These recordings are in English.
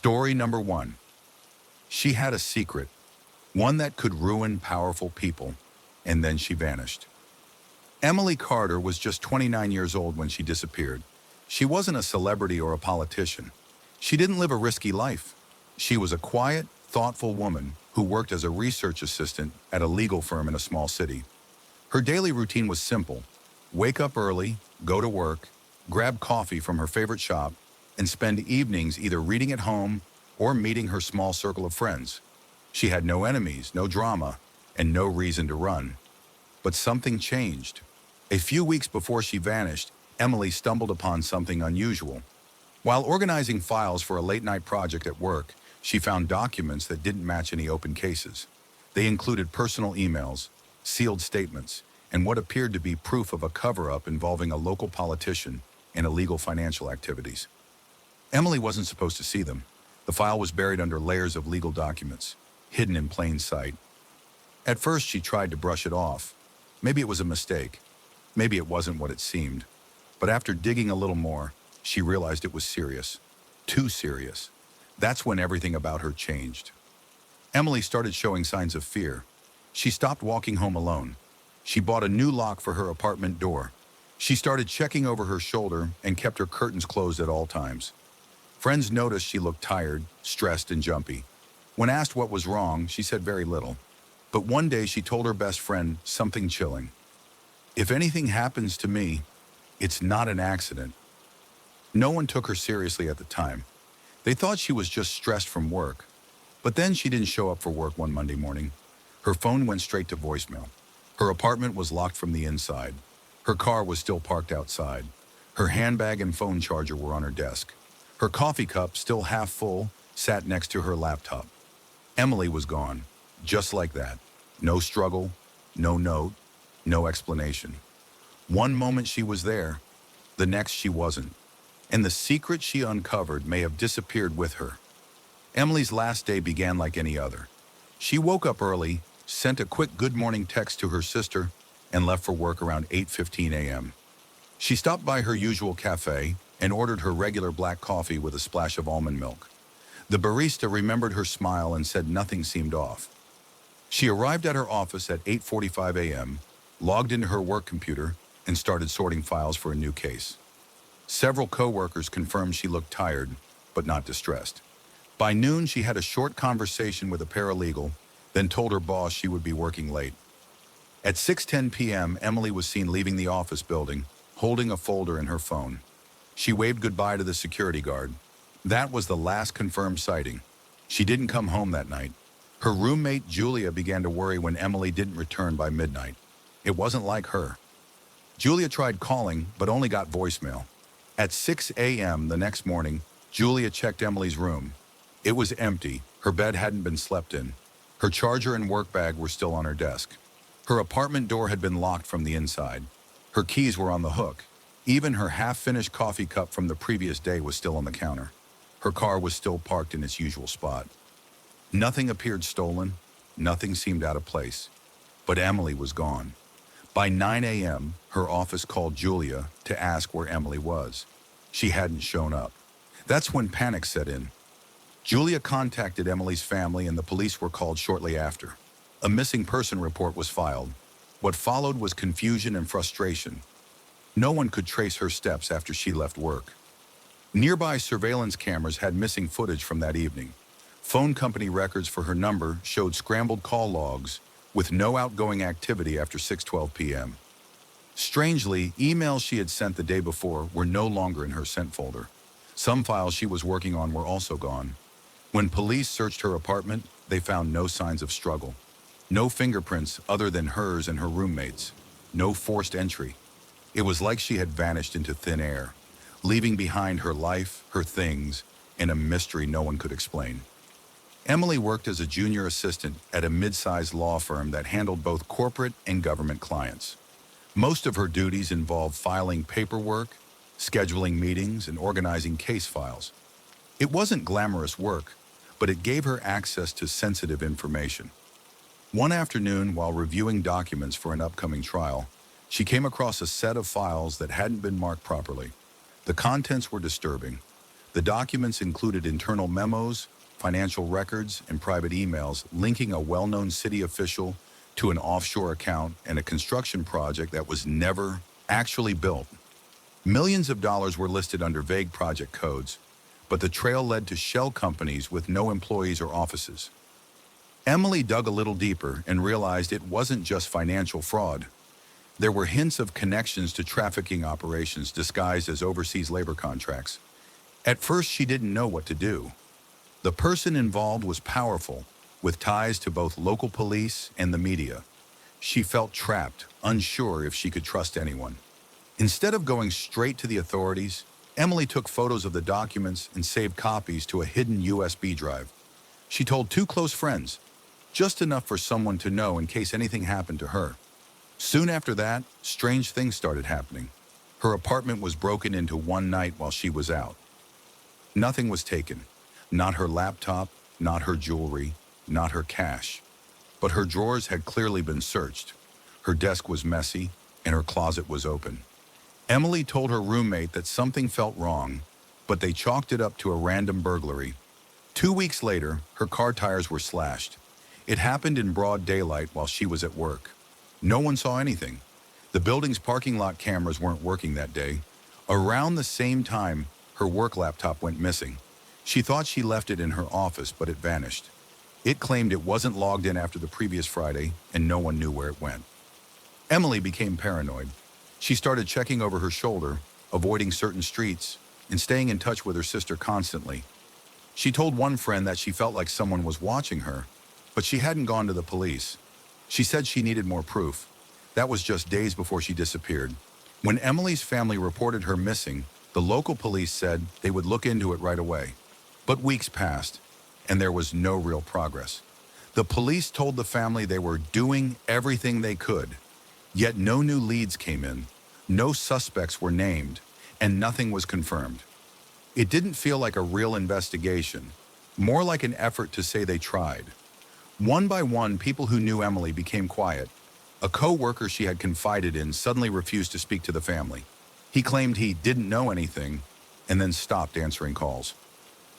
Story number 1. She had a secret, one that could ruin powerful people, and then she vanished. Emily Carter was just 29 years old when she disappeared. She wasn't a celebrity or a politician. She didn't live a risky life. She was a quiet, thoughtful woman who worked as a research assistant at a legal firm in a small city. Her daily routine was simple: wake up early, go to work, grab coffee from her favorite shop, and spend evenings either reading at home or meeting her small circle of friends. She had no enemies, no drama, and no reason to run. But something changed. A few weeks before she vanished, Emily stumbled upon something unusual. While organizing files for a late-night project at work, she found documents that didn't match any open cases. They included personal emails, sealed statements, and what appeared to be proof of a cover-up involving a local politician and illegal financial activities. Emily wasn't supposed to see them. The file was buried under layers of legal documents, hidden in plain sight. At first, she tried to brush it off. Maybe it was a mistake. Maybe it wasn't what it seemed. But after digging a little more, she realized it was serious. Too serious. That's when everything about her changed. Emily started showing signs of fear. She stopped walking home alone. She bought a new lock for her apartment door. She started checking over her shoulder and kept her curtains closed at all times. Friends noticed she looked tired, stressed, and jumpy. When asked what was wrong, she said very little. But one day she told her best friend something chilling. "If anything happens to me, it's not an accident." No one took her seriously at the time. They thought she was just stressed from work. But then she didn't show up for work one Monday morning. Her phone went straight to voicemail. Her apartment was locked from the inside. Her car was still parked outside. Her handbag and phone charger were on her desk. Her coffee cup, still half full, sat next to her laptop. Emily was gone, just like that. No struggle, no note, no explanation. One moment she was there, the next she wasn't. And the secret she uncovered may have disappeared with her. Emily's last day began like any other. She woke up early, sent a quick good morning text to her sister, and left for work around 8:15 a.m. She stopped by her usual cafe and ordered her regular black coffee with a splash of almond milk. The barista remembered her smile and said nothing seemed off. She arrived at her office at 8:45 a.m., logged into her work computer, and started sorting files for a new case. Several coworkers confirmed she looked tired, but not distressed. By noon, she had a short conversation with a paralegal, then told her boss she would be working late. At 6:10 p.m., Emily was seen leaving the office building, holding a folder in her phone. She waved goodbye to the security guard. That was the last confirmed sighting. She didn't come home that night. Her roommate, Julia, began to worry when Emily didn't return by midnight. It wasn't like her. Julia tried calling, but only got voicemail. At 6 a.m. the next morning, Julia checked Emily's room. It was empty. Her bed hadn't been slept in. Her charger and work bag were still on her desk. Her apartment door had been locked from the inside. Her keys were on the hook. Even her half-finished coffee cup from the previous day was still on the counter. Her car was still parked in its usual spot. Nothing appeared stolen. Nothing seemed out of place. But Emily was gone. By 9 a.m., her office called Julia to ask where Emily was. She hadn't shown up. That's when panic set in. Julia contacted Emily's family and the police were called shortly after. A missing person report was filed. What followed was confusion and frustration. No one could trace her steps after she left work. Nearby surveillance cameras had missing footage from that evening. Phone company records for her number showed scrambled call logs with no outgoing activity after 6:12 p.m. Strangely, emails she had sent the day before were no longer in her sent folder. Some files she was working on were also gone. When police searched her apartment, they found no signs of struggle. No fingerprints other than hers and her roommates. No forced entry. It was like she had vanished into thin air, leaving behind her life, her things, and a mystery no one could explain. Emily worked as a junior assistant at a mid-sized law firm that handled both corporate and government clients. Most of her duties involved filing paperwork, scheduling meetings, and organizing case files. It wasn't glamorous work, but it gave her access to sensitive information. One afternoon, while reviewing documents for an upcoming trial, she came across a set of files that hadn't been marked properly. The contents were disturbing. The documents included internal memos, financial records, and private emails linking a well-known city official to an offshore account and a construction project that was never actually built. Millions of dollars were listed under vague project codes, but the trail led to shell companies with no employees or offices. Emily dug a little deeper and realized it wasn't just financial fraud. There were hints of connections to trafficking operations disguised as overseas labor contracts. At first, she didn't know what to do. The person involved was powerful, with ties to both local police and the media. She felt trapped, unsure if she could trust anyone. Instead of going straight to the authorities, Emily took photos of the documents and saved copies to a hidden USB drive. She told 2 close friends, just enough for someone to know in case anything happened to her. Soon after that, strange things started happening. Her apartment was broken into one night while she was out. Nothing was taken. Not her laptop, not her jewelry, not her cash. But her drawers had clearly been searched. Her desk was messy, and her closet was open. Emily told her roommate that something felt wrong, but they chalked it up to a random burglary. 2 weeks later, her car tires were slashed. It happened in broad daylight while she was at work. No one saw anything. The building's parking lot cameras weren't working that day. Around the same time, her work laptop went missing. She thought she left it in her office, but it vanished. It claimed it wasn't logged in after the previous Friday, and no one knew where it went. Emily became paranoid. She started checking over her shoulder, avoiding certain streets, and staying in touch with her sister constantly. She told one friend that she felt like someone was watching her, but she hadn't gone to the police. She said she needed more proof. That was just days before she disappeared. When Emily's family reported her missing, the local police said they would look into it right away. But weeks passed, and there was no real progress. The police told the family they were doing everything they could, yet no new leads came in, no suspects were named, and nothing was confirmed. It didn't feel like a real investigation, more like an effort to say they tried. One by one, people who knew Emily became quiet. A co-worker she had confided in suddenly refused to speak to the family. He claimed he didn't know anything, and then stopped answering calls.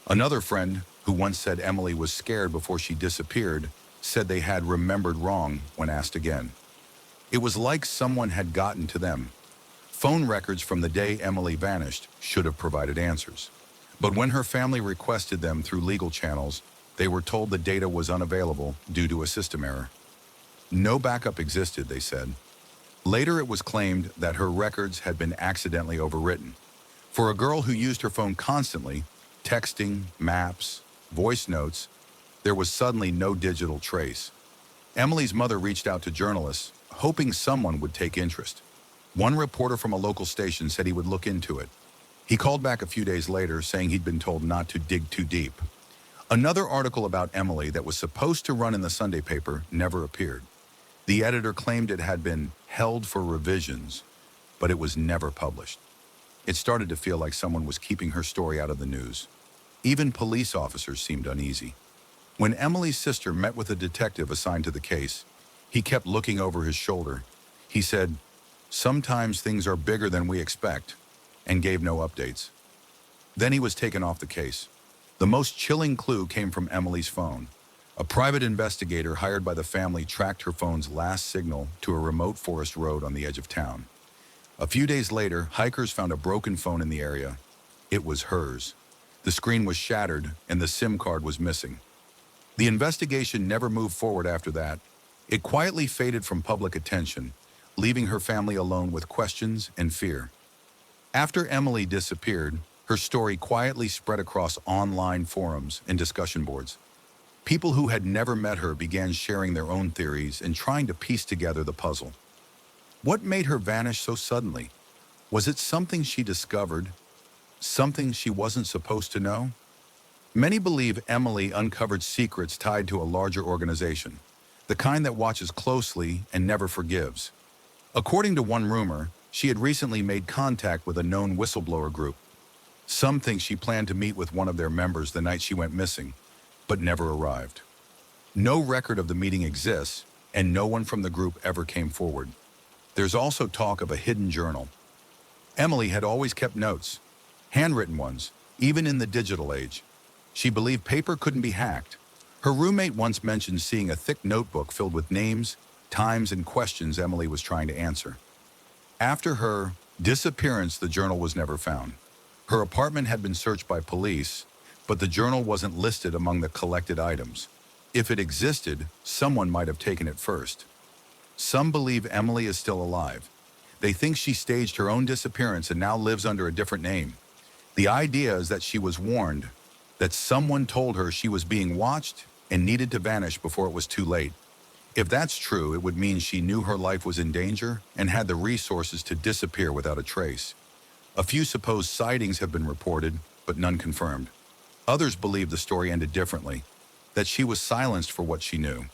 Another friend, who once said Emily was scared before she disappeared, said they had remembered wrong when asked again. It was like someone had gotten to them. Phone records from the day Emily vanished should have provided answers. But when her family requested them through legal channels, they were told the data was unavailable due to a system error. No backup existed, they said. Later, it was claimed that her records had been accidentally overwritten. For a girl who used her phone constantly, texting, maps, voice notes, there was suddenly no digital trace. Emily's mother reached out to journalists, hoping someone would take interest. One reporter from a local station said he would look into it. He called back a few days later, saying he'd been told not to dig too deep. Another article about Emily that was supposed to run in the Sunday paper never appeared. The editor claimed it had been held for revisions, but it was never published. It started to feel like someone was keeping her story out of the news. Even police officers seemed uneasy. When Emily's sister met with a detective assigned to the case, he kept looking over his shoulder. He said, "Sometimes things are bigger than we expect," and gave no updates. Then he was taken off the case. The most chilling clue came from Emily's phone. A private investigator hired by the family tracked her phone's last signal to a remote forest road on the edge of town. A few days later, hikers found a broken phone in the area. It was hers. The screen was shattered and the SIM card was missing. The investigation never moved forward after that. It quietly faded from public attention, leaving her family alone with questions and fear. After Emily disappeared, her story quietly spread across online forums and discussion boards. People who had never met her began sharing their own theories and trying to piece together the puzzle. What made her vanish so suddenly? Was it something she discovered? Something she wasn't supposed to know? Many believe Emily uncovered secrets tied to a larger organization, the kind that watches closely and never forgives. According to one rumor, she had recently made contact with a known whistleblower group. Some think she planned to meet with one of their members the night she went missing, but never arrived. No record of the meeting exists, and no one from the group ever came forward. There's also talk of a hidden journal. Emily had always kept notes, handwritten ones, even in the digital age. She believed paper couldn't be hacked. Her roommate once mentioned seeing a thick notebook filled with names, times, and questions Emily was trying to answer. After her disappearance, the journal was never found. Her apartment had been searched by police, but the journal wasn't listed among the collected items. If it existed, someone might have taken it first. Some believe Emily is still alive. They think she staged her own disappearance and now lives under a different name. The idea is that she was warned, that someone told her she was being watched and needed to vanish before it was too late. If that's true, it would mean she knew her life was in danger and had the resources to disappear without a trace. A few supposed sightings have been reported, but none confirmed. Others believe the story ended differently, that she was silenced for what she knew.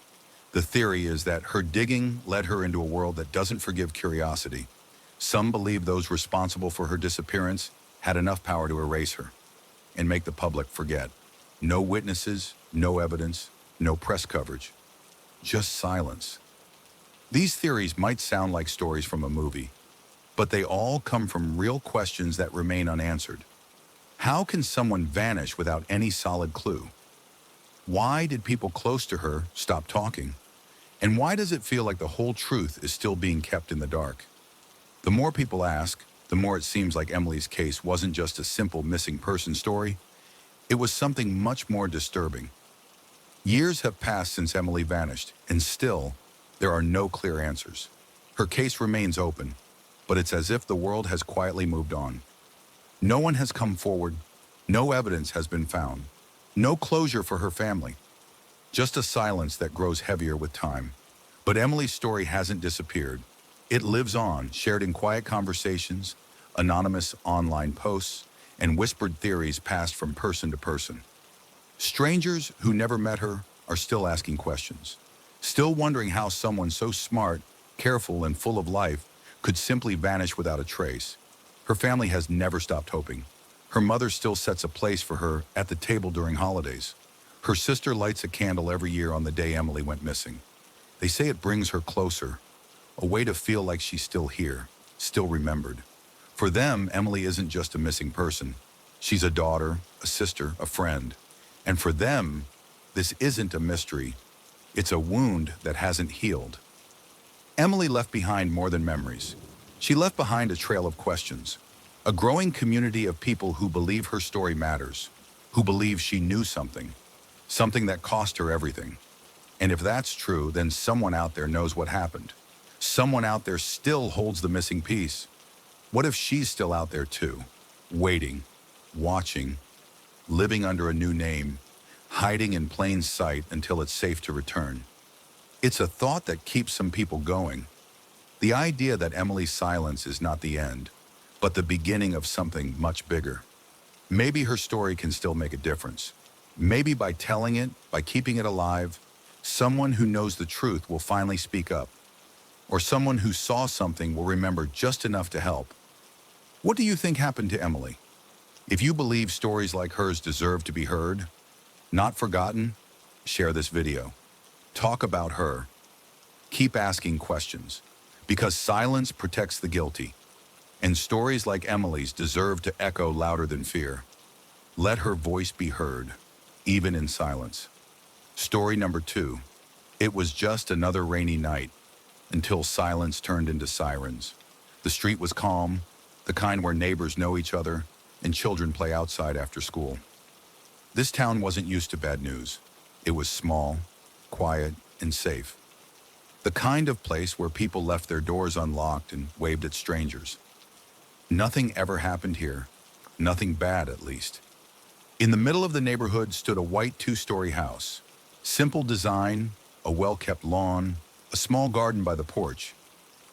The theory is that her digging led her into a world that doesn't forgive curiosity. Some believe those responsible for her disappearance had enough power to erase her and make the public forget. No witnesses, no evidence, no press coverage. Just silence. These theories might sound like stories from a movie, but they all come from real questions that remain unanswered. How can someone vanish without any solid clue? Why did people close to her stop talking? And why does it feel like the whole truth is still being kept in the dark? The more people ask, the more it seems like Emily's case wasn't just a simple missing person story. It was something much more disturbing. Years have passed since Emily vanished, and still, there are no clear answers. Her case remains open, but it's as if the world has quietly moved on. No one has come forward, no evidence has been found, no closure for her family, just a silence that grows heavier with time. But Emily's story hasn't disappeared. It lives on, shared in quiet conversations, anonymous online posts, and whispered theories passed from person to person. Strangers who never met her are still asking questions, still wondering how someone so smart, careful, and full of life could simply vanish without a trace. Her family has never stopped hoping. Her mother still sets a place for her at the table during holidays. Her sister lights a candle every year on the day Emily went missing. They say it brings her closer, a way to feel like she's still here, still remembered. For them, Emily isn't just a missing person. She's a daughter, a sister, a friend. And for them, this isn't a mystery. It's a wound that hasn't healed. Emily left behind more than memories. She left behind a trail of questions, a growing community of people who believe her story matters, who believe she knew something, something that cost her everything. And if that's true, then someone out there knows what happened. Someone out there still holds the missing piece. What if she's still out there too, waiting, watching, living under a new name, hiding in plain sight until it's safe to return? It's a thought that keeps some people going. The idea that Emily's silence is not the end, but the beginning of something much bigger. Maybe her story can still make a difference. Maybe by telling it, by keeping it alive, someone who knows the truth will finally speak up. Or someone who saw something will remember just enough to help. What do you think happened to Emily? If you believe stories like hers deserve to be heard, not forgotten, share this video. Talk about her. Keep asking questions, because silence protects the guilty. And stories like Emily's deserve to echo louder than fear. Let her voice be heard, even in silence. Story number 2. It was just another rainy night, until silence turned into sirens. The street was calm, the kind where neighbors know each other and children play outside after school. This town wasn't used to bad news. It was small, quiet, and safe. The kind of place where people left their doors unlocked and waved at strangers. Nothing ever happened here. Nothing bad, at least. In the middle of the neighborhood stood a white 2-story house. Simple design, a well-kept lawn, a small garden by the porch.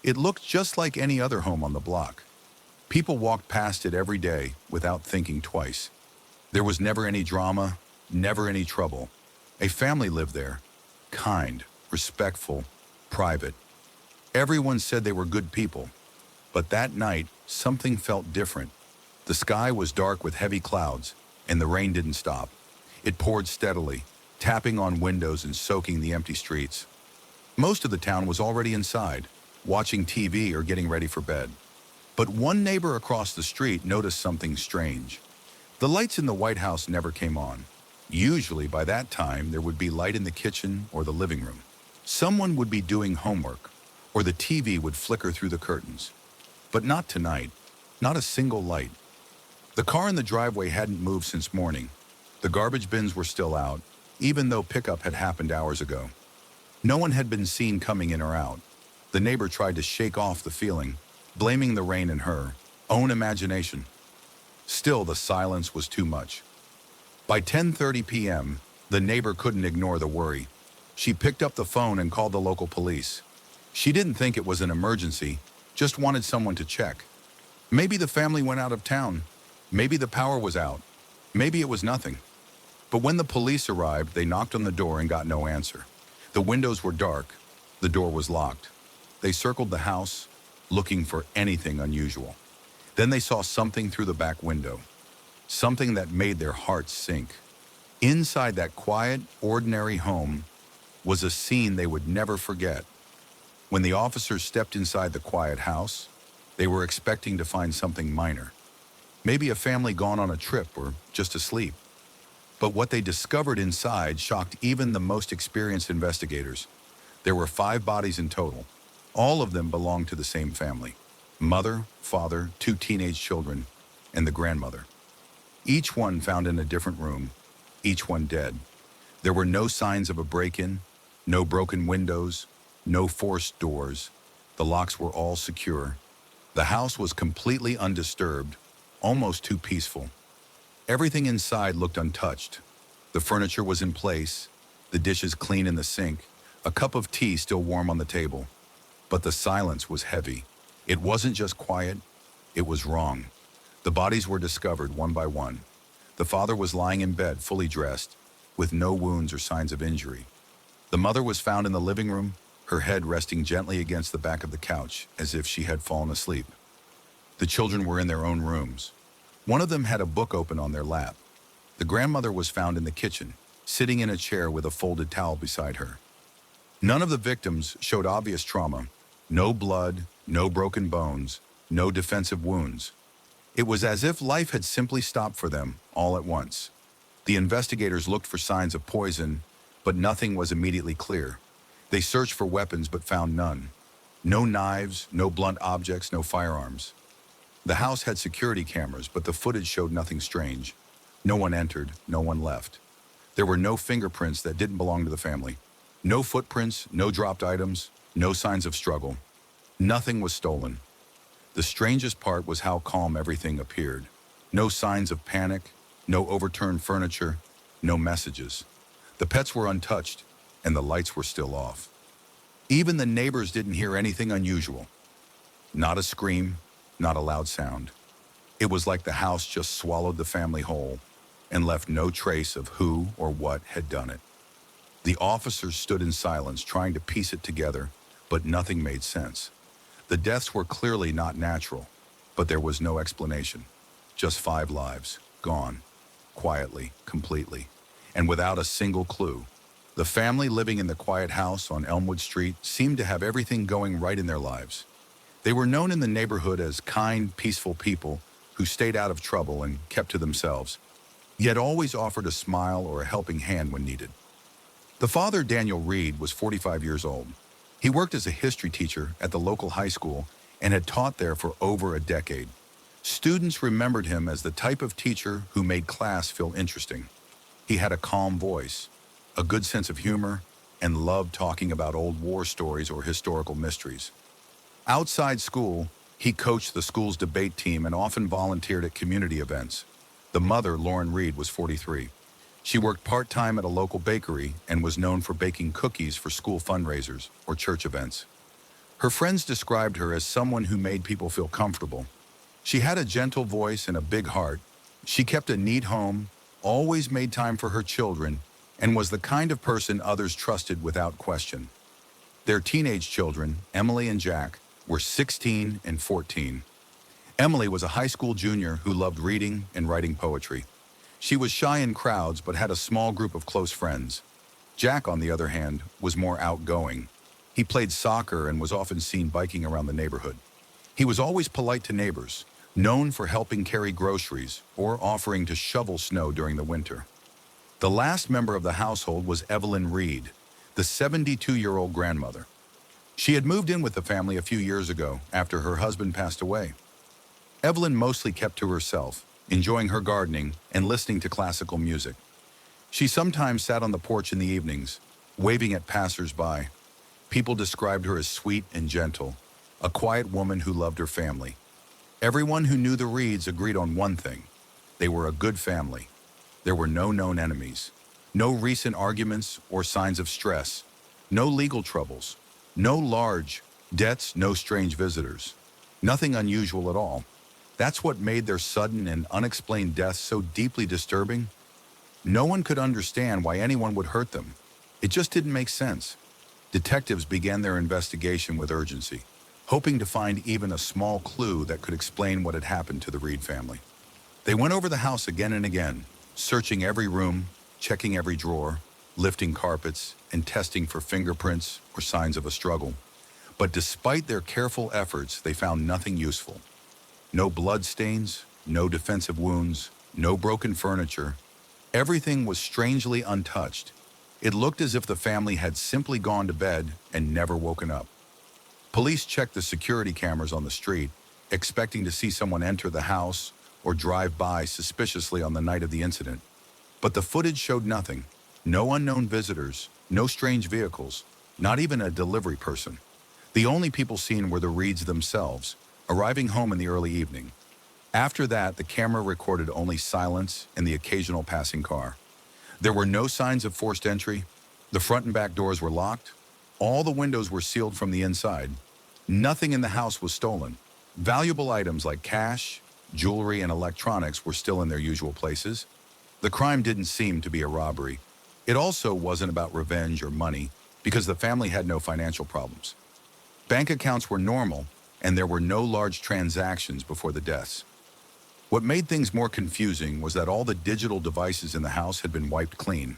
It looked just like any other home on the block. People walked past it every day without thinking twice. There was never any drama, never any trouble. A family lived there, kind, respectful, private. Everyone said they were good people. But that night, something felt different. The sky was dark with heavy clouds, and the rain didn't stop. It poured steadily, tapping on windows and soaking the empty streets. Most of the town was already inside, watching TV or getting ready for bed. But one neighbor across the street noticed something strange. The lights in the White House never came on. Usually by that time, there would be light in the kitchen or the living room. Someone would be doing homework, or the TV would flicker through the curtains. But not tonight. Not a single light. The car in the driveway hadn't moved since morning. The garbage bins were still out, even though pickup had happened hours ago. No one had been seen coming in or out. The neighbor tried to shake off the feeling, blaming the rain in her own imagination. Still, the silence was too much. By 10:30 p.m., the neighbor couldn't ignore the worry. She picked up the phone and called the local police. She didn't think it was an emergency, just wanted someone to check. Maybe the family went out of town. Maybe the power was out. Maybe it was nothing. But when the police arrived, they knocked on the door and got no answer. The windows were dark. The door was locked. They circled the house, looking for anything unusual. Then they saw something through the back window. Something that made their hearts sink. Inside that quiet, ordinary home was a scene they would never forget. When the officers stepped inside the quiet house, they were expecting to find something minor. Maybe a family gone on a trip or just asleep. But what they discovered inside shocked even the most experienced investigators. There were 5 bodies in total. All of them belonged to the same family. Mother, father, 2 teenage children, and the grandmother. Each one found in a different room, each one dead. There were no signs of a break-in, no broken windows, no forced doors. The locks were all secure. The house was completely undisturbed, almost too peaceful. Everything inside looked untouched. The furniture was in place, the dishes clean in the sink, a cup of tea still warm on the table. But the silence was heavy. It wasn't just quiet, it was wrong. The bodies were discovered one by one. The father was lying in bed, fully dressed, with no wounds or signs of injury. The mother was found in the living room, her head resting gently against the back of the couch, as if she had fallen asleep. The children were in their own rooms. One of them had a book open on their lap. The grandmother was found in the kitchen, sitting in a chair with a folded towel beside her. None of the victims showed obvious trauma. No blood, no broken bones, no defensive wounds. It was as if life had simply stopped for them all at once. The investigators looked for signs of poison, but nothing was immediately clear. They searched for weapons but found none. No knives, no blunt objects, no firearms. The house had security cameras, but the footage showed nothing strange. No one entered, no one left. There were no fingerprints that didn't belong to the family. No footprints, no dropped items, no signs of struggle. Nothing was stolen. The strangest part was how calm everything appeared. No signs of panic, no overturned furniture, no messages. The pets were untouched, and the lights were still off. Even the neighbors didn't hear anything unusual. Not a scream, not a loud sound. It was like the house just swallowed the family whole and left no trace of who or what had done it. The officers stood in silence, trying to piece it together, but nothing made sense. The deaths were clearly not natural, but there was no explanation. Just 5 lives, gone, quietly, completely, and without a single clue. The family living in the quiet house on Elmwood Street seemed to have everything going right in their lives. They were known in the neighborhood as kind, peaceful people who stayed out of trouble and kept to themselves, yet always offered a smile or a helping hand when needed. The father, Daniel Reed, was 45 years old. He worked as a history teacher at the local high school and had taught there for over a decade. Students remembered him as the type of teacher who made class feel interesting. He had a calm voice, a good sense of humor, and loved talking about old war stories or historical mysteries. Outside school, he coached the school's debate team and often volunteered at community events. The mother, Lauren Reed, was 43. She worked part-time at a local bakery and was known for baking cookies for school fundraisers or church events. Her friends described her as someone who made people feel comfortable. She had a gentle voice and a big heart. She kept a neat home, always made time for her children, and was the kind of person others trusted without question. Their teenage children, Emily and Jack, were 16 and 14. Emily was a high school junior who loved reading and writing poetry. She was shy in crowds but had a small group of close friends. Jack, on the other hand, was more outgoing. He played soccer and was often seen biking around the neighborhood. He was always polite to neighbors, known for helping carry groceries or offering to shovel snow during the winter. The last member of the household was Evelyn Reed, the 72-year-old grandmother. She had moved in with the family a few years ago after her husband passed away. Evelyn mostly kept to herself, enjoying her gardening and listening to classical music. She sometimes sat on the porch in the evenings, waving at passers-by. People described her as sweet and gentle, a quiet woman who loved her family. Everyone who knew the Reeds agreed on one thing: they were a good family. There were no known enemies, no recent arguments or signs of stress, no legal troubles, no large debts, no strange visitors. Nothing unusual at all. That's what made their sudden and unexplained deaths so deeply disturbing. No one could understand why anyone would hurt them. It just didn't make sense. Detectives began their investigation with urgency, hoping to find even a small clue that could explain what had happened to the Reed family. They went over the house again and again, searching every room, checking every drawer, lifting carpets, and testing for fingerprints or signs of a struggle. But despite their careful efforts, they found nothing useful. No blood stains, no defensive wounds, no broken furniture. Everything was strangely untouched. It looked as if the family had simply gone to bed and never woken up. Police checked the security cameras on the street, expecting to see someone enter the house or drive by suspiciously on the night of the incident. But the footage showed nothing. No unknown visitors, no strange vehicles, not even a delivery person. The only people seen were the Reeds themselves, arriving home in the early evening. After that, the camera recorded only silence and the occasional passing car. There were no signs of forced entry. The front and back doors were locked. All the windows were sealed from the inside. Nothing in the house was stolen. Valuable items like cash, jewelry, and electronics were still in their usual places. The crime didn't seem to be a robbery. It also wasn't about revenge or money, because the family had no financial problems. Bank accounts were normal, and there were no large transactions before the deaths. What made things more confusing was that all the digital devices in the house had been wiped clean.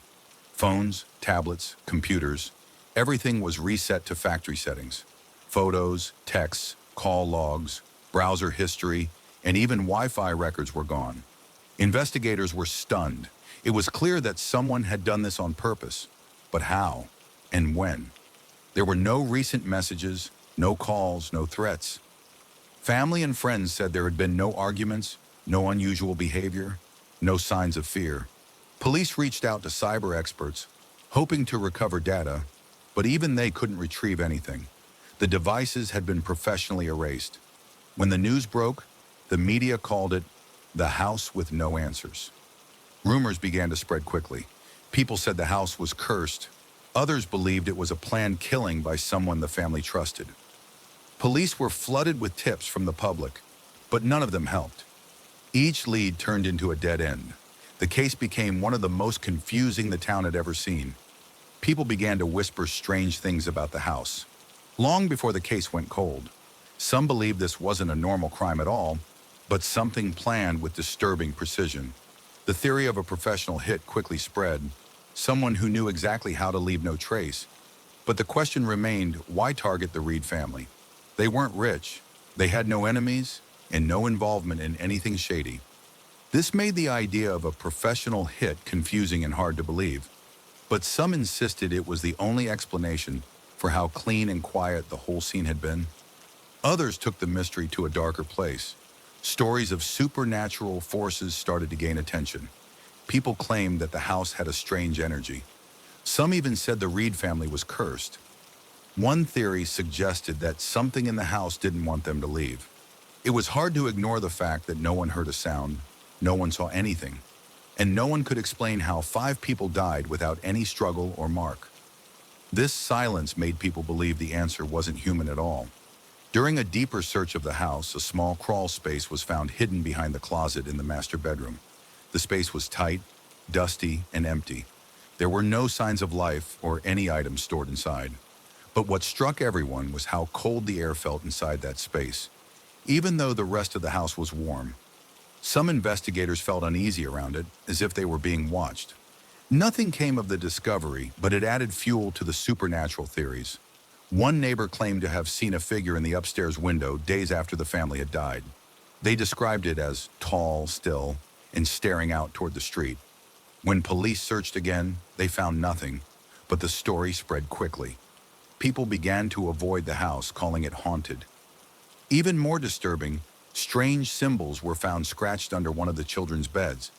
Phones, tablets, computers, everything was reset to factory settings. Photos, texts, call logs, browser history, and even Wi-Fi records were gone. Investigators were stunned. It was clear that someone had done this on purpose. But how? And when? There were no recent messages, no calls, no threats. Family and friends said there had been no arguments, no unusual behavior, no signs of fear. Police reached out to cyber experts, hoping to recover data, but even they couldn't retrieve anything. The devices had been professionally erased. When the news broke, the media called it the house with no answers. Rumors began to spread quickly. People said the house was cursed. Others believed it was a planned killing by someone the family trusted. Police were flooded with tips from the public, but none of them helped. Each lead turned into a dead end. The case became one of the most confusing the town had ever seen. People began to whisper strange things about the house. Long before the case went cold, some believed this wasn't a normal crime at all, but something planned with disturbing precision. The theory of a professional hit quickly spread, someone who knew exactly how to leave no trace. But the question remained, why target the Reed family? They weren't rich, they had no enemies, and no involvement in anything shady. This made the idea of a professional hit confusing and hard to believe. But some insisted it was the only explanation for how clean and quiet the whole scene had been. Others took the mystery to a darker place. Stories of supernatural forces started to gain attention. People claimed that the house had a strange energy. Some even said the Reed family was cursed. One theory suggested that something in the house didn't want them to leave. It was hard to ignore the fact that no one heard a sound, no one saw anything, and no one could explain how 5 people died without any struggle or mark. This silence made people believe the answer wasn't human at all. During a deeper search of the house, a small crawl space was found hidden behind the closet in the master bedroom. The space was tight, dusty, and empty. There were no signs of life or any items stored inside. But what struck everyone was how cold the air felt inside that space, even though the rest of the house was warm. Some investigators felt uneasy around it, as if they were being watched. Nothing came of the discovery, but it added fuel to the supernatural theories. One neighbor claimed to have seen a figure in the upstairs window days after the family had died. They described it as tall, still, and staring out toward the street. When police searched again, they found nothing, but the story spread quickly. People began to avoid the house, calling it haunted. Even more disturbing, strange symbols were found scratched under one of the children's beds.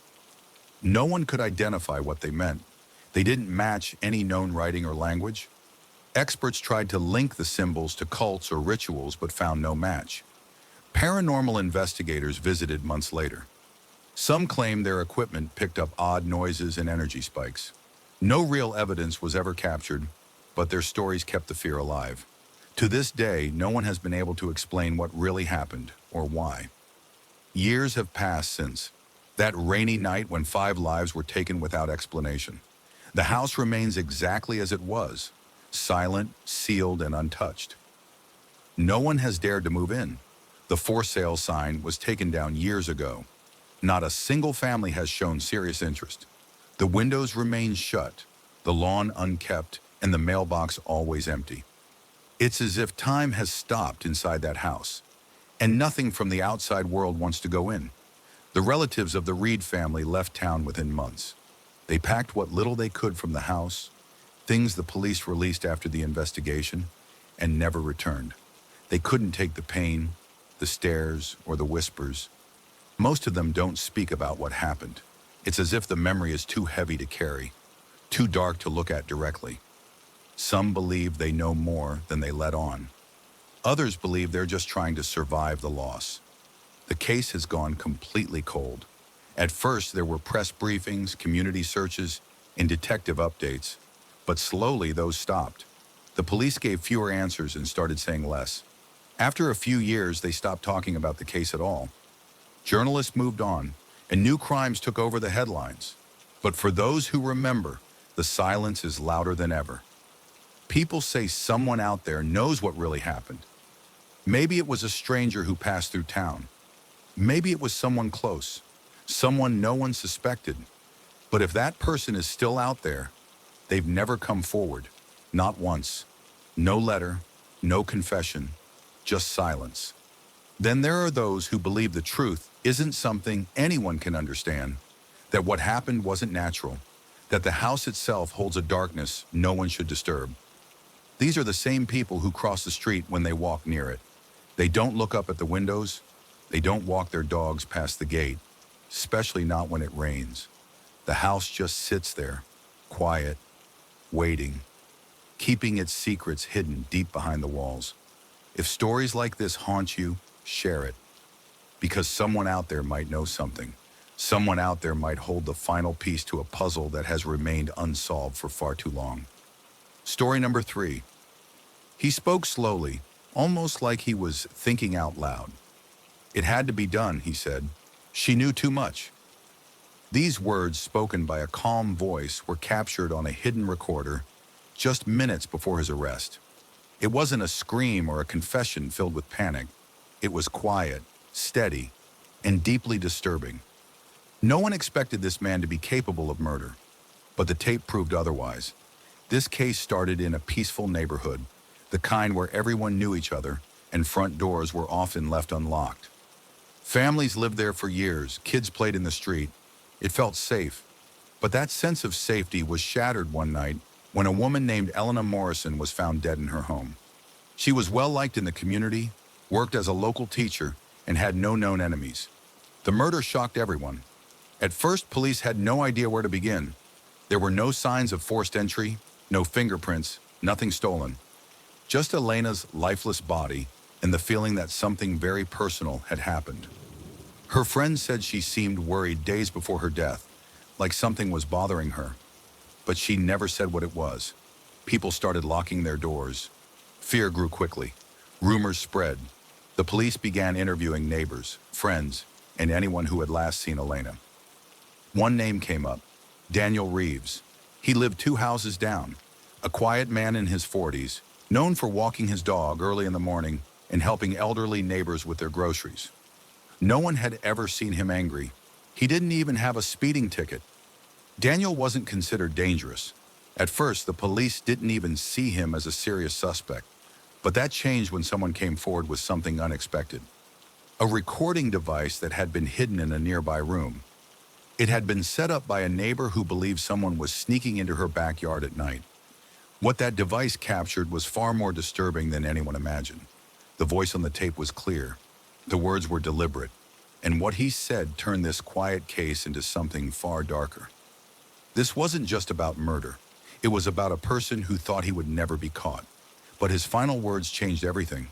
No one could identify what they meant. They didn't match any known writing or language. Experts tried to link the symbols to cults or rituals but found no match. Paranormal investigators visited months later. Some claimed their equipment picked up odd noises and energy spikes. No real evidence was ever captured, but their stories kept the fear alive. To this day, no one has been able to explain what really happened or why. Years have passed since that rainy night when 5 lives were taken without explanation. The house remains exactly as it was, silent, sealed, and untouched. No one has dared to move in. The for sale sign was taken down years ago. Not a single family has shown serious interest. The windows remain shut, the lawn unkept, and the mailbox always empty. It's as if time has stopped inside that house, and nothing from the outside world wants to go in. The relatives of the Reed family left town within months. They packed what little they could from the house, things the police released after the investigation, and never returned. They couldn't take the pain, the stares, or the whispers. Most of them don't speak about what happened. It's as if the memory is too heavy to carry, too dark to look at directly. Some believe they know more than they let on. Others believe they're just trying to survive the loss. The case has gone completely cold. At first, there were press briefings, community searches, and detective updates, but slowly those stopped. The police gave fewer answers and started saying less. After a few years, they stopped talking about the case at all. Journalists moved on, and new crimes took over the headlines. But for those who remember, the silence is louder than ever. People say someone out there knows what really happened. Maybe it was a stranger who passed through town. Maybe it was someone close, someone no one suspected. But if that person is still out there, they've never come forward, not once. No letter, no confession, just silence. Then there are those who believe the truth isn't something anyone can understand, that what happened wasn't natural, that the house itself holds a darkness no one should disturb. These are the same people who cross the street when they walk near it. They don't look up at the windows. They don't walk their dogs past the gate, especially not when it rains. The house just sits there, quiet, waiting, keeping its secrets hidden deep behind the walls. If stories like this haunt you, share it. Because someone out there might know something. Someone out there might hold the final piece to a puzzle that has remained unsolved for far too long. Story number 3. He spoke slowly, almost like he was thinking out loud. It had to be done, he said. She knew too much. These words, spoken by a calm voice, were captured on a hidden recorder just minutes before his arrest. It wasn't a scream or a confession filled with panic. It was quiet, steady, and deeply disturbing. No one expected this man to be capable of murder, but the tape proved otherwise. This case started in a peaceful neighborhood, the kind where everyone knew each other and front doors were often left unlocked. Families lived there for years, kids played in the street. It felt safe. But that sense of safety was shattered one night when a woman named Elena Morrison was found dead in her home. She was well-liked in the community, worked as a local teacher, and had no known enemies. The murder shocked everyone. At first, police had no idea where to begin. There were no signs of forced entry, no fingerprints, nothing stolen. Just Elena's lifeless body and the feeling that something very personal had happened. Her friends said she seemed worried days before her death, like something was bothering her. But she never said what it was. People started locking their doors. Fear grew quickly. Rumors spread. The police began interviewing neighbors, friends, and anyone who had last seen Elena. One name came up, Daniel Reeves. He lived 2 houses down, a quiet man in his 40s, known for walking his dog early in the morning and helping elderly neighbors with their groceries. No one had ever seen him angry. He didn't even have a speeding ticket. Daniel wasn't considered dangerous. At first, the police didn't even see him as a serious suspect, but that changed when someone came forward with something unexpected. a recording device that had been hidden in a nearby room. It had been set up by a neighbor who believed someone was sneaking into her backyard at night. What that device captured was far more disturbing than anyone imagined. The voice on the tape was clear. The words were deliberate. And what he said turned this quiet case into something far darker. This wasn't just about murder. It was about a person who thought he would never be caught. But his final words changed everything.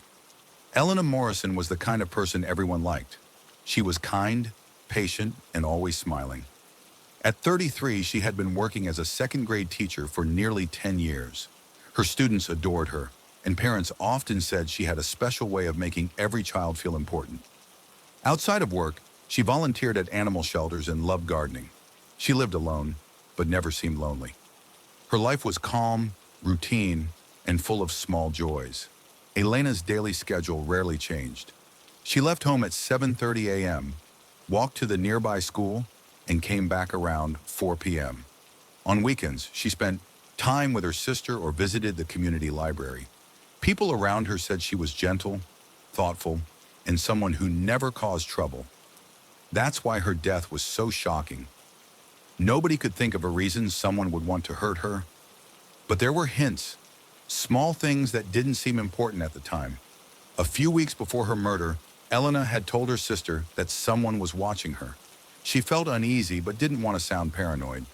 Elena Morrison was the kind of person everyone liked. She was kind, patient, and always smiling. At 33, she had been working as a second-grade teacher for nearly 10 years. Her students adored her, and parents often said she had a special way of making every child feel important. Outside of work, she volunteered at animal shelters and loved gardening. She lived alone, but never seemed lonely. Her life was calm, routine, and full of small joys. Elena's daily schedule rarely changed. She left home at 7:30 a.m., walked to the nearby school, and came back around 4 p.m. On weekends, she spent time with her sister or visited the community library. People around her said she was gentle, thoughtful, and someone who never caused trouble. That's why her death was so shocking. Nobody could think of a reason someone would want to hurt her, but there were hints, small things that didn't seem important at the time. A few weeks before her murder, Elena had told her sister that someone was watching her. She felt uneasy but didn't want to sound paranoid.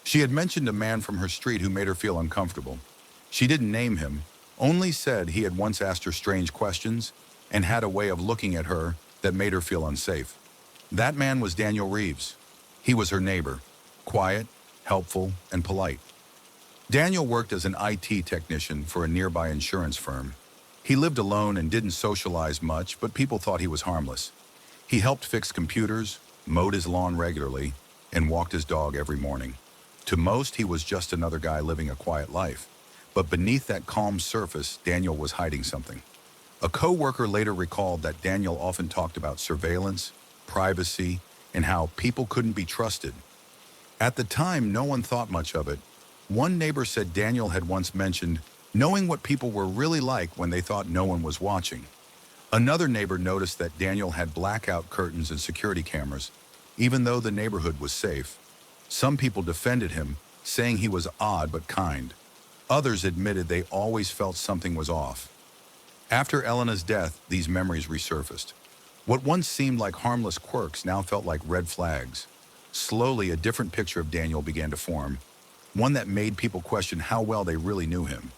She had mentioned a man from her street who made her feel uncomfortable. She didn't name him, only said he had once asked her strange questions and had a way of looking at her that made her feel unsafe. That man was Daniel Reeves. He was her neighbor, quiet, helpful, and polite. Daniel worked as an IT technician for a nearby insurance firm. He lived alone and didn't socialize much, but people thought he was harmless. He helped fix computers, mowed his lawn regularly, and walked his dog every morning. To most, he was just another guy living a quiet life. But beneath that calm surface, Daniel was hiding something. A co-worker later recalled that Daniel often talked about surveillance, privacy, and how people couldn't be trusted. At the time, no one thought much of it. One neighbor said Daniel had once mentioned knowing what people were really like when they thought no one was watching. Another neighbor noticed that Daniel had blackout curtains and security cameras, even though the neighborhood was safe. Some people defended him, saying he was odd but kind. Others admitted they always felt something was off. After Elena's death, these memories resurfaced. What once seemed like harmless quirks now felt like red flags. Slowly, a different picture of Daniel began to form, one that made people question how well they really knew him.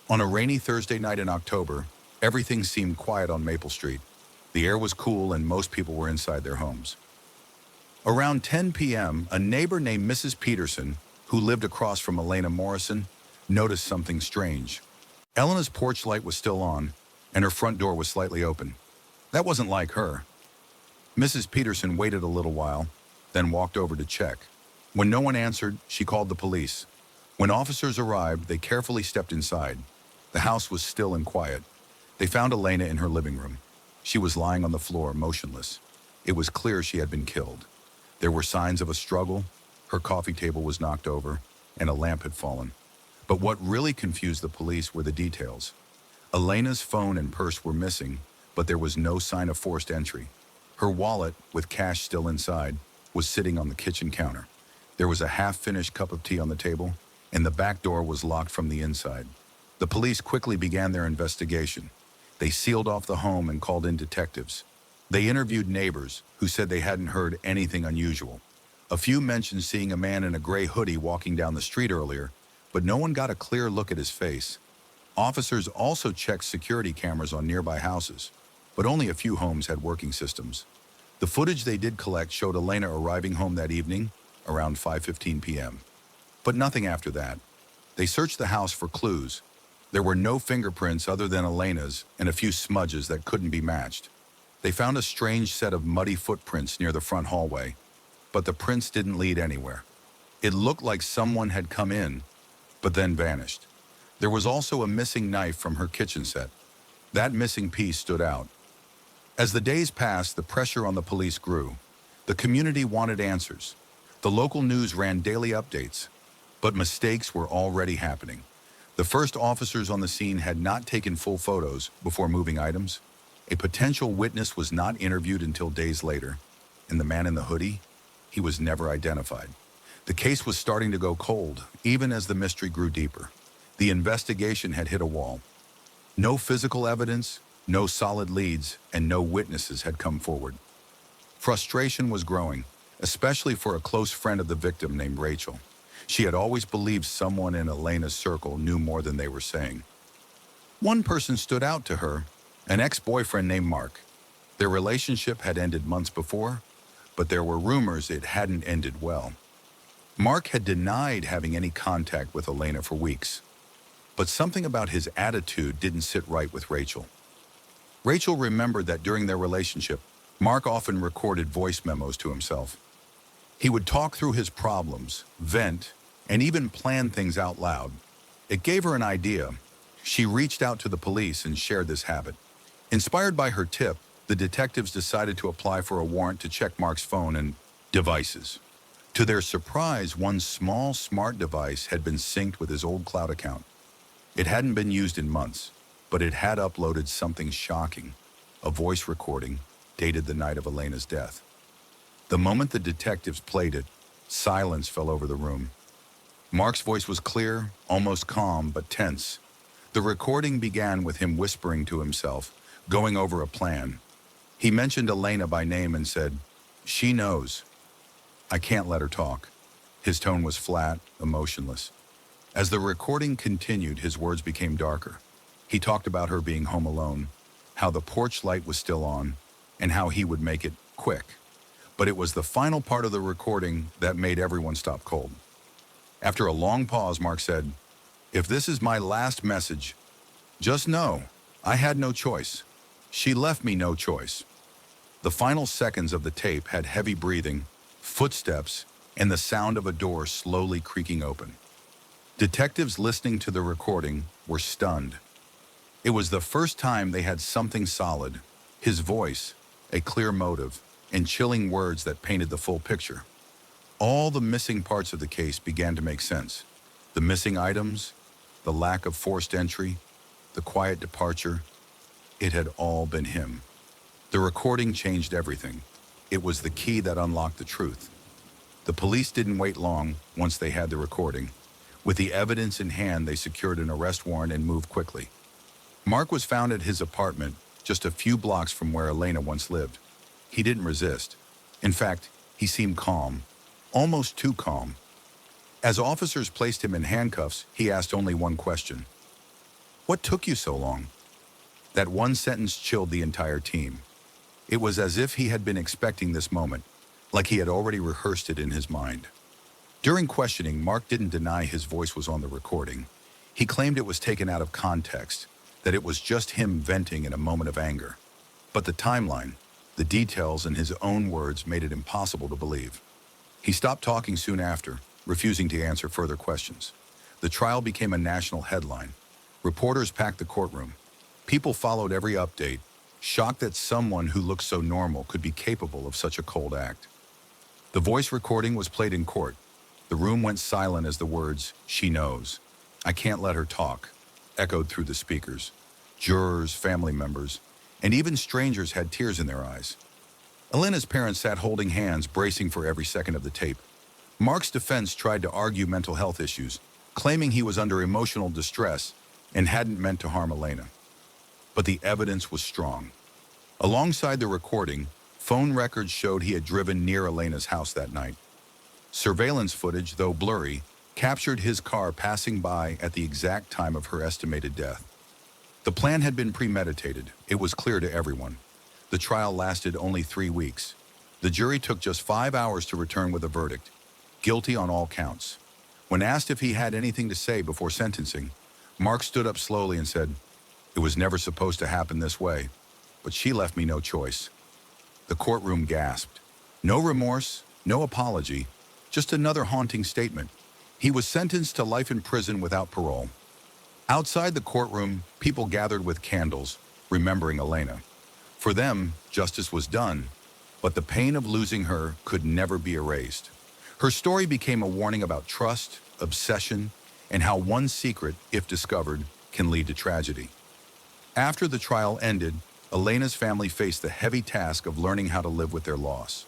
On a rainy Thursday night in October, everything seemed quiet on Maple Street. The air was cool and most people were inside their homes. Around 10 p.m., a neighbor named Mrs. Peterson, who lived across from Elena Morrison, noticed something strange. Elena's porch light was still on, and her front door was slightly open. That wasn't like her. Mrs. Peterson waited a little while, then walked over to check. When no one answered, she called the police. When officers arrived, they carefully stepped inside. The house was still and quiet. They found Elena in her living room. She was lying on the floor, motionless. It was clear she had been killed. There were signs of a struggle. Her coffee table was knocked over, and a lamp had fallen. But what really confused the police were the details. Elena's phone and purse were missing, but there was no sign of forced entry. Her wallet, with cash still inside, was sitting on the kitchen counter. There was a half-finished cup of tea on the table, and the back door was locked from the inside. The police quickly began their investigation. They sealed off the home and called in detectives. They interviewed neighbors, who said they hadn't heard anything unusual. A few mentioned seeing a man in a gray hoodie walking down the street earlier, but no one got a clear look at his face. Officers also checked security cameras on nearby houses, but only a few homes had working systems. The footage they did collect showed Elena arriving home that evening, around 5:15 p.m. But nothing after that. They searched the house for clues. There were no fingerprints other than Elena's and a few smudges that couldn't be matched. They found a strange set of muddy footprints near the front hallway, but the prints didn't lead anywhere. It looked like someone had come in, but then vanished. There was also a missing knife from her kitchen set. That missing piece stood out. As the days passed, the pressure on the police grew. The community wanted answers. The local news ran daily updates, but mistakes were already happening. The first officers on the scene had not taken full photos before moving items. A potential witness was not interviewed until days later, and the man in the hoodie, he was never identified. The case was starting to go cold, even as the mystery grew deeper. The investigation had hit a wall. No physical evidence, no solid leads, and no witnesses had come forward. Frustration was growing, especially for a close friend of the victim named Rachel. She had always believed someone in Elena's circle knew more than they were saying. One person stood out to her, an ex-boyfriend named Mark. Their relationship had ended months before, but there were rumors it hadn't ended well. Mark had denied having any contact with Elena for weeks, but something about his attitude didn't sit right with Rachel. Rachel remembered that during their relationship, Mark often recorded voice memos to himself. He would talk through his problems, vent, and even plan things out loud. It gave her an idea. She reached out to the police and shared this habit. Inspired by her tip, the detectives decided to apply for a warrant to check Mark's phone and devices. To their surprise, one small smart device had been synced with his old cloud account. It hadn't been used in months, but it had uploaded something shocking, a voice recording dated the night of Elena's death. The moment the detectives played it, silence fell over the room. Mark's voice was clear, almost calm, but tense. The recording began with him whispering to himself, going over a plan. He mentioned Elena by name and said, "She knows. I can't let her talk." His tone was flat, emotionless. As the recording continued, his words became darker. He talked about her being home alone, how the porch light was still on, and how he would make it quick. But it was the final part of the recording that made everyone stop cold. After a long pause, Mark said, "If this is my last message, just know I had no choice. She left me no choice." The final seconds of the tape had heavy breathing, footsteps, and the sound of a door slowly creaking open. Detectives listening to the recording were stunned. It was the first time they had something solid, his voice, a clear motive, and chilling words that painted the full picture. All the missing parts of the case began to make sense. The missing items, the lack of forced entry, the quiet departure. It had all been him. The recording changed everything. It was the key that unlocked the truth. The police didn't wait long once they had the recording. With the evidence in hand, they secured an arrest warrant and moved quickly. Mark was found at his apartment, just a few blocks from where Elena once lived. He didn't resist. In fact, he seemed calm, almost too calm. As officers placed him in handcuffs, he asked only one question. "What took you so long?" That one sentence chilled the entire team. It was as if he had been expecting this moment, like he had already rehearsed it in his mind. During questioning, Mark didn't deny his voice was on the recording. He claimed it was taken out of context, that it was just him venting in a moment of anger. But the timeline, the details, and his own words made it impossible to believe. He stopped talking soon after, refusing to answer further questions. The trial became a national headline. Reporters packed the courtroom. People followed every update, shocked that someone who looked so normal could be capable of such a cold act. The voice recording was played in court. The room went silent as the words, "She knows. I can't let her talk," echoed through the speakers. Jurors, family members, and even strangers had tears in their eyes. Elena's parents sat holding hands, bracing for every second of the tape. Mark's defense tried to argue mental health issues, claiming he was under emotional distress and hadn't meant to harm Elena. But the evidence was strong. Alongside the recording, phone records showed he had driven near Elena's house that night. Surveillance footage, though blurry, captured his car passing by at the exact time of her estimated death. The plan had been premeditated. It was clear to everyone. The trial lasted only 3 weeks. The jury took just 5 hours to return with a verdict, guilty on all counts. When asked if he had anything to say before sentencing, Mark stood up slowly and said, "It was never supposed to happen this way, but she left me no choice." The courtroom gasped. No remorse, no apology, just another haunting statement. He was sentenced to life in prison without parole. Outside the courtroom, people gathered with candles, remembering Elena. For them, justice was done, but the pain of losing her could never be erased. Her story became a warning about trust, obsession, and how one secret, if discovered, can lead to tragedy. After the trial ended, Elena's family faced the heavy task of learning how to live with their loss.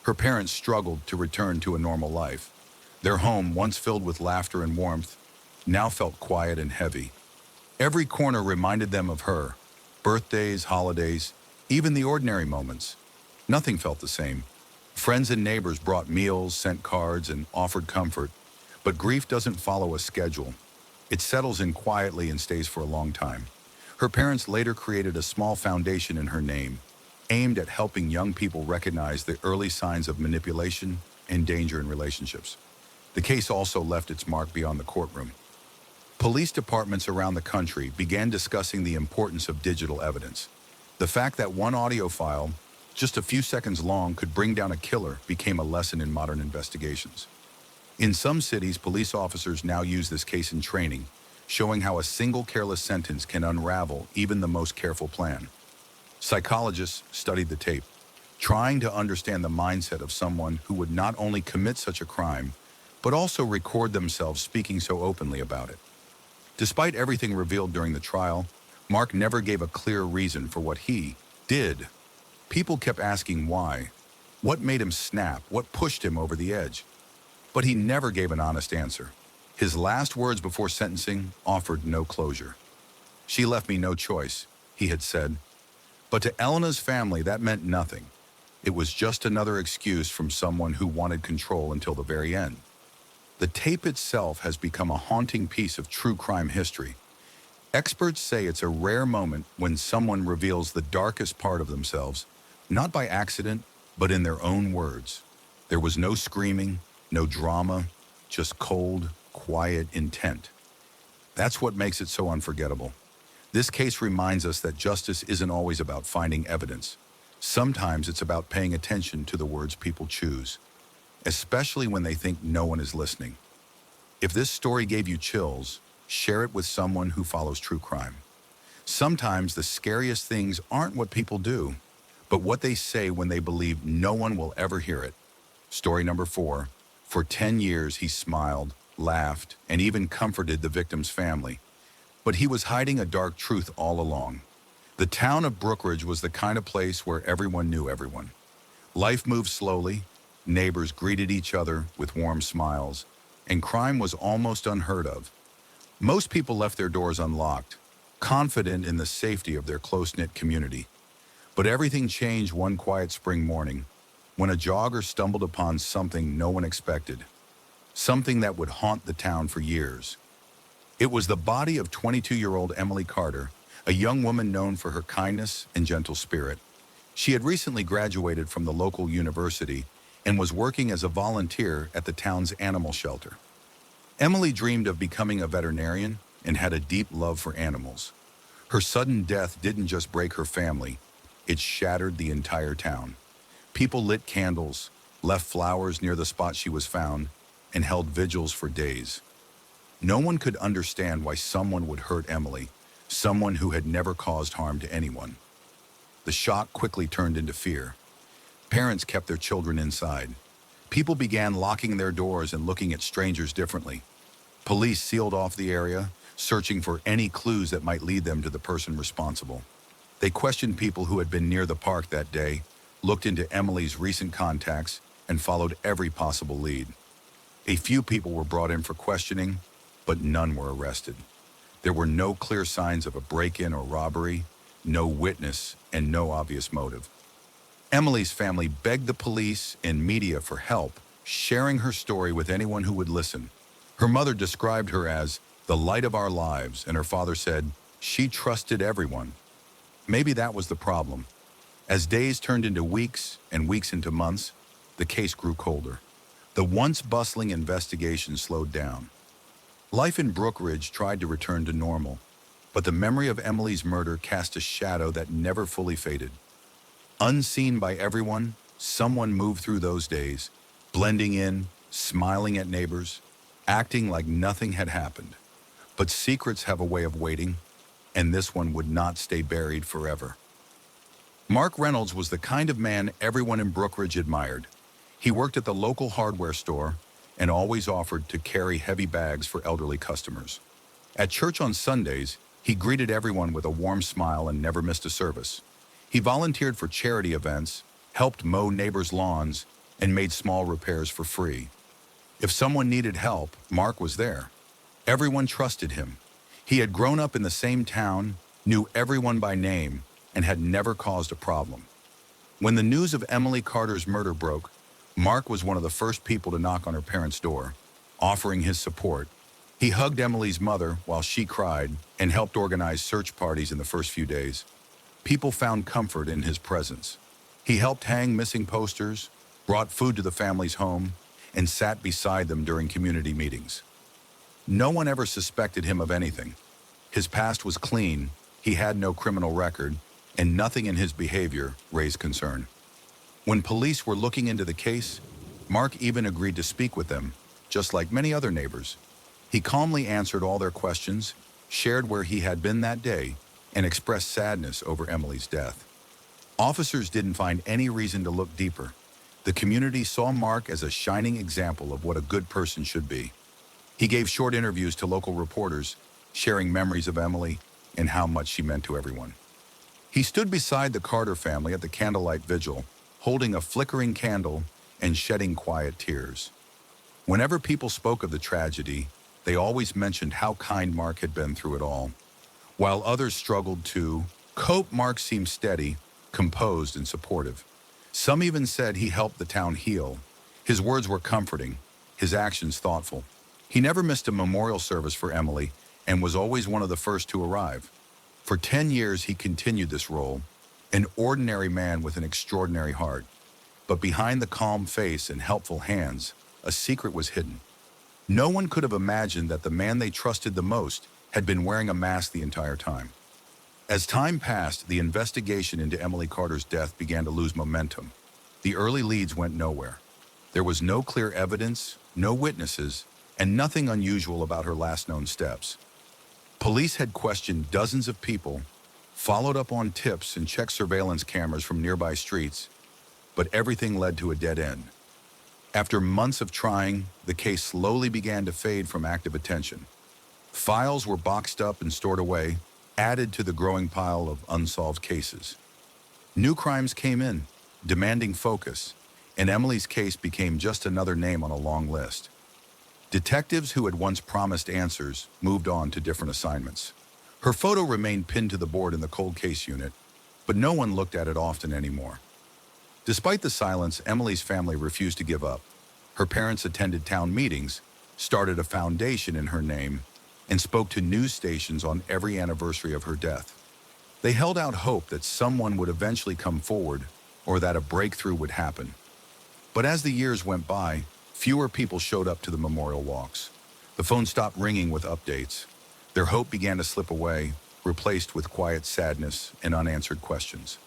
Her parents struggled to return to a normal life. Their home, once filled with laughter and warmth, now felt quiet and heavy. Every corner reminded them of her. Birthdays, holidays, even the ordinary moments. Nothing felt the same. Friends and neighbors brought meals, sent cards, and offered comfort. But grief doesn't follow a schedule. It settles in quietly and stays for a long time. Her parents later created a small foundation in her name, aimed at helping young people recognize the early signs of manipulation and danger in relationships. The case also left its mark beyond the courtroom. Police departments around the country began discussing the importance of digital evidence. The fact that one audio file, just a few seconds long, could bring down a killer became a lesson in modern investigations. In some cities, police officers now use this case in training, showing how a single careless sentence can unravel even the most careful plan. Psychologists studied the tape, trying to understand the mindset of someone who would not only commit such a crime, but also record themselves speaking so openly about it. Despite everything revealed during the trial, Mark never gave a clear reason for what he did. People kept asking why. What made him snap? What pushed him over the edge? But he never gave an honest answer. His last words before sentencing offered no closure. "She left me no choice," he had said. But to Elena's family, that meant nothing. It was just another excuse from someone who wanted control until the very end. The tape itself has become a haunting piece of true crime history. Experts say it's a rare moment when someone reveals the darkest part of themselves, not by accident, but in their own words. There was no screaming, no drama, just cold, quiet intent. That's what makes it so unforgettable. This case reminds us that justice isn't always about finding evidence. Sometimes it's about paying attention to the words people choose, especially when they think no one is listening. If this story gave you chills, share it with someone who follows true crime. Sometimes the scariest things aren't what people do, but what they say when they believe no one will ever hear it. Story number 4. For 10 years, he smiled, laughed, and even comforted the victim's family. But he was hiding a dark truth all along. The town of Brookridge was the kind of place where everyone knew everyone. Life moved slowly, neighbors greeted each other with warm smiles, and crime was almost unheard of. Most people left their doors unlocked, confident in the safety of their close-knit community. But everything changed one quiet spring morning when a jogger stumbled upon something no one expected, something that would haunt the town for years. It was the body of 22-year-old Emily Carter, a young woman known for her kindness and gentle spirit. She had recently graduated from the local university and was working as a volunteer at the town's animal shelter. Emily dreamed of becoming a veterinarian and had a deep love for animals. Her sudden death didn't just break her family, it shattered the entire town. People lit candles, left flowers near the spot she was found, and held vigils for days. No one could understand why someone would hurt Emily, someone who had never caused harm to anyone. The shock quickly turned into fear. Parents kept their children inside. People began locking their doors and looking at strangers differently. Police sealed off the area, searching for any clues that might lead them to the person responsible. They questioned people who had been near the park that day, looked into Emily's recent contacts, and followed every possible lead. A few people were brought in for questioning, but none were arrested. There were no clear signs of a break-in or robbery, no witness, and no obvious motive. Emily's family begged the police and media for help, sharing her story with anyone who would listen. Her mother described her as the light of our lives, and her father said she trusted everyone. Maybe that was the problem. As days turned into weeks and weeks into months, the case grew colder. The once bustling investigation slowed down. Life in Brookridge tried to return to normal, but the memory of Emily's murder cast a shadow that never fully faded. Unseen by everyone, someone moved through those days, blending in, smiling at neighbors, acting like nothing had happened. But secrets have a way of waiting, and this one would not stay buried forever. Mark Reynolds was the kind of man everyone in Brookridge admired. He worked at the local hardware store and always offered to carry heavy bags for elderly customers. At church on Sundays, he greeted everyone with a warm smile and never missed a service. He volunteered for charity events, helped mow neighbors' lawns, and made small repairs for free. If someone needed help, Mark was there. Everyone trusted him. He had grown up in the same town, knew everyone by name, and had never caused a problem. When the news of Emily Carter's murder broke, Mark was one of the first people to knock on her parents' door, offering his support. He hugged Emily's mother while she cried and helped organize search parties in the first few days. People found comfort in his presence. He helped hang missing posters, brought food to the family's home, and sat beside them during community meetings. No one ever suspected him of anything. His past was clean, he had no criminal record, and nothing in his behavior raised concern. When police were looking into the case, Mark even agreed to speak with them, just like many other neighbors. He calmly answered all their questions, shared where he had been that day, and expressed sadness over Emily's death. Officers didn't find any reason to look deeper. The community saw Mark as a shining example of what a good person should be. He gave short interviews to local reporters, sharing memories of Emily and how much she meant to everyone. He stood beside the Carter family at the candlelight vigil, holding a flickering candle and shedding quiet tears. Whenever people spoke of the tragedy, they always mentioned how kind Mark had been through it all. While others struggled to cope, Mark seemed steady, composed, and supportive. Some even said he helped the town heal. His words were comforting, his actions thoughtful. He never missed a memorial service for Emily and was always one of the first to arrive. For 10 years, he continued this role, an ordinary man with an extraordinary heart. But behind the calm face and helpful hands, a secret was hidden. No one could have imagined that the man they trusted the most had been wearing a mask the entire time. As time passed, the investigation into Emily Carter's death began to lose momentum. The early leads went nowhere. There was no clear evidence, no witnesses, and nothing unusual about her last known steps. Police had questioned dozens of people, followed up on tips, and checked surveillance cameras from nearby streets, but everything led to a dead end. After months of trying, the case slowly began to fade from active attention. Files were boxed up and stored away, added to the growing pile of unsolved cases. New crimes came in, demanding focus, and Emily's case became just another name on a long list. Detectives who had once promised answers moved on to different assignments. Her photo remained pinned to the board in the cold case unit, but no one looked at it often anymore. Despite the silence, Emily's family refused to give up. Her parents attended town meetings, started a foundation in her name, and spoke to news stations on every anniversary of her death. They held out hope that someone would eventually come forward or that a breakthrough would happen. But as the years went by, fewer people showed up to the memorial walks. The phone stopped ringing with updates. Their hope began to slip away, replaced with quiet sadness and unanswered questions.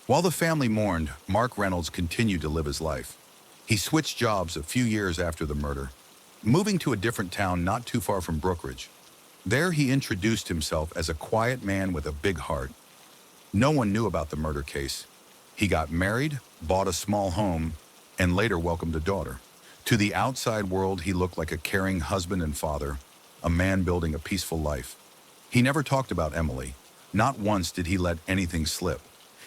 While the family mourned, Mark Reynolds continued to live his life. He switched jobs a few years after the murder, moving to a different town not too far from Brookridge. There he introduced himself as a quiet man with a big heart. No one knew about the murder case. He got married, bought a small home, and later welcomed a daughter. To the outside world, he looked like a caring husband and father, a man building a peaceful life. He never talked about Emily. Not once did he let anything slip.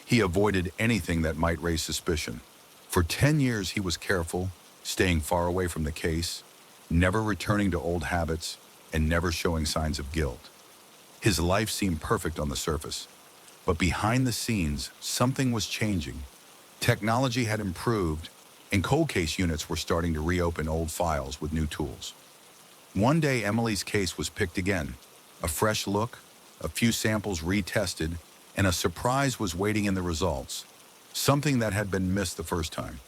He avoided anything that might raise suspicion. For 10 years, he was careful, staying far away from the case, never returning to old habits, and never showing signs of guilt. His life seemed perfect on the surface, but behind the scenes, something was changing. Technology had improved, and cold case units were starting to reopen old files with new tools. One day, Emily's case was picked again. A fresh look, a few samples retested, and a surprise was waiting in the results, something that had been missed the first time.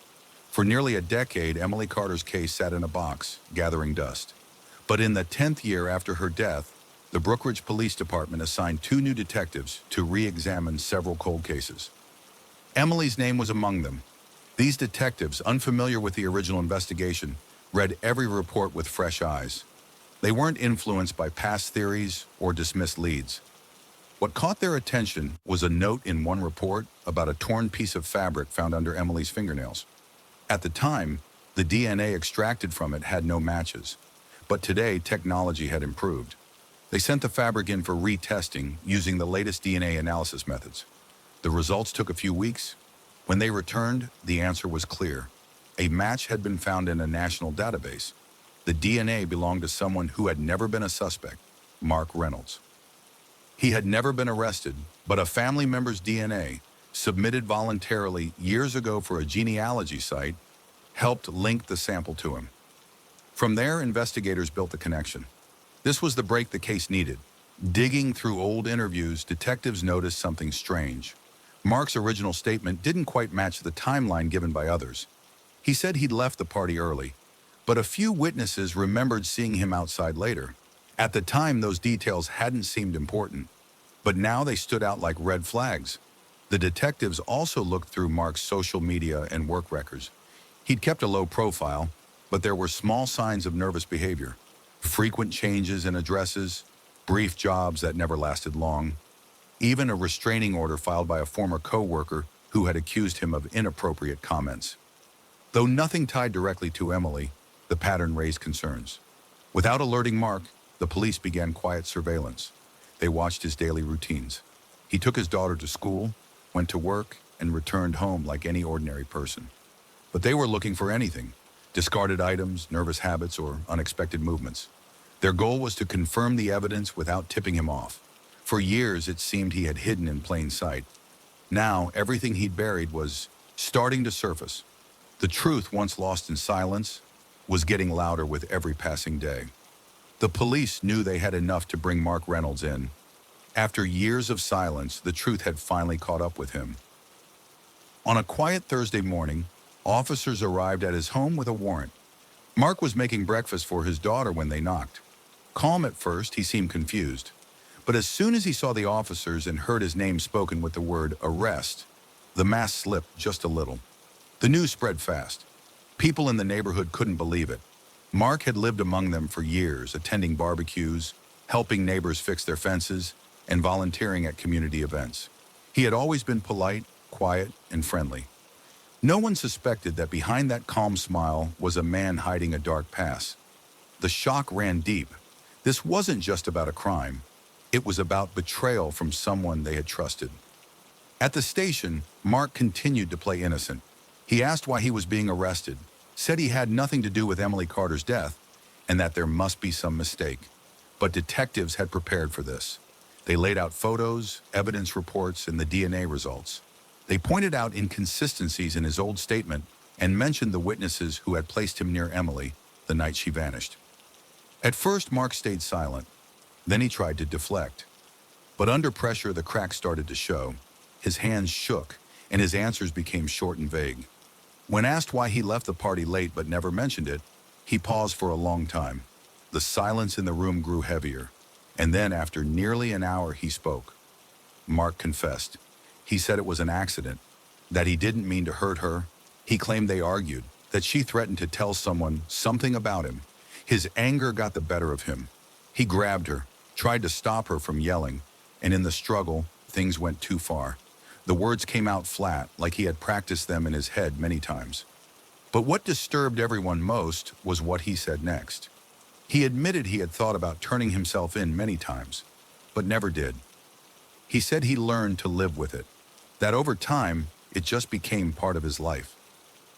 For nearly a decade, Emily Carter's case sat in a box, gathering dust. But in the 10th year after her death, the Brookridge Police Department assigned 2 new detectives to re-examine several cold cases. Emily's name was among them. These detectives, unfamiliar with the original investigation, read every report with fresh eyes. They weren't influenced by past theories or dismissed leads. What caught their attention was a note in one report about a torn piece of fabric found under Emily's fingernails. At the time, the DNA extracted from it had no matches, but today technology had improved. They sent the fabric in for retesting using the latest DNA analysis methods. The results took a few weeks. When they returned, the answer was clear. A match had been found in a national database. The DNA belonged to someone who had never been a suspect, Mark Reynolds. He had never been arrested, but a family member's DNA, submitted voluntarily years ago for a genealogy site, helped link the sample to him. From there, investigators built the connection. This was the break the case needed. Digging through old interviews, detectives noticed something strange. Mark's original statement didn't quite match the timeline given by others. He said he'd left the party early, but a few witnesses remembered seeing him outside later. At the time, those details hadn't seemed important, but now they stood out like red flags. The detectives also looked through Mark's social media and work records. He'd kept a low profile, but there were small signs of nervous behavior. Frequent changes in addresses, brief jobs that never lasted long, even a restraining order filed by a former co-worker who had accused him of inappropriate comments. Though nothing tied directly to Emily, the pattern raised concerns. Without alerting Mark, the police began quiet surveillance. They watched his daily routines. He took his daughter to school, went to work, and returned home like any ordinary person. But they were looking for anything: discarded items, nervous habits, or unexpected movements. Their goal was to confirm the evidence without tipping him off. For years, it seemed he had hidden in plain sight. Now, everything he'd buried was starting to surface. The truth, once lost in silence, was getting louder with every passing day. The police knew they had enough to bring Mark Reynolds in. After years of silence, the truth had finally caught up with him. On a quiet Thursday morning, officers arrived at his home with a warrant. Mark was making breakfast for his daughter when they knocked. Calm at first, he seemed confused. But as soon as he saw the officers and heard his name spoken with the word arrest, the mask slipped just a little. The news spread fast. People in the neighborhood couldn't believe it. Mark had lived among them for years, attending barbecues, helping neighbors fix their fences, and volunteering at community events. He had always been polite, quiet, and friendly. No one suspected that behind that calm smile was a man hiding a dark past. The shock ran deep. This wasn't just about a crime. It was about betrayal from someone they had trusted. At the station, Mark continued to play innocent. He asked why he was being arrested, said he had nothing to do with Emily Carter's death, and that there must be some mistake. But detectives had prepared for this. They laid out photos, evidence reports, and the DNA results. They pointed out inconsistencies in his old statement and mentioned the witnesses who had placed him near Emily the night she vanished. At first, Mark stayed silent. Then he tried to deflect. But under pressure, the cracks started to show. His hands shook, and his answers became short and vague. When asked why he left the party late but never mentioned it, he paused for a long time. The silence in the room grew heavier. And then, after nearly an hour, he spoke. Mark confessed. He said it was an accident, that he didn't mean to hurt her. He claimed they argued, that she threatened to tell someone something about him. His anger got the better of him. He grabbed her, tried to stop her from yelling, and in the struggle, things went too far. The words came out flat, like he had practiced them in his head many times. But what disturbed everyone most was what he said next. He admitted he had thought about turning himself in many times, but never did. He said he learned to live with it, that over time, it just became part of his life.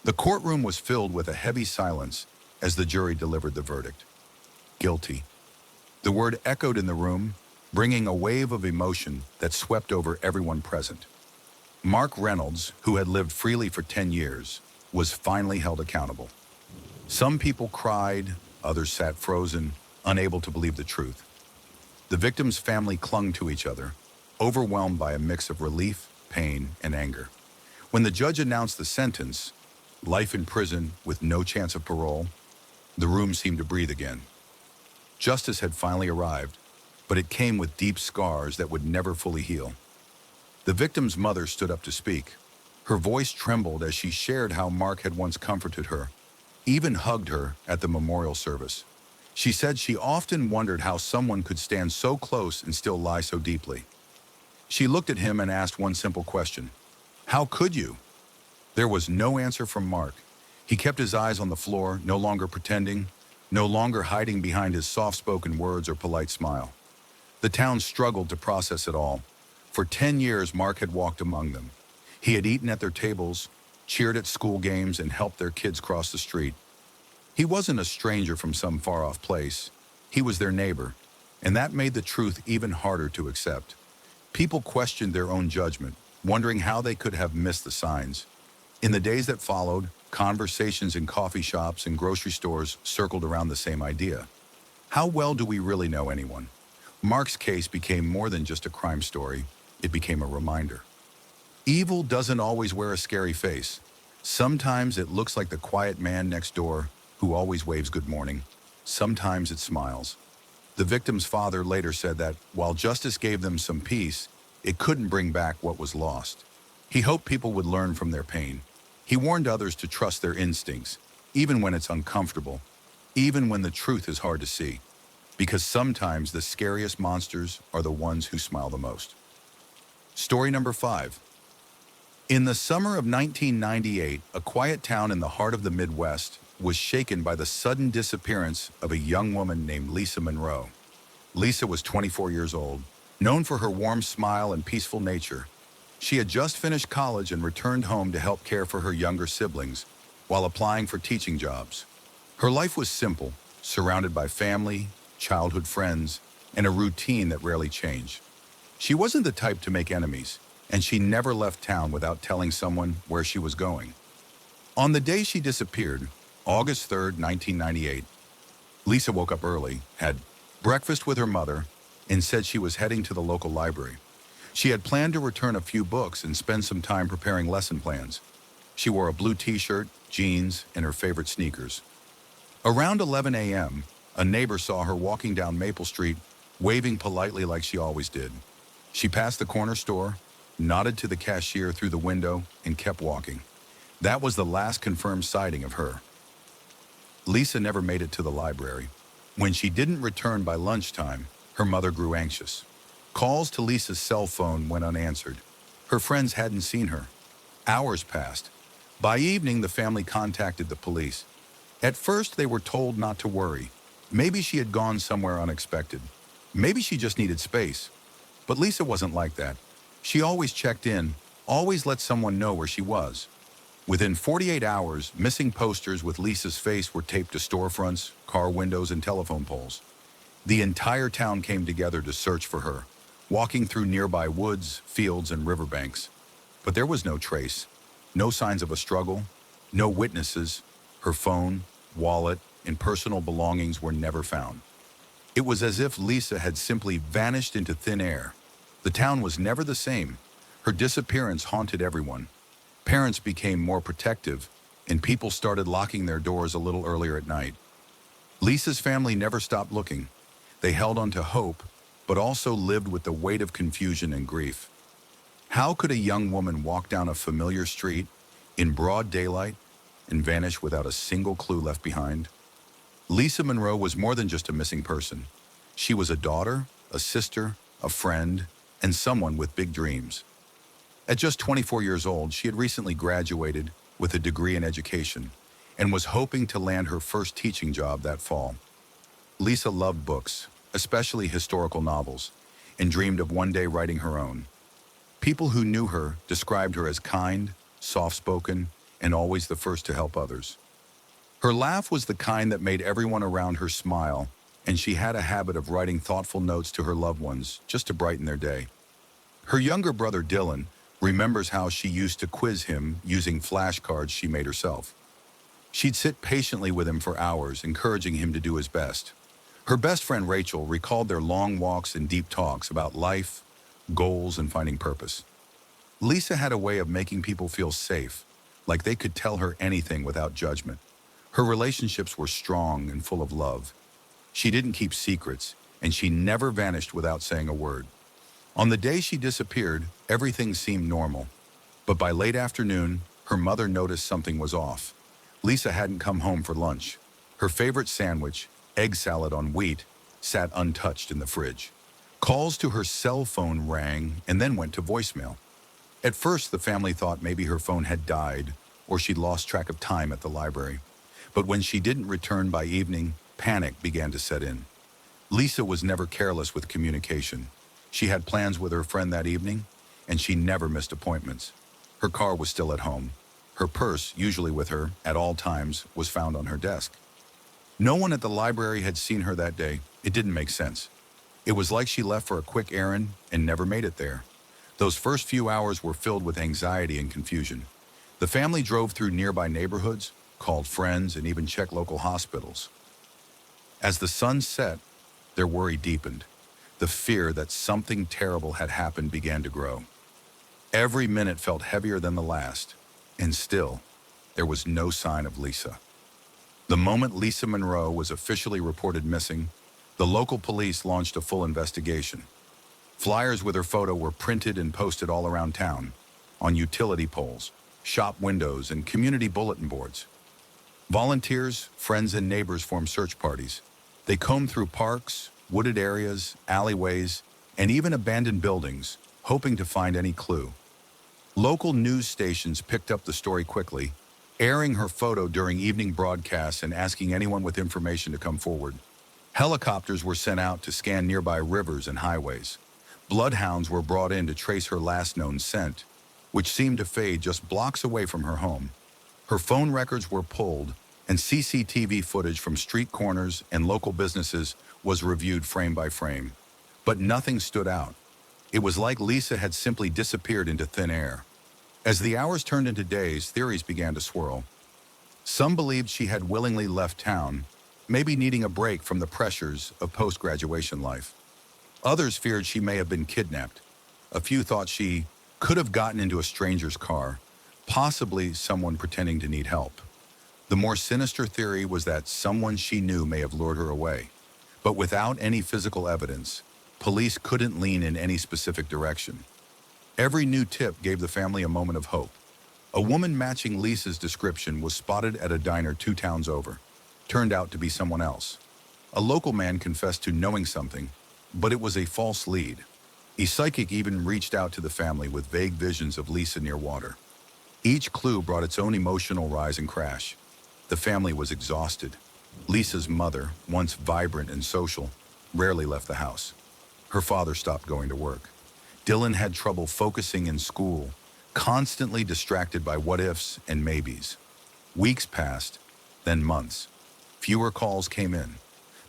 The courtroom was filled with a heavy silence as the jury delivered the verdict. Guilty. The word echoed in the room, bringing a wave of emotion that swept over everyone present. Mark Reynolds, who had lived freely for 10 years, was finally held accountable. Some people cried, others sat frozen, unable to believe the truth. The victim's family clung to each other, overwhelmed by a mix of relief, pain, and anger. When the judge announced the sentence, life in prison with no chance of parole, the room seemed to breathe again. Justice had finally arrived, but it came with deep scars that would never fully heal. The victim's mother stood up to speak. Her voice trembled as she shared how Mark had once comforted her, even hugged her at the memorial service. She said she often wondered how someone could stand so close and still lie so deeply. She looked at him and asked one simple question: "How could you?" There was no answer from Mark. He kept his eyes on the floor, no longer pretending, no longer hiding behind his soft-spoken words or polite smile. The town struggled to process it all. For 10 years, Mark had walked among them. He had eaten at their tables, cheered at school games, and helped their kids cross the street. He wasn't a stranger from some far-off place. He was their neighbor, and that made the truth even harder to accept. People questioned their own judgment, wondering how they could have missed the signs. In the days that followed, conversations in coffee shops and grocery stores circled around the same idea. How well do we really know anyone? Mark's case became more than just a crime story. It became a reminder. Evil doesn't always wear a scary face. Sometimes it looks like the quiet man next door who always waves good morning. Sometimes it smiles. The victim's father later said that while justice gave them some peace, it couldn't bring back what was lost. He hoped people would learn from their pain. He warned others to trust their instincts, even when it's uncomfortable, even when the truth is hard to see. Because sometimes the scariest monsters are the ones who smile the most. Story number 5. In the summer of 1998, a quiet town in the heart of the Midwest was shaken by the sudden disappearance of a young woman named Lisa Monroe. Lisa was 24 years old, known for her warm smile and peaceful nature. She had just finished college and returned home to help care for her younger siblings while applying for teaching jobs. Her life was simple, surrounded by family, childhood friends, and a routine that rarely changed. She wasn't the type to make enemies, and she never left town without telling someone where she was going. On the day she disappeared, August 3rd, 1998, Lisa woke up early, had breakfast with her mother, and said she was heading to the local library. She had planned to return a few books and spend some time preparing lesson plans. She wore a blue t-shirt, jeans, and her favorite sneakers. Around 11 a.m., a neighbor saw her walking down Maple Street, waving politely like she always did. She passed the corner store, nodded to the cashier through the window, and kept walking. That was the last confirmed sighting of her. Lisa never made it to the library. When she didn't return by lunchtime, her mother grew anxious. Calls to Lisa's cell phone went unanswered. Her friends hadn't seen her. Hours passed. By evening, the family contacted the police. At first, they were told not to worry. Maybe she had gone somewhere unexpected. Maybe she just needed space. But Lisa wasn't like that. She always checked in, always let someone know where she was. Within 48 hours, missing posters with Lisa's face were taped to storefronts, car windows, and telephone poles. The entire town came together to search for her, walking through nearby woods, fields, and riverbanks. But there was no trace, no signs of a struggle, no witnesses. Her phone, wallet, and personal belongings were never found. It was as if Lisa had simply vanished into thin air. The town was never the same. Her disappearance haunted everyone. Parents became more protective, and people started locking their doors a little earlier at night. Lisa's family never stopped looking. They held on to hope, but also lived with the weight of confusion and grief. How could a young woman walk down a familiar street in broad daylight and vanish without a single clue left behind? Lisa Monroe was more than just a missing person. She was a daughter, a sister, a friend, and someone with big dreams. At just 24 years old, she had recently graduated with a degree in education and was hoping to land her first teaching job that fall. Lisa loved books, especially historical novels, and dreamed of one day writing her own. People who knew her described her as kind, soft-spoken, and always the first to help others. Her laugh was the kind that made everyone around her smile, and she had a habit of writing thoughtful notes to her loved ones just to brighten their day. Her younger brother, Dylan, remembers how she used to quiz him using flashcards she made herself. She'd sit patiently with him for hours, encouraging him to do his best. Her best friend, Rachel, recalled their long walks and deep talks about life, goals, and finding purpose. Lisa had a way of making people feel safe, like they could tell her anything without judgment. Her relationships were strong and full of love. She didn't keep secrets, and she never vanished without saying a word. On the day she disappeared, everything seemed normal. But by late afternoon, her mother noticed something was off. Lisa hadn't come home for lunch. Her favorite sandwich, egg salad on wheat, sat untouched in the fridge. Calls to her cell phone rang and then went to voicemail. At first, the family thought maybe her phone had died or she'd lost track of time at the library. But when she didn't return by evening, panic began to set in. Lisa was never careless with communication. She had plans with her friend that evening, and she never missed appointments. Her car was still at home. Her purse, usually with her at all times, was found on her desk. No one at the library had seen her that day. It didn't make sense. It was like she left for a quick errand and never made it there. Those first few hours were filled with anxiety and confusion. The family drove through nearby neighborhoods, called friends, and even checked local hospitals. As the sun set, their worry deepened. The fear that something terrible had happened began to grow. Every minute felt heavier than the last, and still, there was no sign of Lisa. The moment Lisa Monroe was officially reported missing, the local police launched a full investigation. Flyers with her photo were printed and posted all around town, on utility poles, shop windows, and community bulletin boards. Volunteers, friends, and neighbors formed search parties. They combed through parks, wooded areas, alleyways, and even abandoned buildings, hoping to find any clue. Local news stations picked up the story quickly, airing her photo during evening broadcasts and asking anyone with information to come forward. Helicopters were sent out to scan nearby rivers and highways. Bloodhounds were brought in to trace her last known scent, which seemed to fade just blocks away from her home. Her phone records were pulled, and CCTV footage from street corners and local businesses was reviewed frame by frame. But nothing stood out. It was like Lisa had simply disappeared into thin air. As the hours turned into days, theories began to swirl. Some believed she had willingly left town, maybe needing a break from the pressures of post-graduation life. Others feared she may have been kidnapped. A few thought she could have gotten into a stranger's car, possibly someone pretending to need help. The more sinister theory was that someone she knew may have lured her away. But without any physical evidence, police couldn't lean in any specific direction. Every new tip gave the family a moment of hope. A woman matching Lisa's description was spotted at a diner 2 towns over. Turned out to be someone else. A local man confessed to knowing something, but it was a false lead. A psychic even reached out to the family with vague visions of Lisa near water. Each clue brought its own emotional rise and crash. The family was exhausted. Lisa's mother, once vibrant and social, rarely left the house. Her father stopped going to work. Dylan had trouble focusing in school, constantly distracted by what-ifs and maybes. Weeks passed, then months. Fewer calls came in.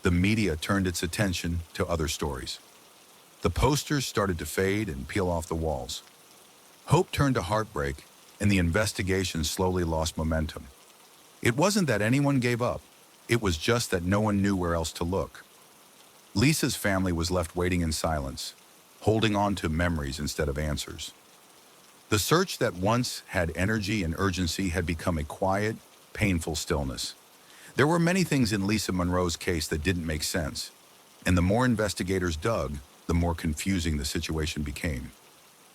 The media turned its attention to other stories. The posters started to fade and peel off the walls. Hope turned to heartbreak, and the investigation slowly lost momentum. It wasn't that anyone gave up. It was just that no one knew where else to look. Lisa's family was left waiting in silence, holding on to memories instead of answers. The search that once had energy and urgency had become a quiet, painful stillness. There were many things in Lisa Monroe's case that didn't make sense, and the more investigators dug, the more confusing the situation became.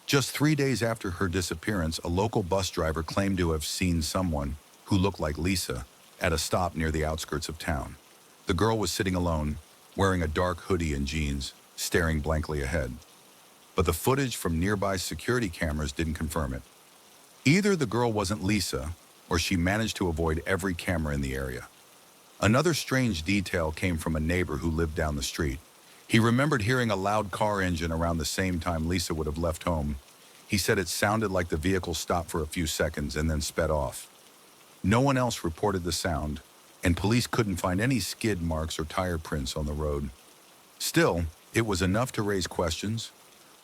Just 3 days after her disappearance, a local bus driver claimed to have seen someone who looked like Lisa at a stop near the outskirts of town. The girl was sitting alone, wearing a dark hoodie and jeans, staring blankly ahead. But the footage from nearby security cameras didn't confirm it. Either the girl wasn't Lisa, or she managed to avoid every camera in the area. Another strange detail came from a neighbor who lived down the street. He remembered hearing a loud car engine around the same time Lisa would have left home. He said it sounded like the vehicle stopped for a few seconds and then sped off. No one else reported the sound, and police couldn't find any skid marks or tire prints on the road. Still, it was enough to raise questions.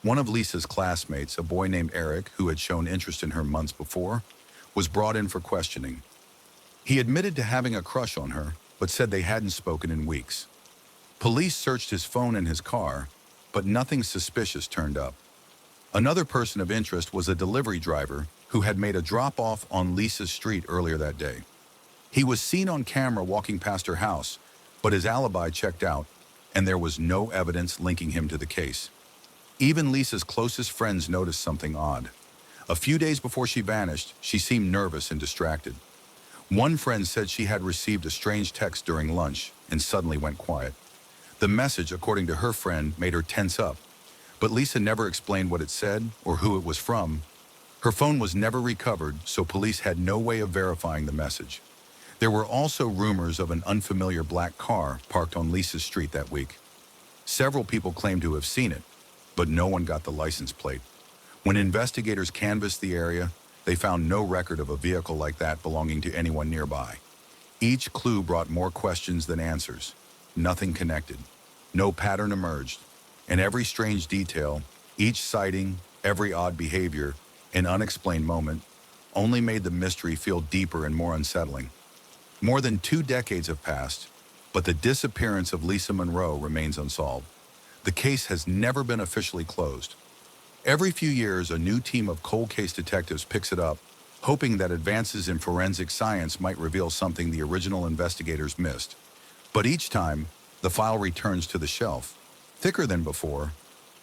One of Lisa's classmates, a boy named Eric, who had shown interest in her months before, was brought in for questioning. He admitted to having a crush on her, but said they hadn't spoken in weeks. Police searched his phone and his car, but nothing suspicious turned up. Another person of interest was a delivery driver who had made a drop-off on Lisa's street earlier that day. He was seen on camera walking past her house, but his alibi checked out, and there was no evidence linking him to the case. Even Lisa's closest friends noticed something odd. A few days before she vanished, she seemed nervous and distracted. One friend said she had received a strange text during lunch and suddenly went quiet. The message, according to her friend, made her tense up, but Lisa never explained what it said or who it was from. Her phone was never recovered, so police had no way of verifying the message. There were also rumors of an unfamiliar black car parked on Lisa's street that week. Several people claimed to have seen it, but no one got the license plate. When investigators canvassed the area, they found no record of a vehicle like that belonging to anyone nearby. Each clue brought more questions than answers. Nothing connected. No pattern emerged. And every strange detail, each sighting, every odd behavior, and unexplained moment, only made the mystery feel deeper and more unsettling. More than 2 decades have passed, but the disappearance of Lisa Monroe remains unsolved. The case has never been officially closed. Every few years, a new team of cold case detectives picks it up, hoping that advances in forensic science might reveal something the original investigators missed. But each time, the file returns to the shelf, thicker than before,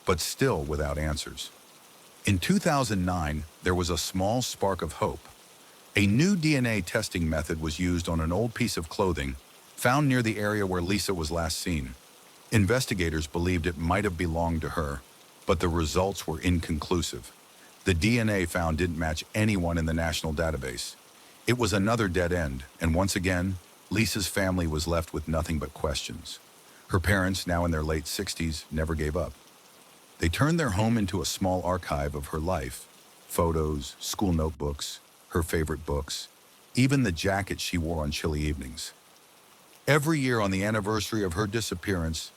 but still without answers. In 2009, there was a small spark of hope. A new DNA testing method was used on an old piece of clothing found near the area where Lisa was last seen. Investigators believed it might have belonged to her, but the results were inconclusive. The DNA found didn't match anyone in the national database. It was another dead end, and once again, Lisa's family was left with nothing but questions. Her parents, now in their late 60s, never gave up. They turned their home into a small archive of her life. Photos, school notebooks, her favorite books, even the jacket she wore on chilly evenings. Every year on the anniversary of her disappearance,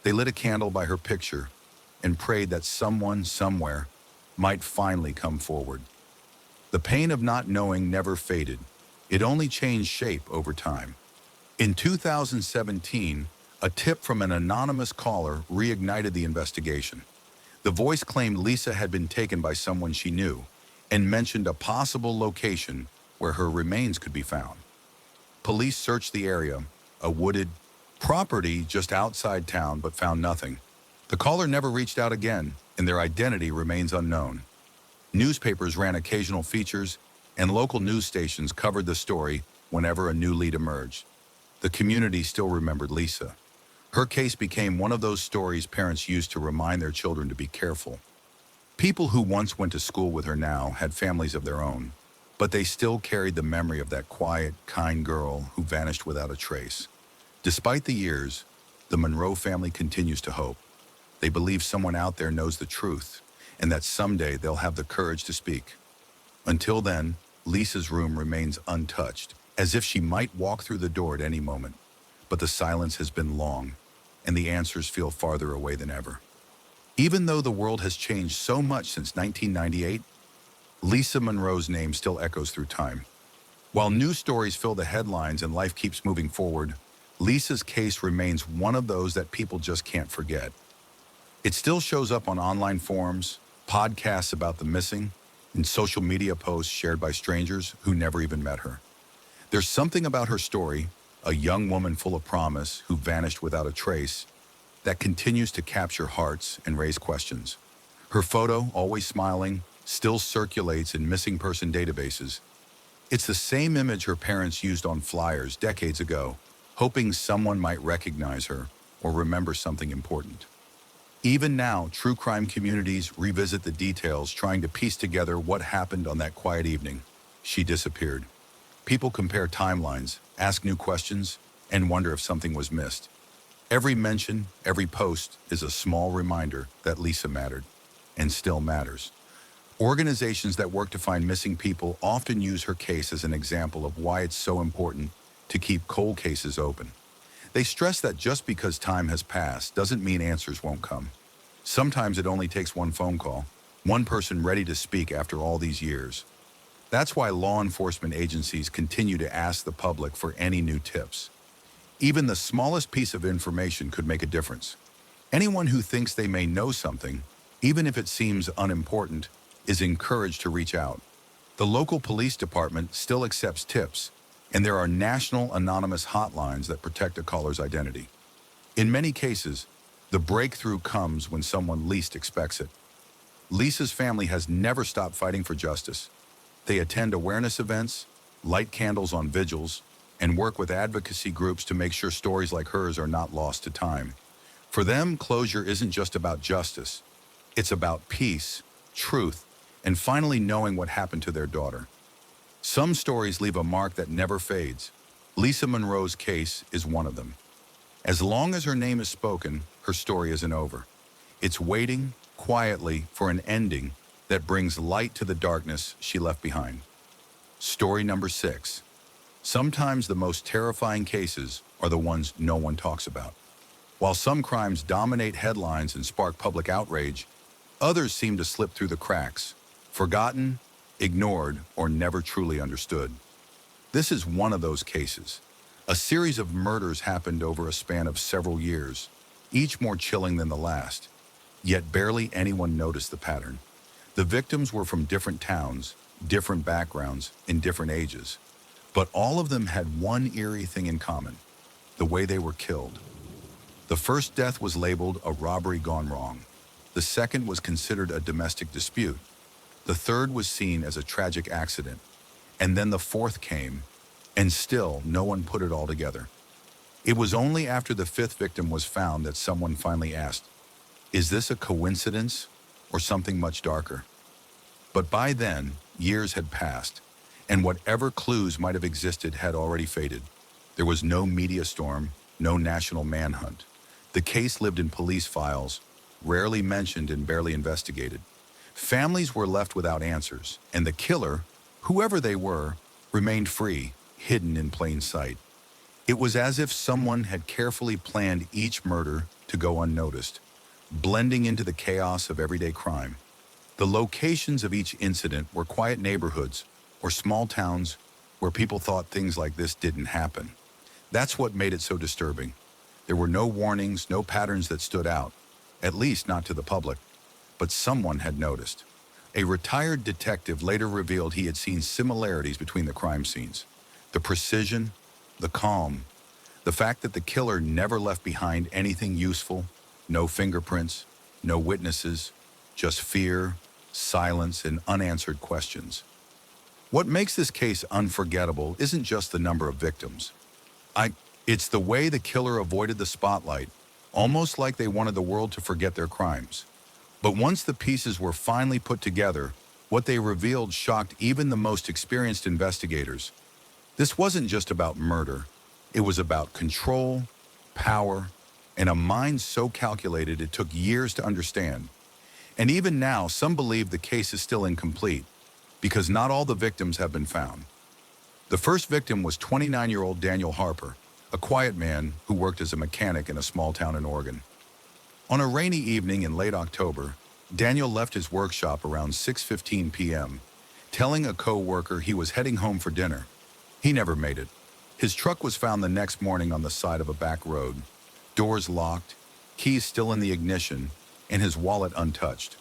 they lit a candle by her picture and prayed that someone, somewhere, might finally come forward. The pain of not knowing never faded. It only changed shape over time. In 2017, a tip from an anonymous caller reignited the investigation. The voice claimed Lisa had been taken by someone she knew and mentioned a possible location where her remains could be found. Police searched the area, a wooded property just outside town, but found nothing. The caller never reached out again, and their identity remains unknown. Newspapers ran occasional features, and local news stations covered the story whenever a new lead emerged. The community still remembered Lisa. Her case became one of those stories parents used to remind their children to be careful. People who once went to school with her now had families of their own, but they still carried the memory of that quiet, kind girl who vanished without a trace. Despite the years, the Monroe family continues to hope. They believe someone out there knows the truth, and that someday they'll have the courage to speak. Until then, Lisa's room remains untouched, as if she might walk through the door at any moment. But the silence has been long, and the answers feel farther away than ever. Even though the world has changed so much since 1998, Lisa Monroe's name still echoes through time. While news stories fill the headlines and life keeps moving forward, Lisa's case remains one of those that people just can't forget. It still shows up on online forums, podcasts about the missing, and social media posts shared by strangers who never even met her. There's something about her story, a young woman full of promise who vanished without a trace, that continues to capture hearts and raise questions. Her photo, always smiling, still circulates in missing person databases. It's the same image her parents used on flyers decades ago, hoping someone might recognize her or remember something important. Even now, true crime communities revisit the details, trying to piece together what happened on that quiet evening she disappeared. People compare timelines, ask new questions, and wonder if something was missed. Every mention, every post is a small reminder that Lisa mattered, and still matters. Organizations that work to find missing people often use her case as an example of why it's so important to keep cold cases open. They stress that just because time has passed doesn't mean answers won't come. Sometimes it only takes one phone call, one person ready to speak after all these years. That's why law enforcement agencies continue to ask the public for any new tips. Even the smallest piece of information could make a difference. Anyone who thinks they may know something, even if it seems unimportant, is encouraged to reach out. The local police department still accepts tips, and there are national anonymous hotlines that protect a caller's identity. In many cases, the breakthrough comes when someone least expects it. Lisa's family has never stopped fighting for justice. They attend awareness events, light candles on vigils, and work with advocacy groups to make sure stories like hers are not lost to time. For them, closure isn't just about justice. It's about peace, truth, and finally knowing what happened to their daughter. Some stories leave a mark that never fades. Lisa Monroe's case is one of them. As long as her name is spoken, her story isn't over. It's waiting, quietly for an ending that brings light to the darkness she left behind. Story number 6. Sometimes the most terrifying cases are the ones no one talks about. While some crimes dominate headlines and spark public outrage, others seem to slip through the cracks, forgotten, ignored, or never truly understood. This is one of those cases. A series of murders happened over a span of several years, each more chilling than the last, yet barely anyone noticed the pattern. The victims were from different towns, different backgrounds, and different ages, but all of them had one eerie thing in common: the way they were killed. The first death was labeled a robbery gone wrong. The second was considered a domestic dispute. The third was seen as a tragic accident. And then the fourth came, and still no one put it all together. It was only after the fifth victim was found that someone finally asked, "Is this a coincidence or something much darker?" But by then, years had passed, and whatever clues might have existed had already faded. There was no media storm, no national manhunt. The case lived in police files, rarely mentioned and barely investigated. Families were left without answers, and the killer, whoever they were, remained free, hidden in plain sight. It was as if someone had carefully planned each murder to go unnoticed, blending into the chaos of everyday crime. The locations of each incident were quiet neighborhoods or small towns where people thought things like this didn't happen. That's what made it so disturbing. There were no warnings, no patterns that stood out, at least not to the public, but someone had noticed. A retired detective later revealed he had seen similarities between the crime scenes. The precision, the calm, the fact that the killer never left behind anything useful, no fingerprints, no witnesses, just fear, silence, and unanswered questions. What makes this case unforgettable isn't just the number of victims. It's the way the killer avoided the spotlight, almost like they wanted the world to forget their crimes. But once the pieces were finally put together, what they revealed shocked even the most experienced investigators. This wasn't just about murder. It was about control, power, and a mind so calculated it took years to understand. And even now, some believe the case is still incomplete, because not all the victims have been found. The first victim was 29-year-old Daniel Harper, a quiet man who worked as a mechanic in a small town in Oregon. On a rainy evening in late October, Daniel left his workshop around 6:15 p.m., telling a co-worker he was heading home for dinner. He never made it. His truck was found the next morning on the side of a back road, doors locked, keys still in the ignition, and his wallet untouched.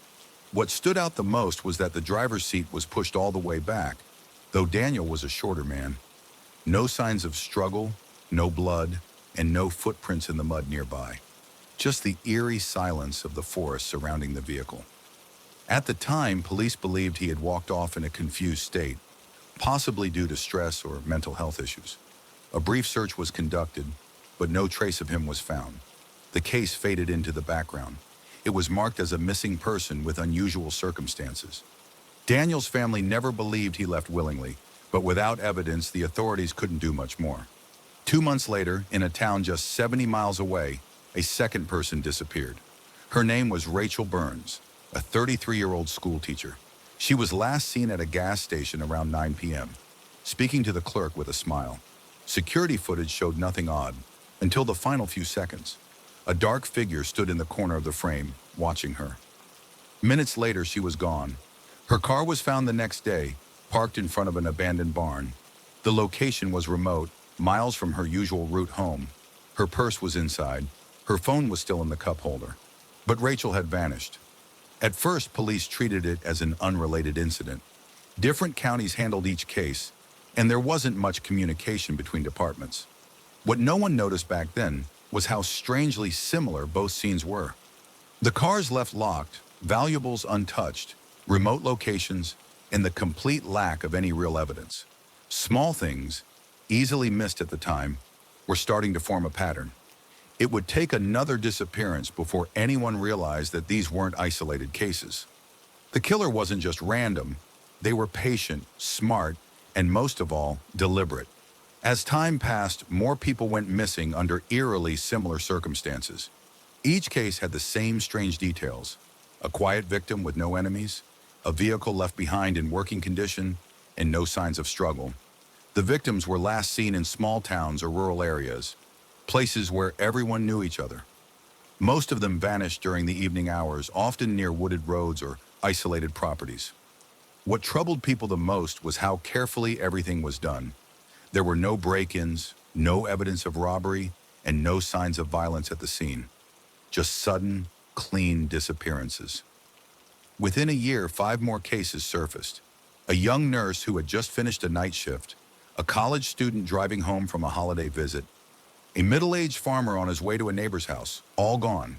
What stood out the most was that the driver's seat was pushed all the way back, though Daniel was a shorter man. No signs of struggle, no blood, and no footprints in the mud nearby. Just the eerie silence of the forest surrounding the vehicle. At the time, police believed he had walked off in a confused state, possibly due to stress or mental health issues. A brief search was conducted, but no trace of him was found. The case faded into the background. It was marked as a missing person with unusual circumstances. Daniel's family never believed he left willingly, but without evidence, the authorities couldn't do much more. 2 months later, in a town just 70 miles away, a second person disappeared. Her name was Rachel Burns, a 33-year-old school teacher. She was last seen at a gas station around 9 p.m., speaking to the clerk with a smile. Security footage showed nothing odd, until the final few seconds. A dark figure stood in the corner of the frame, watching her. Minutes later, she was gone. Her car was found the next day, parked in front of an abandoned barn. The location was remote, miles from her usual route home. Her purse was inside. Her phone was still in the cup holder. But Rachel had vanished. At first, police treated it as an unrelated incident. Different counties handled each case, and there wasn't much communication between departments. What no one noticed back then was how strangely similar both scenes were. The cars left locked, valuables untouched, remote locations, and the complete lack of any real evidence. Small things, easily missed at the time, were starting to form a pattern. It would take another disappearance before anyone realized that these weren't isolated cases. The killer wasn't just random. They were patient, smart, and most of all, deliberate. As time passed, more people went missing under eerily similar circumstances. Each case had the same strange details: A quiet victim with no enemies, a vehicle left behind in working condition, and no signs of struggle. The victims were last seen in small towns or rural areas, places where everyone knew each other. Most of them vanished during the evening hours, often near wooded roads or isolated properties. What troubled people the most was how carefully everything was done. There were no break-ins, no evidence of robbery, and no signs of violence at the scene. Just sudden, clean disappearances. Within a year, 5 more cases surfaced. A young nurse who had just finished a night shift, a college student driving home from a holiday visit, a middle-aged farmer on his way to a neighbor's house, all gone.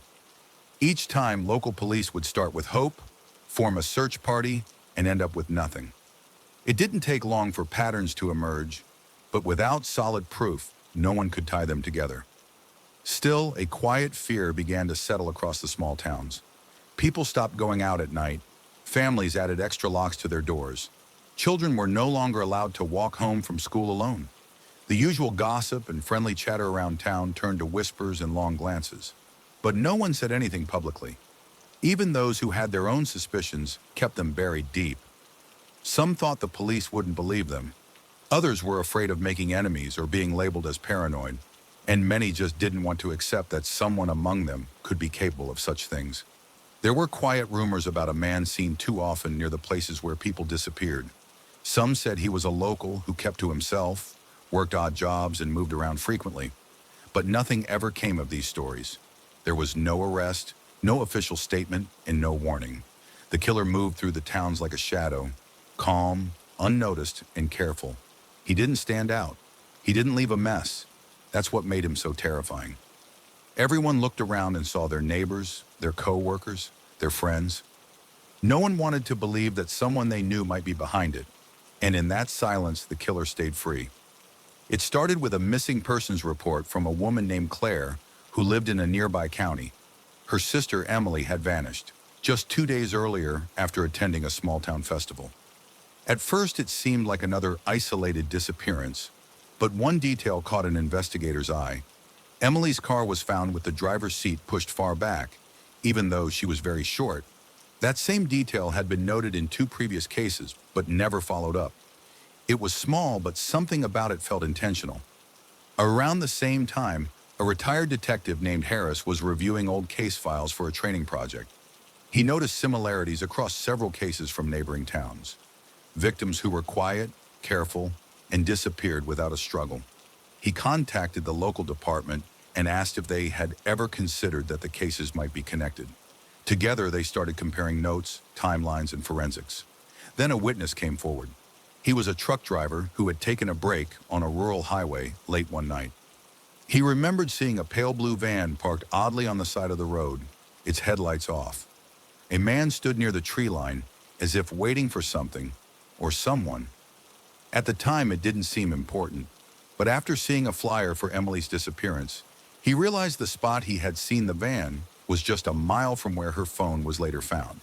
Each time, local police would start with hope, form a search party, and end up with nothing. It didn't take long for patterns to emerge, but without solid proof, no one could tie them together. Still, a quiet fear began to settle across the small towns. People stopped going out at night. Families added extra locks to their doors. Children were no longer allowed to walk home from school alone. The usual gossip and friendly chatter around town turned to whispers and long glances. But no one said anything publicly. Even those who had their own suspicions kept them buried deep. Some thought the police wouldn't believe them. Others were afraid of making enemies or being labeled as paranoid. And many just didn't want to accept that someone among them could be capable of such things. There were quiet rumors about a man seen too often near the places where people disappeared. Some said he was a local who kept to himself, worked odd jobs, and moved around frequently. But nothing ever came of these stories. There was no arrest, no official statement, and no warning. The killer moved through the towns like a shadow, calm, unnoticed, and careful. He didn't stand out. He didn't leave a mess. That's what made him so terrifying. Everyone looked around and saw their neighbors, their co-workers, their friends. No one wanted to believe that someone they knew might be behind it. And in that silence, the killer stayed free. It started with a missing persons report from a woman named Claire who lived in a nearby county. Her sister, Emily, had vanished just 2 days earlier after attending a small-town festival. At first, it seemed like another isolated disappearance, but one detail caught an investigator's eye. Emily's car was found with the driver's seat pushed far back, even though she was very short. That same detail had been noted in 2 previous cases, but never followed up. It was small, but something about it felt intentional. Around the same time, a retired detective named Harris was reviewing old case files for a training project. He noticed similarities across several cases from neighboring towns. Victims who were quiet, careful, and disappeared without a struggle. He contacted the local department and asked if they had ever considered that the cases might be connected. Together, they started comparing notes, timelines, and forensics. Then a witness came forward. He was a truck driver who had taken a break on a rural highway late one night. He remembered seeing a pale blue van parked oddly on the side of the road, its headlights off. A man stood near the tree line, as if waiting for something or someone. At the time, it didn't seem important, but after seeing a flyer for Emily's disappearance, he realized the spot he had seen the van was just a mile from where her phone was later found.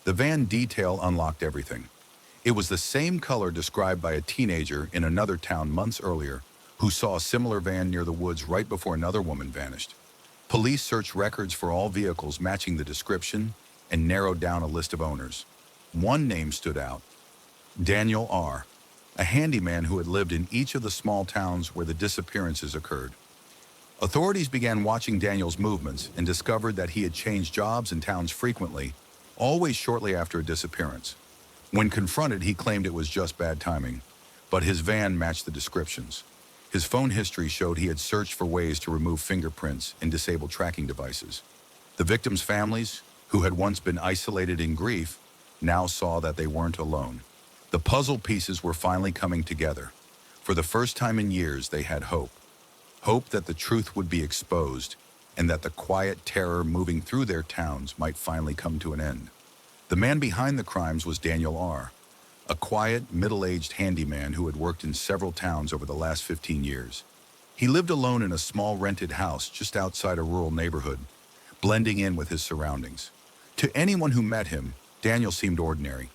The van detail unlocked everything. It was the same color described by a teenager in another town months earlier who saw a similar van near the woods right before another woman vanished. Police searched records for all vehicles matching the description and narrowed down a list of owners. One name stood out: Daniel R., a handyman who had lived in each of the small towns where the disappearances occurred. Authorities began watching Daniel's movements and discovered that he had changed jobs and towns frequently, always shortly after a disappearance. When confronted, he claimed it was just bad timing, but his van matched the descriptions. His phone history showed he had searched for ways to remove fingerprints and disable tracking devices. The victims' families, who had once been isolated in grief, now saw that they weren't alone. The puzzle pieces were finally coming together. For the first time in years, they had hope. Hope that the truth would be exposed and that the quiet terror moving through their towns might finally come to an end. The man behind the crimes was Daniel R., a quiet, middle-aged handyman who had worked in several towns over the last 15 years. He lived alone in a small rented house just outside a rural neighborhood, blending in with his surroundings. To anyone who met him, Daniel seemed ordinary.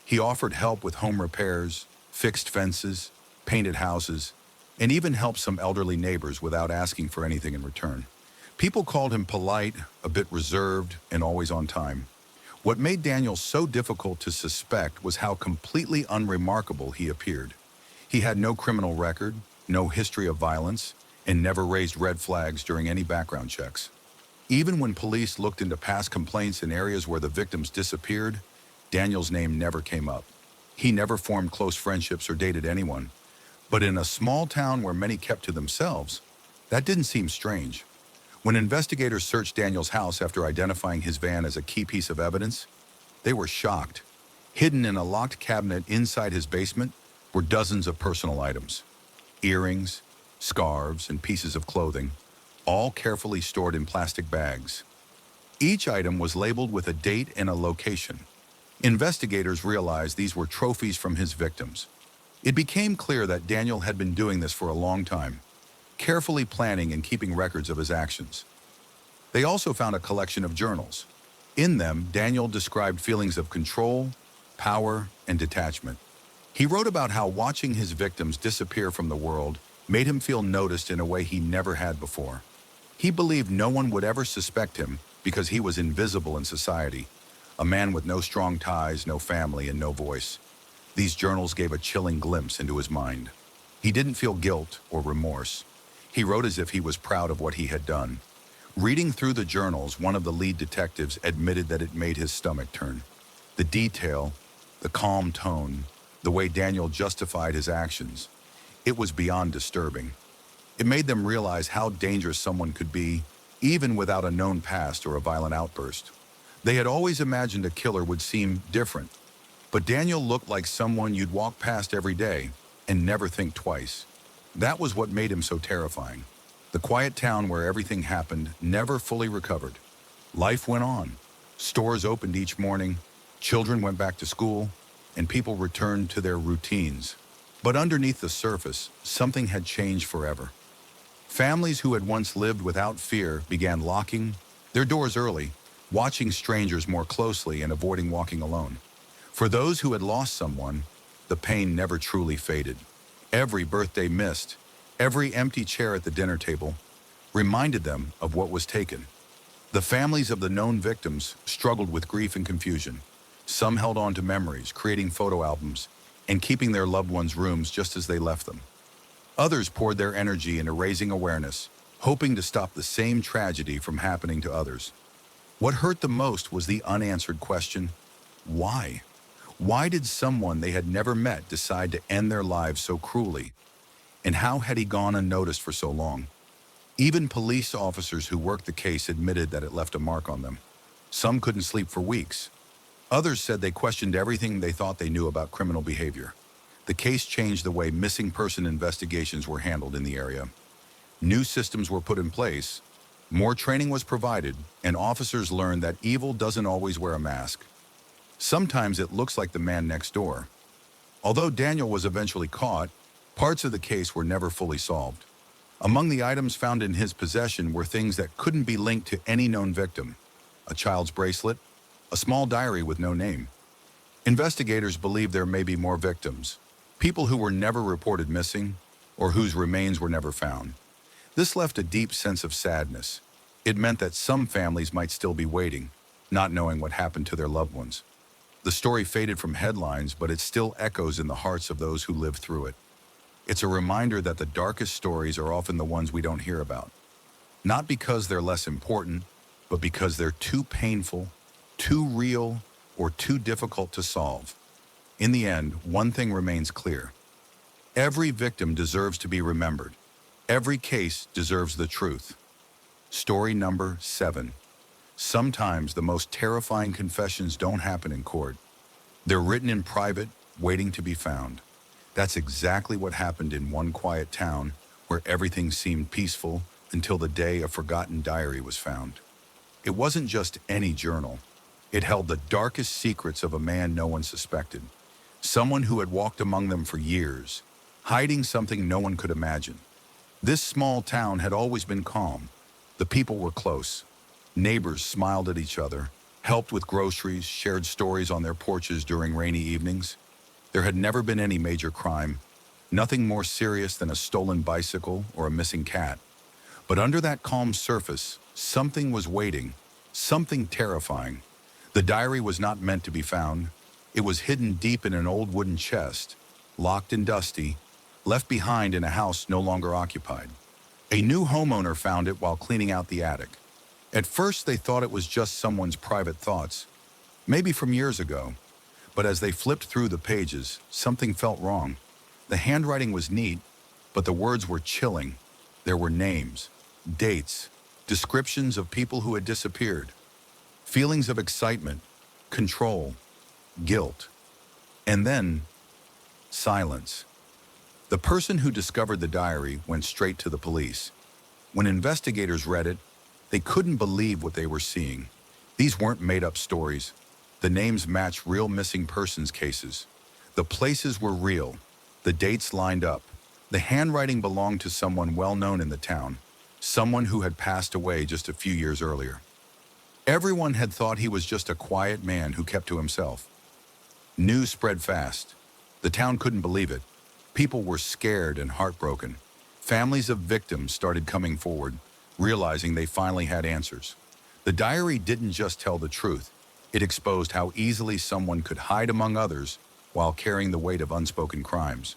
He offered help with home repairs, fixed fences, painted houses, and even helped some elderly neighbors without asking for anything in return. People called him polite, a bit reserved, and always on time. What made Daniel so difficult to suspect was how completely unremarkable he appeared. He had no criminal record, no history of violence, and never raised red flags during any background checks. Even when police looked into past complaints in areas where the victims disappeared, Daniel's name never came up. He never formed close friendships or dated anyone. But in a small town where many kept to themselves, that didn't seem strange. When investigators searched Daniel's house after identifying his van as a key piece of evidence, they were shocked. Hidden in a locked cabinet inside his basement were dozens of personal items. Earrings, scarves, and pieces of clothing, all carefully stored in plastic bags. Each item was labeled with a date and a location. Investigators realized these were trophies from his victims. It became clear that Daniel had been doing this for a long time, carefully planning and keeping records of his actions. They also found a collection of journals. In them, Daniel described feelings of control, power, and detachment. He wrote about how watching his victims disappear from the world made him feel noticed in a way he never had before. He believed no one would ever suspect him because he was invisible in society, a man with no strong ties, no family, and no voice. These journals gave a chilling glimpse into his mind. He didn't feel guilt or remorse. He wrote as if he was proud of what he had done. Reading through the journals, one of the lead detectives admitted that it made his stomach turn. The detail, the calm tone, the way Daniel justified his actions, it was beyond disturbing. It made them realize how dangerous someone could be, even without a known past or a violent outburst. They had always imagined a killer would seem different, but Daniel looked like someone you'd walk past every day and never think twice. That was what made him so terrifying. The quiet town where everything happened never fully recovered. Life went on. Stores opened each morning, children went back to school, and people returned to their routines. But underneath the surface, something had changed forever. Families who had once lived without fear began locking their doors early, watching strangers more closely and avoiding walking alone. For those who had lost someone, the pain never truly faded. Every birthday missed, every empty chair at the dinner table, reminded them of what was taken. The families of the known victims struggled with grief and confusion. Some held on to memories, creating photo albums, and keeping their loved ones' rooms just as they left them. Others poured their energy into raising awareness, hoping to stop the same tragedy from happening to others. What hurt the most was the unanswered question, why? Why did someone they had never met decide to end their lives so cruelly? And how had he gone unnoticed for so long? Even police officers who worked the case admitted that it left a mark on them. Some couldn't sleep for weeks. Others said they questioned everything they thought they knew about criminal behavior. The case changed the way missing person investigations were handled in the area. New systems were put in place, more training was provided, and officers learned that evil doesn't always wear a mask. Sometimes it looks like the man next door. Although Daniel was eventually caught, parts of the case were never fully solved. Among the items found in his possession were things that couldn't be linked to any known victim: a child's bracelet, a small diary with no name. Investigators believe there may be more victims, people who were never reported missing or whose remains were never found. This left a deep sense of sadness. It meant that some families might still be waiting, not knowing what happened to their loved ones. The story faded from headlines, but it still echoes in the hearts of those who lived through it. It's a reminder that the darkest stories are often the ones we don't hear about. Not because they're less important, but because they're too painful, too real, or too difficult to solve. In the end, one thing remains clear. Every victim deserves to be remembered. Every case deserves the truth. Story number 7. Sometimes the most terrifying confessions don't happen in court. They're written in private, waiting to be found. That's exactly what happened in one quiet town where everything seemed peaceful until the day a forgotten diary was found. It wasn't just any journal. It held the darkest secrets of a man no one suspected, someone who had walked among them for years, hiding something no one could imagine. This small town had always been calm. The people were close. Neighbors smiled at each other, helped with groceries, shared stories on their porches during rainy evenings. There had never been any major crime, nothing more serious than a stolen bicycle or a missing cat. But under that calm surface, something was waiting, something terrifying. The diary was not meant to be found. It was hidden deep in an old wooden chest, locked and dusty, left behind in a house no longer occupied. A new homeowner found it while cleaning out the attic. At first, they thought it was just someone's private thoughts, maybe from years ago. But as they flipped through the pages, something felt wrong. The handwriting was neat, but the words were chilling. There were names, dates, descriptions of people who had disappeared, feelings of excitement, control, guilt, and then silence. The person who discovered the diary went straight to the police. When investigators read it, they couldn't believe what they were seeing. These weren't made-up stories. The names matched real missing persons cases. The places were real. The dates lined up. The handwriting belonged to someone well-known in the town, someone who had passed away just a few years earlier. Everyone had thought he was just a quiet man who kept to himself. News spread fast. The town couldn't believe it. People were scared and heartbroken. Families of victims started coming forward, realizing they finally had answers. The diary didn't just tell the truth. It exposed how easily someone could hide among others while carrying the weight of unspoken crimes.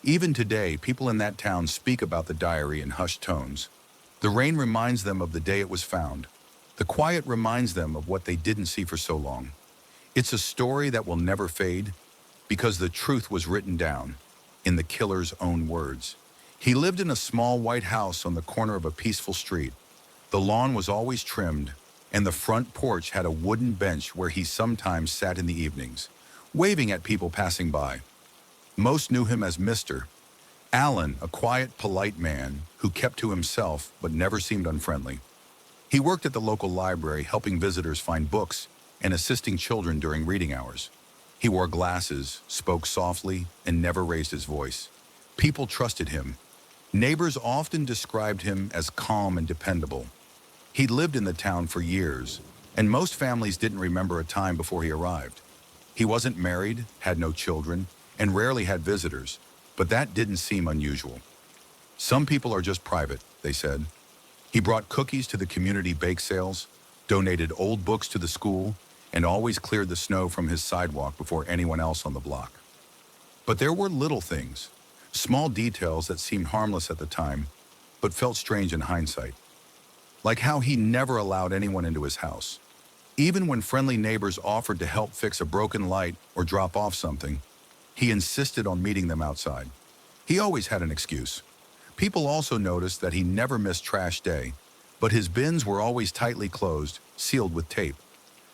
Even today, people in that town speak about the diary in hushed tones. The rain reminds them of the day it was found. The quiet reminds them of what they didn't see for so long. It's a story that will never fade because the truth was written down in the killer's own words. He lived in a small white house on the corner of a peaceful street. The lawn was always trimmed, and the front porch had a wooden bench where he sometimes sat in the evenings, waving at people passing by. Most knew him as Mr. Allen, a quiet, polite man who kept to himself but never seemed unfriendly. He worked at the local library, helping visitors find books and assisting children during reading hours. He wore glasses, spoke softly, and never raised his voice. People trusted him. Neighbors often described him as calm and dependable. He'd lived in the town for years, and most families didn't remember a time before he arrived. He wasn't married, had no children, and rarely had visitors, but that didn't seem unusual. Some people are just private, they said. He brought cookies to the community bake sales, donated old books to the school, and always cleared the snow from his sidewalk before anyone else on the block. But there were little things, small details that seemed harmless at the time, but felt strange in hindsight. Like how he never allowed anyone into his house. Even when friendly neighbors offered to help fix a broken light or drop off something, he insisted on meeting them outside. He always had an excuse. People also noticed that he never missed trash day, but his bins were always tightly closed, sealed with tape.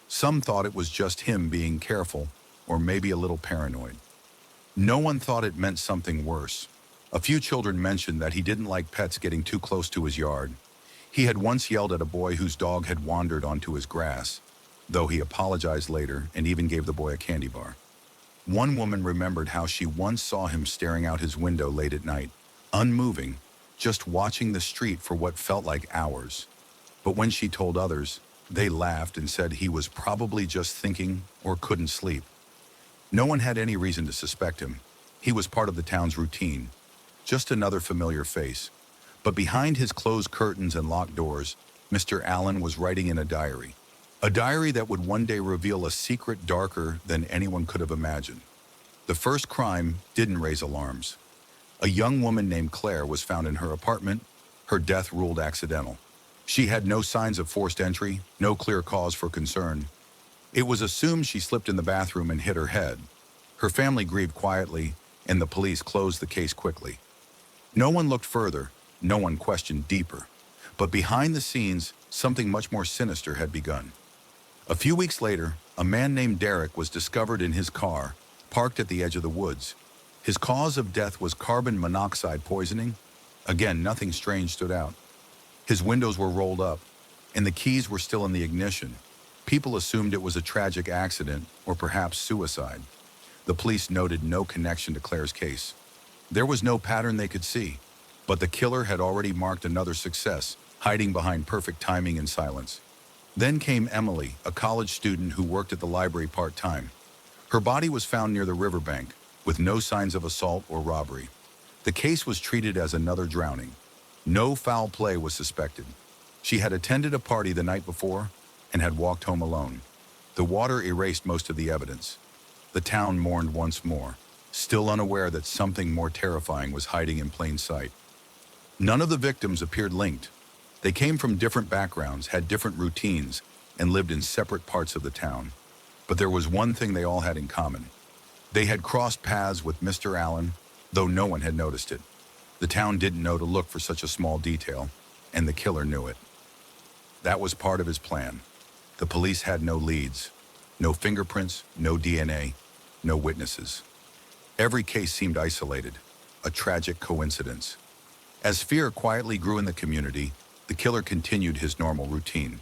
Some thought it was just him being careful, or maybe a little paranoid. No one thought it meant something worse. A few children mentioned that he didn't like pets getting too close to his yard. He had once yelled at a boy whose dog had wandered onto his grass, though he apologized later and even gave the boy a candy bar. One woman remembered how she once saw him staring out his window late at night, unmoving, just watching the street for what felt like hours. But when she told others, they laughed and said he was probably just thinking or couldn't sleep. No one had any reason to suspect him. He was part of the town's routine, just another familiar face. But behind his closed curtains and locked doors, Mr. Allen was writing in a diary that would one day reveal a secret darker than anyone could have imagined. The first crime didn't raise alarms. A young woman named Claire was found in her apartment, her death ruled accidental. She had no signs of forced entry, no clear cause for concern. It was assumed she slipped in the bathroom and hit her head. Her family grieved quietly, and the police closed the case quickly. No one looked further, no one questioned deeper. But behind the scenes, something much more sinister had begun. A few weeks later, a man named Derek was discovered in his car, parked at the edge of the woods. His cause of death was carbon monoxide poisoning. Again, nothing strange stood out. His windows were rolled up, and the keys were still in the ignition. People assumed it was a tragic accident or perhaps suicide. The police noted no connection to Claire's case. There was no pattern they could see, but the killer had already marked another success, hiding behind perfect timing and silence. Then came Emily, a college student who worked at the library part-time. Her body was found near the riverbank, with no signs of assault or robbery. The case was treated as another drowning. No foul play was suspected. She had attended a party the night before and had walked home alone. The water erased most of the evidence. The town mourned once more, still unaware that something more terrifying was hiding in plain sight. None of the victims appeared linked. They came from different backgrounds, had different routines, and lived in separate parts of the town. But there was one thing they all had in common. They had crossed paths with Mr. Allen, though no one had noticed it. The town didn't know to look for such a small detail, and the killer knew it. That was part of his plan. The police had no leads, no fingerprints, no DNA, no witnesses. Every case seemed isolated, a tragic coincidence. As fear quietly grew in the community, the killer continued his normal routine.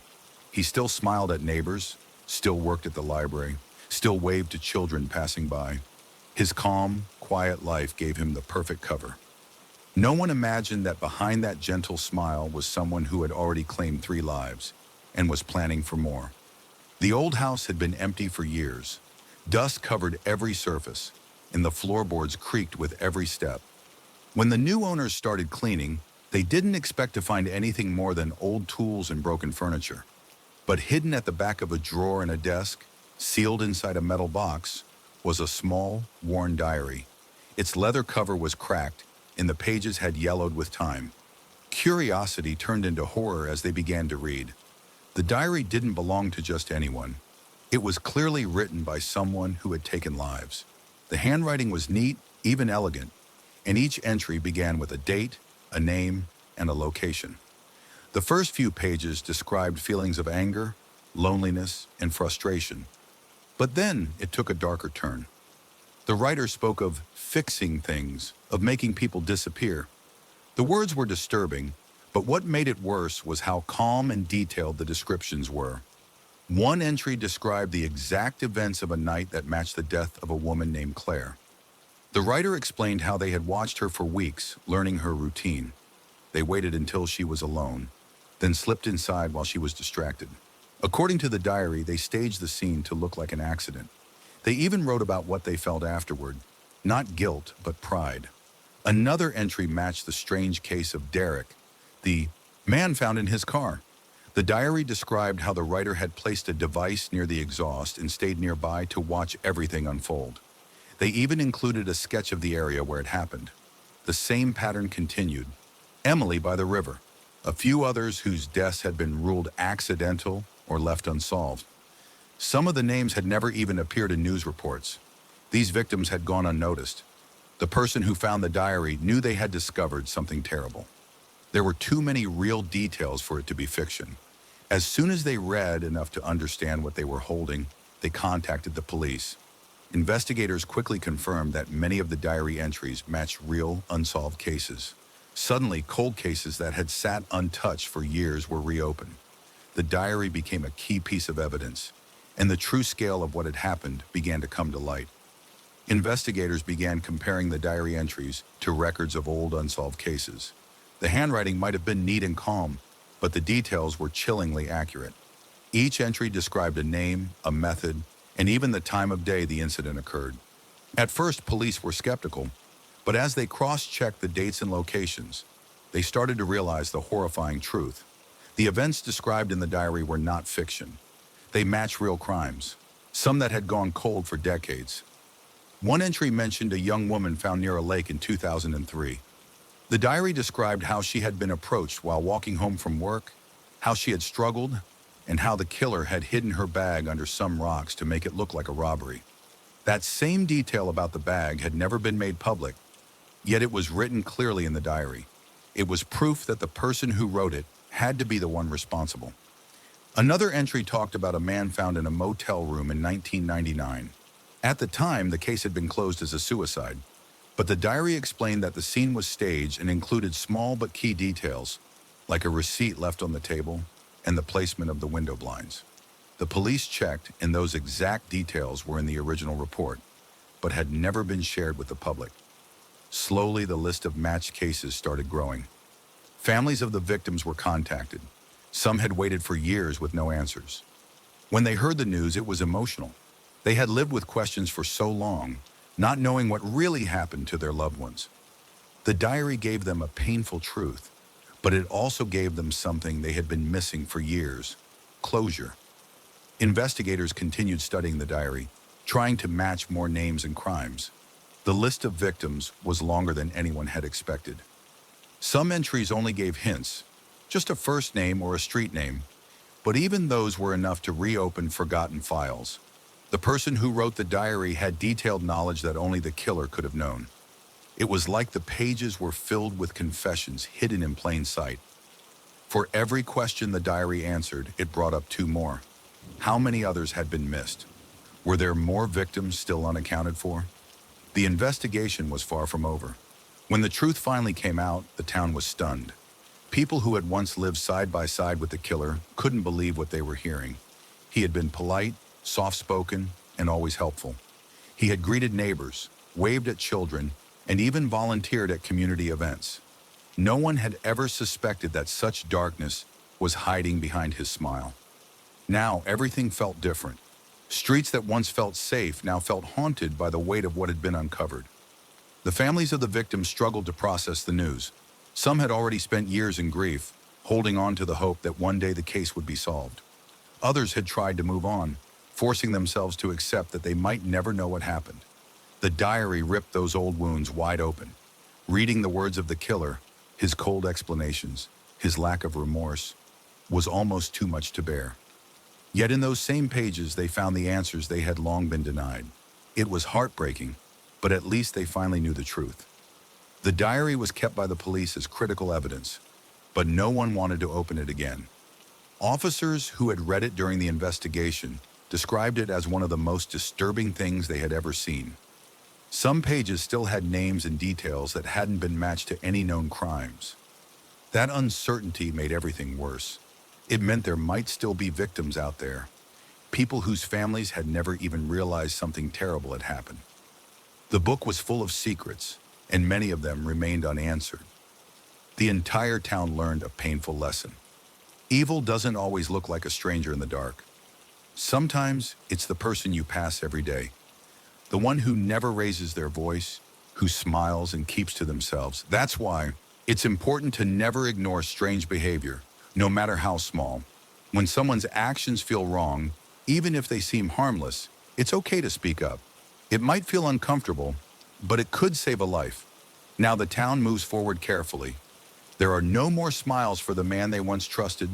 He still smiled at neighbors, still worked at the library, still waved to children passing by. His calm, quiet life gave him the perfect cover. No one imagined that behind that gentle smile was someone who had already claimed 3 lives and was planning for more. The old house had been empty for years. Dust covered every surface, and the floorboards creaked with every step. When the new owners started cleaning, they didn't expect to find anything more than old tools and broken furniture. But hidden at the back of a drawer in a desk, sealed inside a metal box, was a small, worn diary. Its leather cover was cracked, and the pages had yellowed with time. Curiosity turned into horror as they began to read. The diary didn't belong to just anyone. It was clearly written by someone who had taken lives. The handwriting was neat, even elegant, and each entry began with a date, a name, and a location. The first few pages described feelings of anger, loneliness, and frustration. But then it took a darker turn. The writer spoke of fixing things, of making people disappear. The words were disturbing, but what made it worse was how calm and detailed the descriptions were. One entry described the exact events of a night that matched the death of a woman named Claire. The writer explained how they had watched her for weeks, learning her routine. They waited until she was alone, then slipped inside while she was distracted. According to the diary, they staged the scene to look like an accident. They even wrote about what they felt afterward, not guilt, but pride. Another entry matched the strange case of Derek, the man found in his car. The diary described how the writer had placed a device near the exhaust and stayed nearby to watch everything unfold. They even included a sketch of the area where it happened. The same pattern continued. Emily by the river, a few others whose deaths had been ruled accidental or left unsolved. Some of the names had never even appeared in news reports. These victims had gone unnoticed. The person who found the diary knew they had discovered something terrible. There were too many real details for it to be fiction. As soon as they read enough to understand what they were holding, they contacted the police. Investigators quickly confirmed that many of the diary entries matched real, unsolved cases. Suddenly, cold cases that had sat untouched for years were reopened. The diary became a key piece of evidence, and the true scale of what had happened began to come to light. Investigators began comparing the diary entries to records of old unsolved cases. The handwriting might have been neat and calm, but the details were chillingly accurate. Each entry described a name, a method, and even the time of day the incident occurred. At first, police were skeptical, but as they cross-checked the dates and locations, they started to realize the horrifying truth. The events described in the diary were not fiction. They matched real crimes, some that had gone cold for decades. One entry mentioned a young woman found near a lake in 2003. The diary described how she had been approached while walking home from work, how she had struggled, and how the killer had hidden her bag under some rocks to make it look like a robbery. That same detail about the bag had never been made public, yet it was written clearly in the diary. It was proof that the person who wrote it had to be the one responsible. Another entry talked about a man found in a motel room in 1999. At the time, the case had been closed as a suicide, but the diary explained that the scene was staged and included small but key details, like a receipt left on the table and the placement of the window blinds. The police checked, and those exact details were in the original report, but had never been shared with the public. Slowly, the list of matched cases started growing. Families of the victims were contacted. Some had waited for years with no answers. When they heard the news, it was emotional. They had lived with questions for so long, not knowing what really happened to their loved ones. The diary gave them a painful truth, but it also gave them something they had been missing for years: closure. Investigators continued studying the diary, trying to match more names and crimes. The list of victims was longer than anyone had expected. Some entries only gave hints, just a first name or a street name, but even those were enough to reopen forgotten files. The person who wrote the diary had detailed knowledge that only the killer could have known. It was like the pages were filled with confessions hidden in plain sight. For every question the diary answered, it brought up two more. How many others had been missed? Were there more victims still unaccounted for? The investigation was far from over. When the truth finally came out, the town was stunned. People who had once lived side by side with the killer couldn't believe what they were hearing. He had been polite, soft-spoken, and always helpful. He had greeted neighbors, waved at children, and even volunteered at community events. No one had ever suspected that such darkness was hiding behind his smile. Now everything felt different. Streets that once felt safe now felt haunted by the weight of what had been uncovered. The families of the victims struggled to process the news. Some had already spent years in grief, holding on to the hope that one day the case would be solved. Others had tried to move on, forcing themselves to accept that they might never know what happened. The diary ripped those old wounds wide open. Reading the words of the killer, his cold explanations, his lack of remorse, was almost too much to bear. Yet in those same pages they found the answers they had long been denied. It was heartbreaking, but at least they finally knew the truth. The diary was kept by the police as critical evidence, but no one wanted to open it again. Officers who had read it during the investigation described it as one of the most disturbing things they had ever seen. Some pages still had names and details that hadn't been matched to any known crimes. That uncertainty made everything worse. It meant there might still be victims out there, people whose families had never even realized something terrible had happened. The book was full of secrets, and many of them remained unanswered. The entire town learned a painful lesson. Evil doesn't always look like a stranger in the dark. Sometimes it's the person you pass every day, the one who never raises their voice, who smiles and keeps to themselves. That's why it's important to never ignore strange behavior, no matter how small. When someone's actions feel wrong, even if they seem harmless, it's okay to speak up. It might feel uncomfortable, but it could save a life. Now the town moves forward carefully. There are no more smiles for the man they once trusted.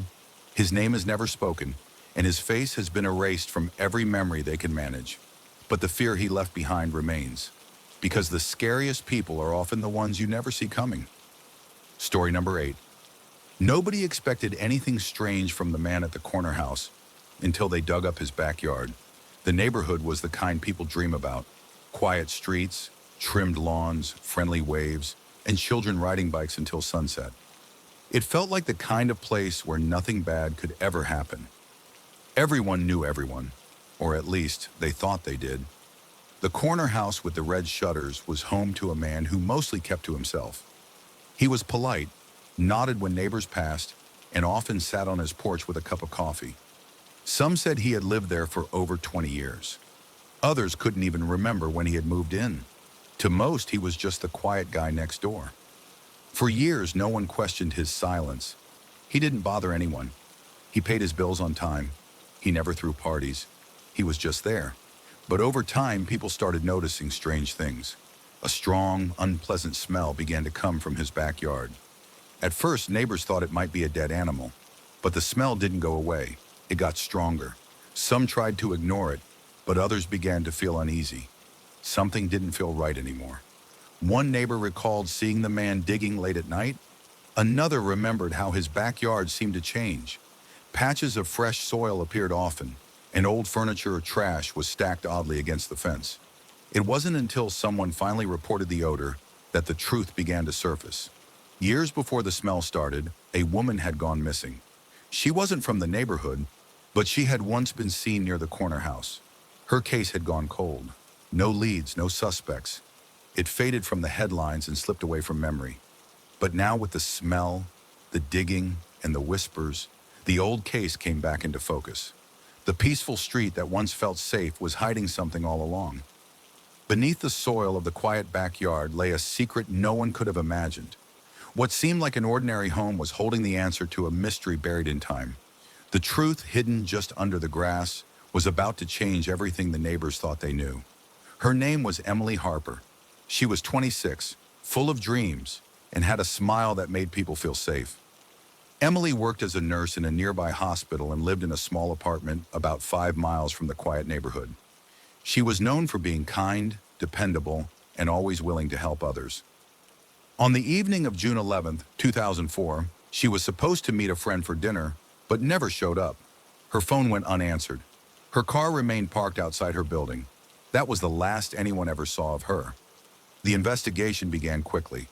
His name is never spoken, and his face has been erased from every memory they can manage. But the fear he left behind remains, because the scariest people are often the ones you never see coming. Story number 8. Nobody expected anything strange from the man at the corner house until they dug up his backyard. The neighborhood was the kind people dream about. Quiet streets, trimmed lawns, friendly waves, and children riding bikes until sunset. It felt like the kind of place where nothing bad could ever happen. Everyone knew everyone, or at least they thought they did. The corner house with the red shutters was home to a man who mostly kept to himself. He was polite, nodded when neighbors passed, and often sat on his porch with a cup of coffee. Some said he had lived there for over 20 years. Others couldn't even remember when he had moved in. To most, he was just the quiet guy next door. For years, no one questioned his silence. He didn't bother anyone. He paid his bills on time. He never threw parties. He was just there. But over time, people started noticing strange things. A strong, unpleasant smell began to come from his backyard. At first, neighbors thought it might be a dead animal, but the smell didn't go away. It got stronger. Some tried to ignore it, but others began to feel uneasy. Something didn't feel right anymore. One neighbor recalled seeing the man digging late at night. Another remembered how his backyard seemed to change. Patches of fresh soil appeared often, and old furniture or trash was stacked oddly against the fence. It wasn't until someone finally reported the odor that the truth began to surface. Years before the smell started, a woman had gone missing. She wasn't from the neighborhood, but she had once been seen near the corner house. Her case had gone cold. No leads, no suspects. It faded from the headlines and slipped away from memory. But now with the smell, the digging, and the whispers, the old case came back into focus. The peaceful street that once felt safe was hiding something all along. Beneath the soil of the quiet backyard lay a secret no one could have imagined. What seemed like an ordinary home was holding the answer to a mystery buried in time. The truth hidden just under the grass was about to change everything the neighbors thought they knew. Her name was Emily Harper. She was 26, full of dreams, and had a smile that made people feel safe. Emily worked as a nurse in a nearby hospital and lived in a small apartment about 5 miles from the quiet neighborhood. She was known for being kind, dependable, and always willing to help others. On the evening of June 11th, 2004, she was supposed to meet a friend for dinner, but never showed up. Her phone went unanswered. Her car remained parked outside her building. That was the last anyone ever saw of her. The investigation began quickly.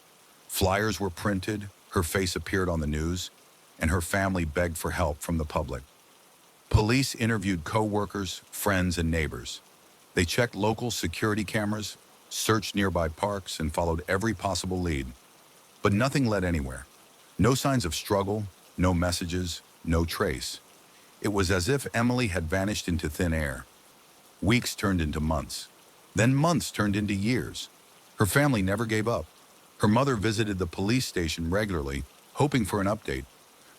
Flyers were printed, her face appeared on the news, and her family begged for help from the public. Police interviewed co-workers, friends, and neighbors. They checked local security cameras, searched nearby parks, and followed every possible lead. But nothing led anywhere. No signs of struggle, no messages, no trace. It was as if Emily had vanished into thin air. Weeks turned into months. Then months turned into years. Her family never gave up. Her mother visited the police station regularly, hoping for an update.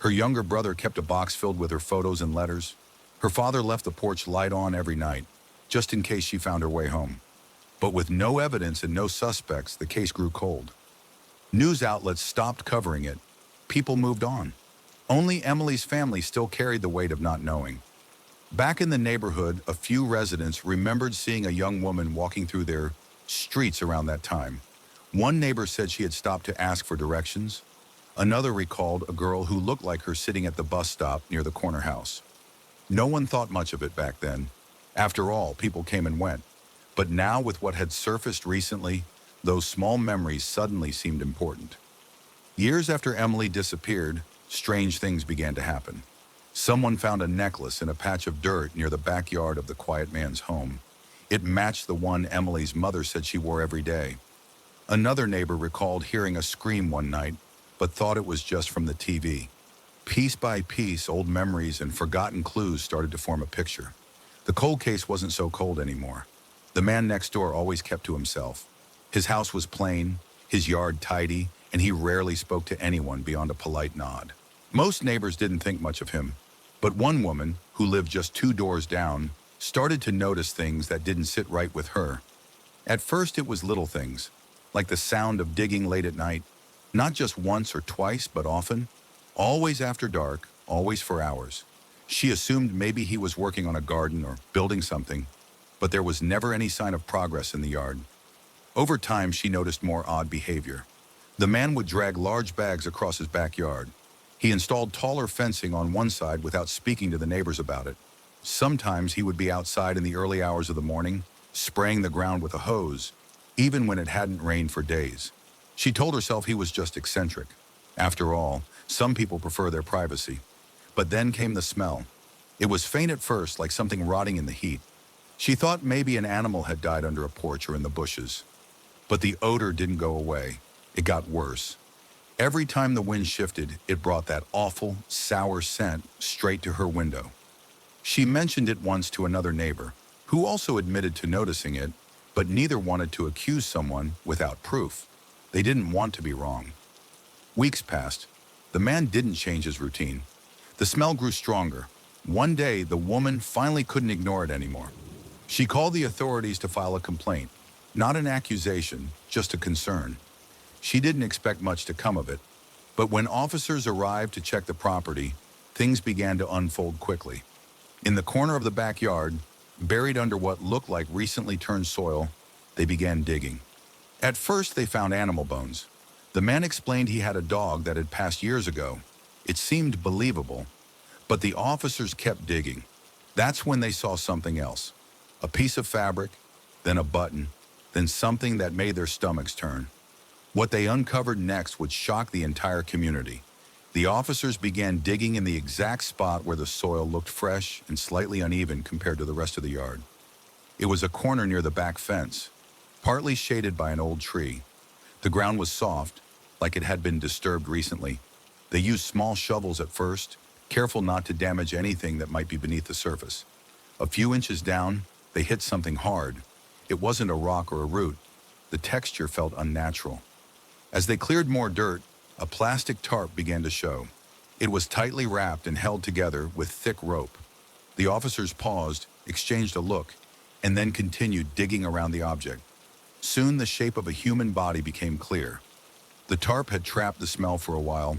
Her younger brother kept a box filled with her photos and letters. Her father left the porch light on every night, just in case she found her way home. But with no evidence and no suspects, the case grew cold. News outlets stopped covering it. People moved on. Only Emily's family still carried the weight of not knowing. Back in the neighborhood, a few residents remembered seeing a young woman walking through their streets around that time. One neighbor said she had stopped to ask for directions. Another recalled a girl who looked like her sitting at the bus stop near the corner house. No one thought much of it back then. After all, people came and went. But now, with what had surfaced recently, those small memories suddenly seemed important. Years after Emily disappeared, strange things began to happen. Someone found a necklace in a patch of dirt near the backyard of the quiet man's home. It matched the one Emily's mother said she wore every day. Another neighbor recalled hearing a scream one night, but thought it was just from the TV. Piece by piece, old memories and forgotten clues started to form a picture. The cold case wasn't so cold anymore. The man next door always kept to himself. His house was plain, his yard tidy, and he rarely spoke to anyone beyond a polite nod. Most neighbors didn't think much of him, but one woman, who lived just 2 doors down, started to notice things that didn't sit right with her. At first, it was little things, like the sound of digging late at night, not just once or twice, but often, always after dark, always for hours. She assumed maybe he was working on a garden or building something, but there was never any sign of progress in the yard. Over time, she noticed more odd behavior. The man would drag large bags across his backyard. He installed taller fencing on one side without speaking to the neighbors about it. Sometimes he would be outside in the early hours of the morning, spraying the ground with a hose, even when it hadn't rained for days. She told herself he was just eccentric. After all, some people prefer their privacy. But then came the smell. It was faint at first, like something rotting in the heat. She thought maybe an animal had died under a porch or in the bushes. But the odor didn't go away. It got worse. Every time the wind shifted, it brought that awful, sour scent straight to her window. She mentioned it once to another neighbor, who also admitted to noticing it, but neither wanted to accuse someone without proof. They didn't want to be wrong. Weeks passed. The man didn't change his routine. The smell grew stronger. One day, the woman finally couldn't ignore it anymore. She called the authorities to file a complaint. Not an accusation, just a concern. She didn't expect much to come of it. But when officers arrived to check the property, things began to unfold quickly. In the corner of the backyard, buried under what looked like recently turned soil, they began digging. At first, they found animal bones. The man explained he had a dog that had passed years ago. It seemed believable, but the officers kept digging. That's when they saw something else. A piece of fabric, then a button, then something that made their stomachs turn. What they uncovered next would shock the entire community. The officers began digging in the exact spot where the soil looked fresh and slightly uneven compared to the rest of the yard. It was a corner near the back fence, partly shaded by an old tree. The ground was soft, like it had been disturbed recently. They used small shovels at first, careful not to damage anything that might be beneath the surface. A few inches down, they hit something hard. It wasn't a rock or a root. The texture felt unnatural. As they cleared more dirt, a plastic tarp began to show. It was tightly wrapped and held together with thick rope. The officers paused, exchanged a look, and then continued digging around the object. Soon the shape of a human body became clear. The tarp had trapped the smell for a while,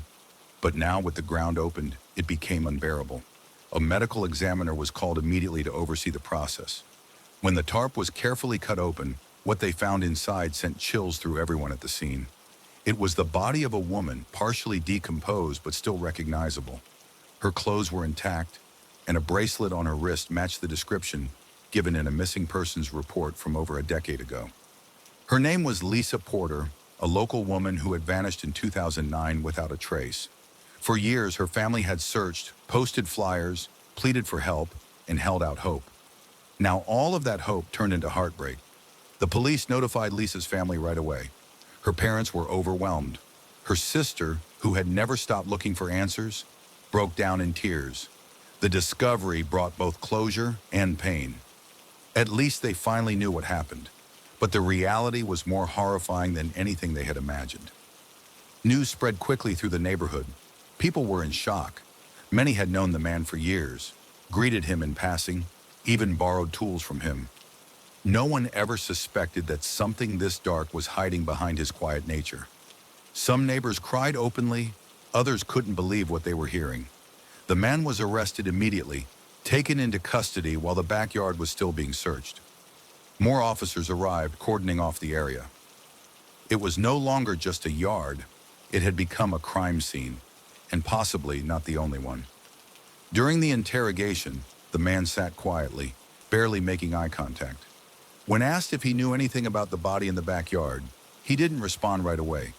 but now with the ground opened, it became unbearable. A medical examiner was called immediately to oversee the process. When the tarp was carefully cut open, what they found inside sent chills through everyone at the scene. It was the body of a woman, partially decomposed but still recognizable. Her clothes were intact, and a bracelet on her wrist matched the description given in a missing persons report from over a decade ago. Her name was Lisa Porter, a local woman who had vanished in 2009 without a trace. For years, her family had searched, posted flyers, pleaded for help, and held out hope. Now all of that hope turned into heartbreak. The police notified Lisa's family right away. Her parents were overwhelmed. Her sister, who had never stopped looking for answers, broke down in tears. The discovery brought both closure and pain. At least they finally knew what happened. But the reality was more horrifying than anything they had imagined. News spread quickly through the neighborhood. People were in shock. Many had known the man for years, greeted him in passing, even borrowed tools from him. No one ever suspected that something this dark was hiding behind his quiet nature. Some neighbors cried openly, others couldn't believe what they were hearing. The man was arrested immediately, taken into custody while the backyard was still being searched. More officers arrived, cordoning off the area. It was no longer just a yard. It had become a crime scene, and possibly not the only one. During the interrogation, the man sat quietly, barely making eye contact. When asked if he knew anything about the body in the backyard, he didn't respond right away.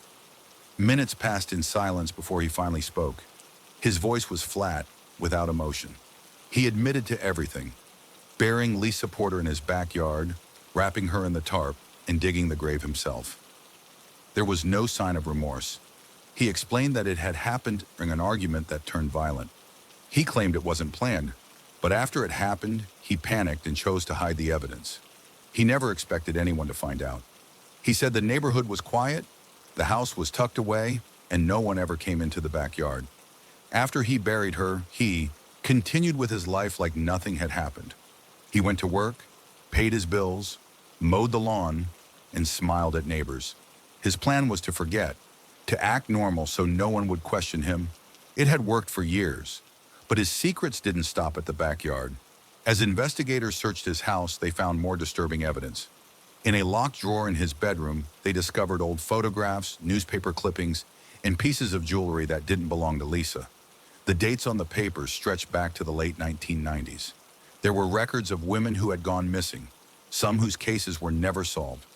Minutes passed in silence before he finally spoke. His voice was flat, without emotion. He admitted to everything, burying Lisa Porter in his backyard, wrapping her in the tarp, and digging the grave himself. There was no sign of remorse. He explained that it had happened during an argument that turned violent. He claimed it wasn't planned, but after it happened, he panicked and chose to hide the evidence. He never expected anyone to find out. He said the neighborhood was quiet, the house was tucked away, and no one ever came into the backyard. After he buried her, he continued with his life like nothing had happened. He went to work, paid his bills, mowed the lawn, and smiled at neighbors. His plan was to forget, to act normal so no one would question him. It had worked for years, but his secrets didn't stop at the backyard. As investigators searched his house, they found more disturbing evidence. In a locked drawer in his bedroom, they discovered old photographs, newspaper clippings, and pieces of jewelry that didn't belong to Lisa. The dates on the papers stretched back to the late 1990s. There were records of women who had gone missing, some whose cases were never solved.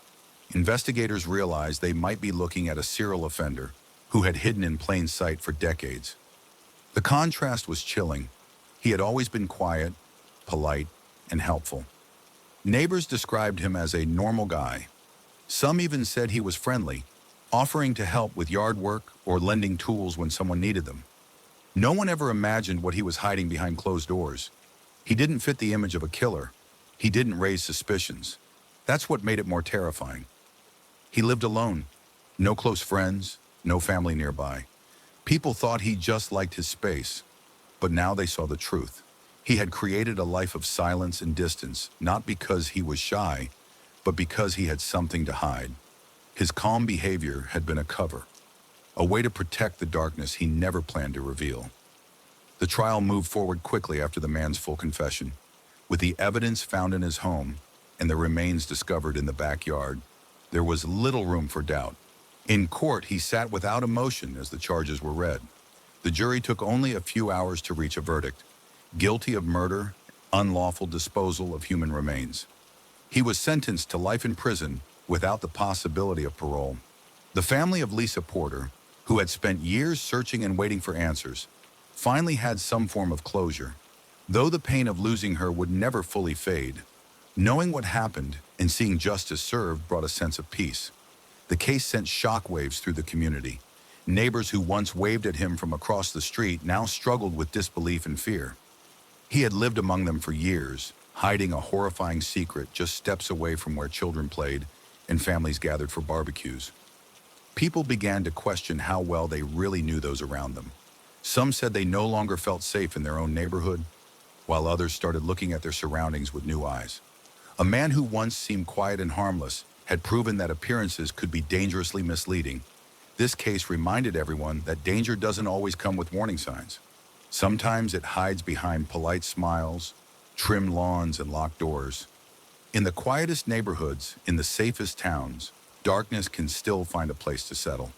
Investigators realized they might be looking at a serial offender who had hidden in plain sight for decades. The contrast was chilling. He had always been quiet, polite, and helpful. Neighbors described him as a normal guy. Some even said he was friendly, offering to help with yard work or lending tools when someone needed them. No one ever imagined what he was hiding behind closed doors. He didn't fit the image of a killer. He didn't raise suspicions. That's what made it more terrifying. He lived alone. No close friends, no family nearby. People thought he just liked his space, but now they saw the truth. He had created a life of silence and distance, not because he was shy, but because he had something to hide. His calm behavior had been a cover, a way to protect the darkness he never planned to reveal. The trial moved forward quickly after the man's full confession. With the evidence found in his home and the remains discovered in the backyard, there was little room for doubt. In court, he sat without emotion as the charges were read. The jury took only a few hours to reach a verdict: guilty of murder, unlawful disposal of human remains. He was sentenced to life in prison without the possibility of parole. The family of Lisa Porter, who had spent years searching and waiting for answers, finally had some form of closure. Though the pain of losing her would never fully fade, knowing what happened and seeing justice served brought a sense of peace. The case sent shockwaves through the community. Neighbors who once waved at him from across the street now struggled with disbelief and fear. He had lived among them for years, hiding a horrifying secret just steps away from where children played and families gathered for barbecues. People began to question how well they really knew those around them. Some said they no longer felt safe in their own neighborhood. while others started looking at their surroundings with new eyes. A man who once seemed quiet and harmless had proven that appearances could be dangerously misleading. This case reminded everyone that danger doesn't always come with warning signs. Sometimes it hides behind polite smiles, trim lawns, and locked doors. In the quietest neighborhoods, in the safest towns, darkness can still find a place to settle.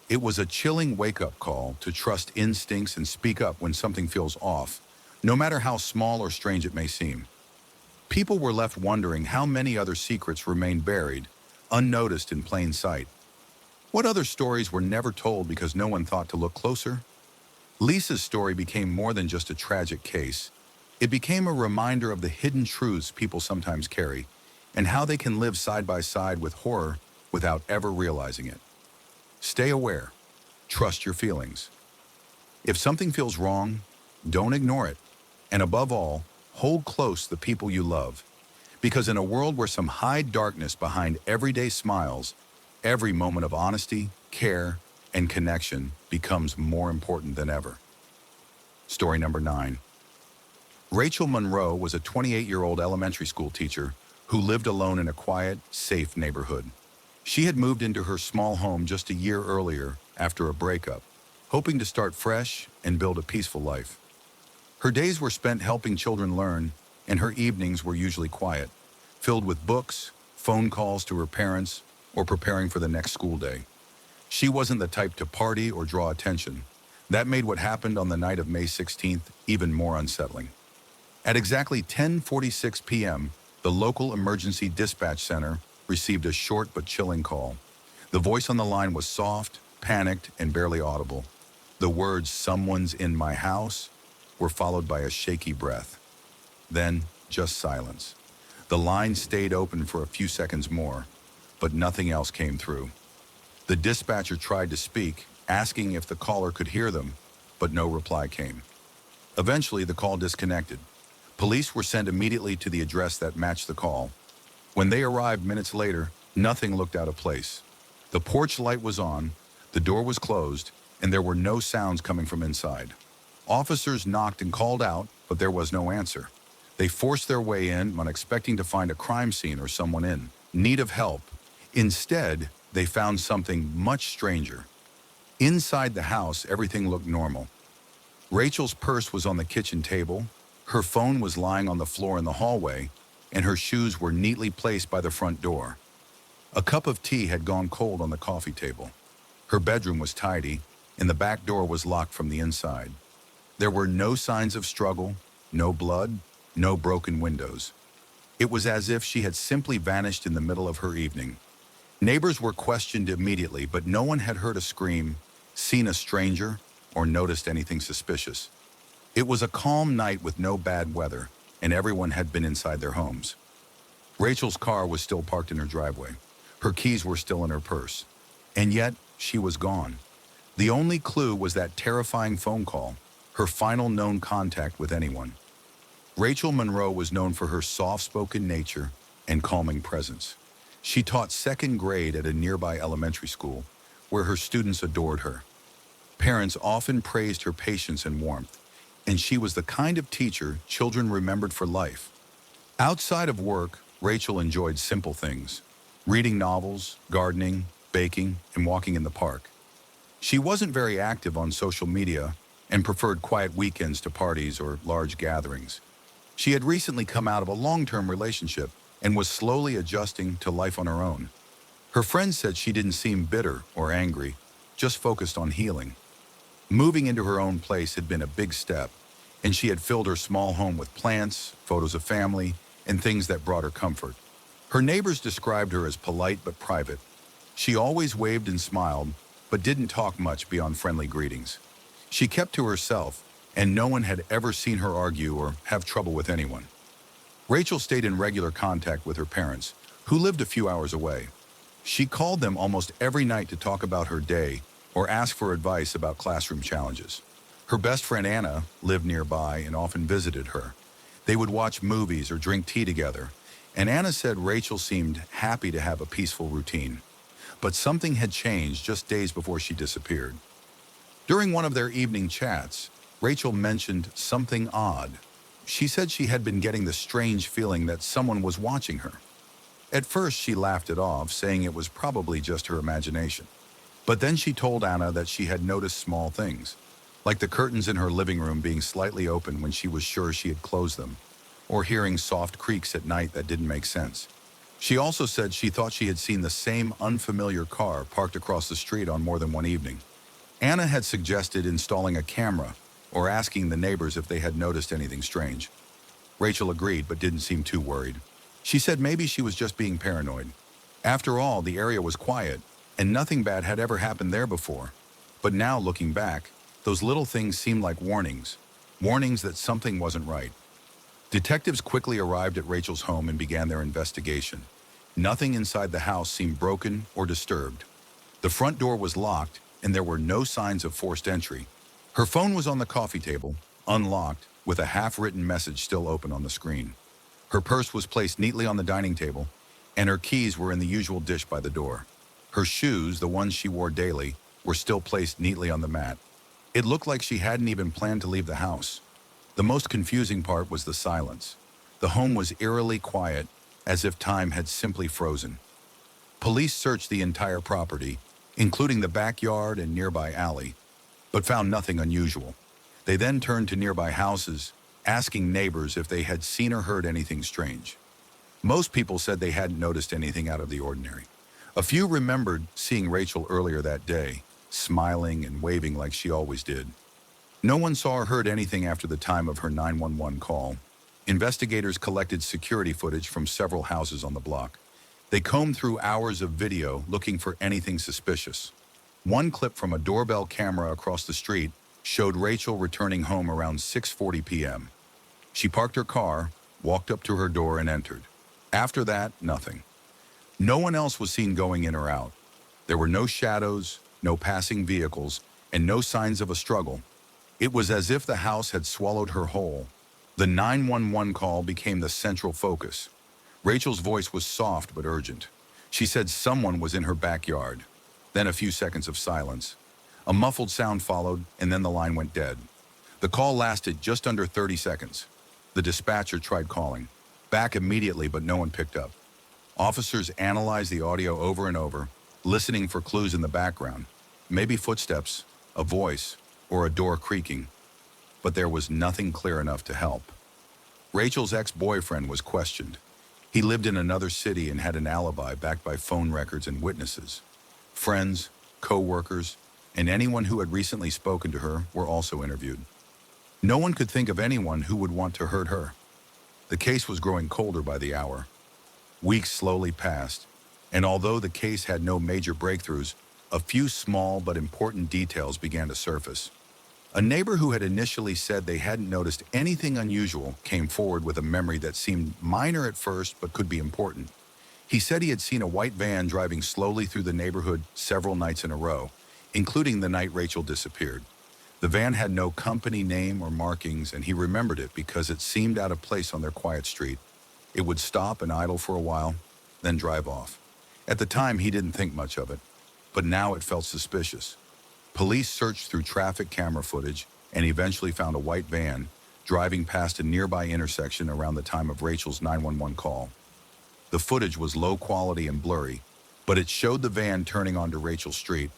It was a chilling wake-up call to trust instincts and speak up when something feels off, no matter how small or strange it may seem. People were left wondering how many other secrets remained buried, unnoticed in plain sight. What other stories were never told because no one thought to look closer? Lisa's story became more than just a tragic case. It became a reminder of the hidden truths people sometimes carry and how they can live side by side with horror without ever realizing it. Stay aware. Trust your feelings. If something feels wrong, don't ignore it. And above all, hold close the people you love. Because in a world where some hide darkness behind everyday smiles, every moment of honesty, care, and connection becomes more important than ever. Story number 9. Rachel Monroe was a 28-year-old elementary school teacher who lived alone in a quiet, safe neighborhood. She had moved into her small home just a year earlier after a breakup, hoping to start fresh and build a peaceful life. Her days were spent helping children learn, and her evenings were usually quiet, filled with books, phone calls to her parents, or preparing for the next school day. She wasn't the type to party or draw attention. That made what happened on the night of May 16th even more unsettling. At exactly 10:46 p.m., the local emergency dispatch center received a short but chilling call. The voice on the line was soft, panicked, and barely audible. The words, "Someone's in my house," were followed by a shaky breath. Then, just silence. The line stayed open for a few seconds more, but nothing else came through. The dispatcher tried to speak, asking if the caller could hear them, but no reply came. Eventually, the call disconnected. Police were sent immediately to the address that matched the call. When they arrived minutes later, nothing looked out of place. The porch light was on, the door was closed, and there were no sounds coming from inside. Officers knocked and called out, but there was no answer. They forced their way in, expecting to find a crime scene or someone in need of help. Instead, they found something much stranger. Inside the house, everything looked normal. Rachel's purse was on the kitchen table, her phone was lying on the floor in the hallway, and her shoes were neatly placed by the front door. A cup of tea had gone cold on the coffee table. Her bedroom was tidy, and the back door was locked from the inside. There were no signs of struggle, no blood, no broken windows. It was as if she had simply vanished in the middle of her evening. Neighbors were questioned immediately, but no one had heard a scream, seen a stranger, or noticed anything suspicious. It was a calm night with no bad weather, and everyone had been inside their homes. Rachel's car was still parked in her driveway. Her keys were still in her purse. And yet, she was gone. The only clue was that terrifying phone call, her final known contact with anyone. Rachel Monroe was known for her soft-spoken nature and calming presence. She taught second grade at a nearby elementary school, where her students adored her. Parents often praised her patience and warmth, and she was the kind of teacher children remembered for life. Outside of work, Rachel enjoyed simple things: reading novels, gardening, baking, and walking in the park. She wasn't very active on social media and preferred quiet weekends to parties or large gatherings. She had recently come out of a long-term relationship and was slowly adjusting to life on her own. Her friends said she didn't seem bitter or angry, just focused on healing. Moving into her own place had been a big step, and she had filled her small home with plants, photos of family, and things that brought her comfort. Her neighbors described her as polite but private. She always waved and smiled, but didn't talk much beyond friendly greetings. She kept to herself, and no one had ever seen her argue or have trouble with anyone. Rachel stayed in regular contact with her parents, who lived a few hours away. She called them almost every night to talk about her day or ask for advice about classroom challenges. Her best friend Anna lived nearby and often visited her. They would watch movies or drink tea together, and Anna said Rachel seemed happy to have a peaceful routine. But something had changed just days before she disappeared. During one of their evening chats, Rachel mentioned something odd. She said she had been getting the strange feeling that someone was watching her. At first, she laughed it off, saying it was probably just her imagination. But then she told Anna that she had noticed small things, like the curtains in her living room being slightly open when she was sure she had closed them, or hearing soft creaks at night that didn't make sense. She also said she thought she had seen the same unfamiliar car parked across the street on more than one evening. Anna had suggested installing a camera or asking the neighbors if they had noticed anything strange. Rachel agreed but didn't seem too worried. She said maybe she was just being paranoid. After all, the area was quiet, and nothing bad had ever happened there before. But now, looking back, those little things seemed like warnings. Warnings that something wasn't right. Detectives quickly arrived at Rachel's home and began their investigation. Nothing inside the house seemed broken or disturbed. The front door was locked, and there were no signs of forced entry. Her phone was on the coffee table, unlocked, with a half-written message still open on the screen. Her purse was placed neatly on the dining table, and her keys were in the usual dish by the door. Her shoes, the ones she wore daily, were still placed neatly on the mat. It looked like she hadn't even planned to leave the house. The most confusing part was the silence. The home was eerily quiet, as if time had simply frozen. Police searched the entire property, including the backyard and nearby alley, but found nothing unusual. They then turned to nearby houses, asking neighbors if they had seen or heard anything strange. Most people said they hadn't noticed anything out of the ordinary. A few remembered seeing Rachel earlier that day, smiling and waving like she always did. No one saw or heard anything after the time of her 911 call. Investigators collected security footage from several houses on the block. They combed through hours of video looking for anything suspicious. One clip from a doorbell camera across the street showed Rachel returning home around 6:40 p.m. She parked her car, walked up to her door, and entered. After that, nothing. No one else was seen going in or out. There were no shadows, no passing vehicles, and no signs of a struggle. It was as if the house had swallowed her whole. The 911 call became the central focus. Rachel's voice was soft but urgent. She said someone was in her backyard. Then a few seconds of silence. A muffled sound followed, and then the line went dead. The call lasted just under 30 seconds. The dispatcher tried calling. Back immediately, but no one picked up. Officers analyzed the audio over and over, listening for clues in the background. Maybe footsteps, a voice, or a door creaking. But there was nothing clear enough to help. Rachel's ex-boyfriend was questioned. He lived in another city and had an alibi backed by phone records and witnesses. Friends, co-workers, and anyone who had recently spoken to her were also interviewed. No one could think of anyone who would want to hurt her. The case was growing colder by the hour. Weeks slowly passed, and although the case had no major breakthroughs, a few small but important details began to surface. A neighbor who had initially said they hadn't noticed anything unusual came forward with a memory that seemed minor at first but could be important. He said he had seen a white van driving slowly through the neighborhood several nights in a row, including the night Rachel disappeared. The van had no company name or markings, and he remembered it because it seemed out of place on their quiet street. It would stop and idle for a while, then drive off. At the time, he didn't think much of it, but now it felt suspicious. Police searched through traffic camera footage and eventually found a white van driving past a nearby intersection around the time of Rachel's 911 call. The footage was low quality and blurry, but it showed the van turning onto Rachel Street.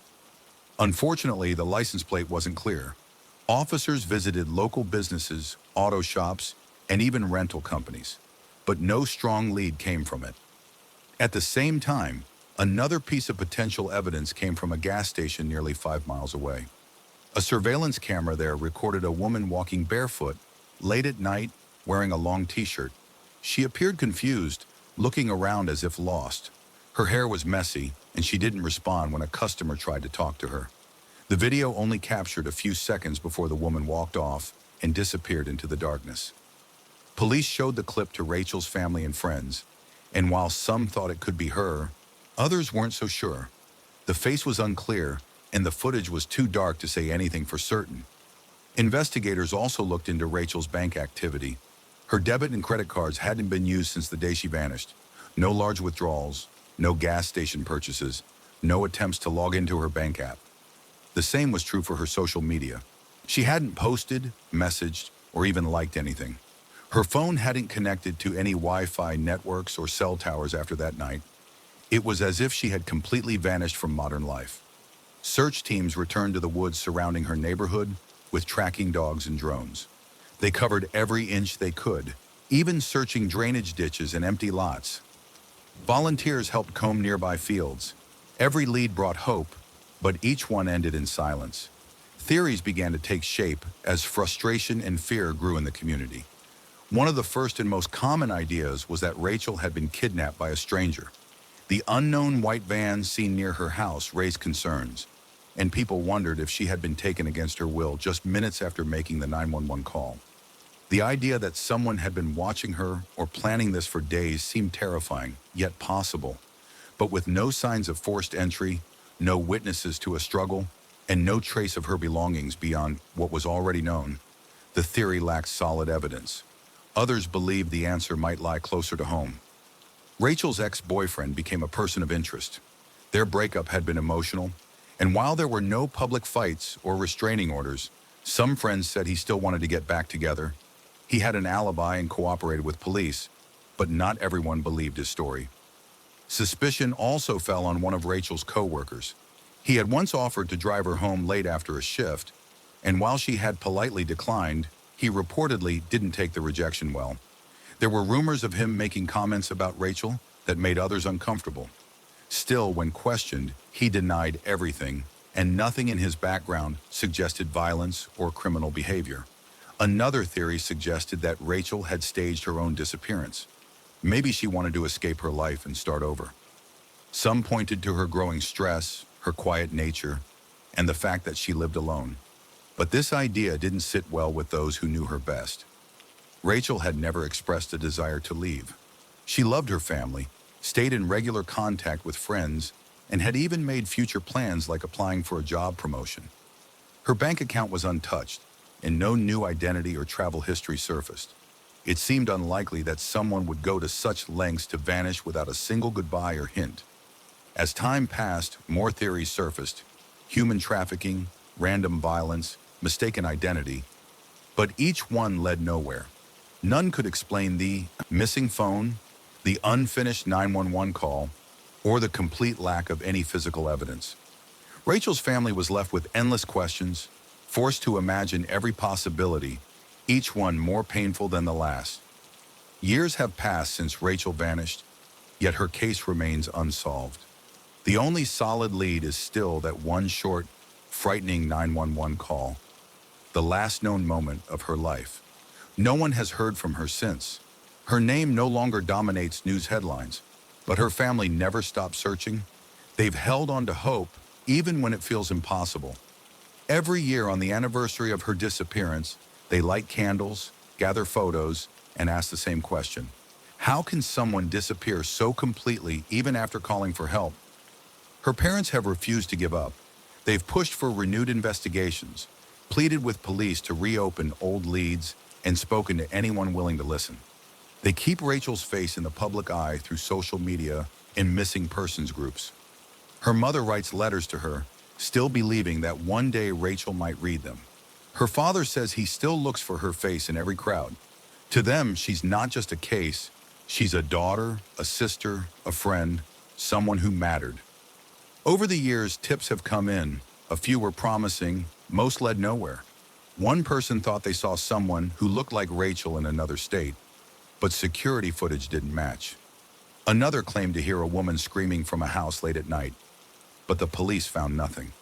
Unfortunately, the license plate wasn't clear. Officers visited local businesses, auto shops, and even rental companies, but no strong lead came from it. At the same time, another piece of potential evidence came from a gas station nearly 5 miles away. A surveillance camera there recorded a woman walking barefoot, late at night, wearing a long t-shirt. She appeared confused, looking around as if lost. Her hair was messy, and she didn't respond when a customer tried to talk to her. The video only captured a few seconds before the woman walked off and disappeared into the darkness. Police showed the clip to Rachel's family and friends, and while some thought it could be her, others weren't so sure. The face was unclear, and the footage was too dark to say anything for certain. Investigators also looked into Rachel's bank activity. Her debit and credit cards hadn't been used since the day she vanished. No large withdrawals, no gas station purchases, no attempts to log into her bank app. The same was true for her social media. She hadn't posted, messaged, or even liked anything. Her phone hadn't connected to any Wi-Fi networks or cell towers after that night. It was as if she had completely vanished from modern life. Search teams returned to the woods surrounding her neighborhood with tracking dogs and drones. They covered every inch they could, even searching drainage ditches and empty lots. Volunteers helped comb nearby fields. Every lead brought hope, but each one ended in silence. Theories began to take shape as frustration and fear grew in the community. One of the first and most common ideas was that Rachel had been kidnapped by a stranger. The unknown white van seen near her house raised concerns, and people wondered if she had been taken against her will just minutes after making the 911 call. The idea that someone had been watching her or planning this for days seemed terrifying, yet possible. But with no signs of forced entry, no witnesses to a struggle, and no trace of her belongings beyond what was already known, the theory lacked solid evidence. Others believed the answer might lie closer to home. Rachel's ex-boyfriend became a person of interest. Their breakup had been emotional, and while there were no public fights or restraining orders, some friends said he still wanted to get back together. He had an alibi and cooperated with police, but not everyone believed his story. Suspicion also fell on one of Rachel's co-workers. He had once offered to drive her home late after a shift, and while she had politely declined, he reportedly didn't take the rejection well. There were rumors of him making comments about Rachel that made others uncomfortable. Still, when questioned, he denied everything, and nothing in his background suggested violence or criminal behavior. Another theory suggested that Rachel had staged her own disappearance. Maybe she wanted to escape her life and start over. Some pointed to her growing stress, her quiet nature, and the fact that she lived alone. But this idea didn't sit well with those who knew her best. Rachel had never expressed a desire to leave. She loved her family, stayed in regular contact with friends, and had even made future plans like applying for a job promotion. Her bank account was untouched, and no new identity or travel history surfaced. It seemed unlikely that someone would go to such lengths to vanish without a single goodbye or hint. As time passed, more theories surfaced: human trafficking, random violence, mistaken identity. But each one led nowhere. None could explain the missing phone, the unfinished 911 call, or the complete lack of any physical evidence. Rachel's family was left with endless questions, forced to imagine every possibility, each one more painful than the last. Years have passed since Rachel vanished, yet her case remains unsolved. The only solid lead is still that one short, frightening 911 call, the last known moment of her life. No one has heard from her since. Her name no longer dominates news headlines, but her family never stopped searching. They've held on to hope, even when it feels impossible. Every year on the anniversary of her disappearance, they light candles, gather photos, and ask the same question: how can someone disappear so completely even after calling for help? Her parents have refused to give up. They've pushed for renewed investigations, pleaded with police to reopen old leads, and spoken to anyone willing to listen. They keep Rachel's face in the public eye through social media and missing persons groups. Her mother writes letters to her, still believing that one day Rachel might read them. Her father says he still looks for her face in every crowd. To them, she's not just a case, she's a daughter, a sister, a friend, someone who mattered. Over the years, tips have come in. A few were promising, most led nowhere. One person thought they saw someone who looked like Rachel in another state, but security footage didn't match. Another claimed to hear a woman screaming from a house late at night, but the police found nothing.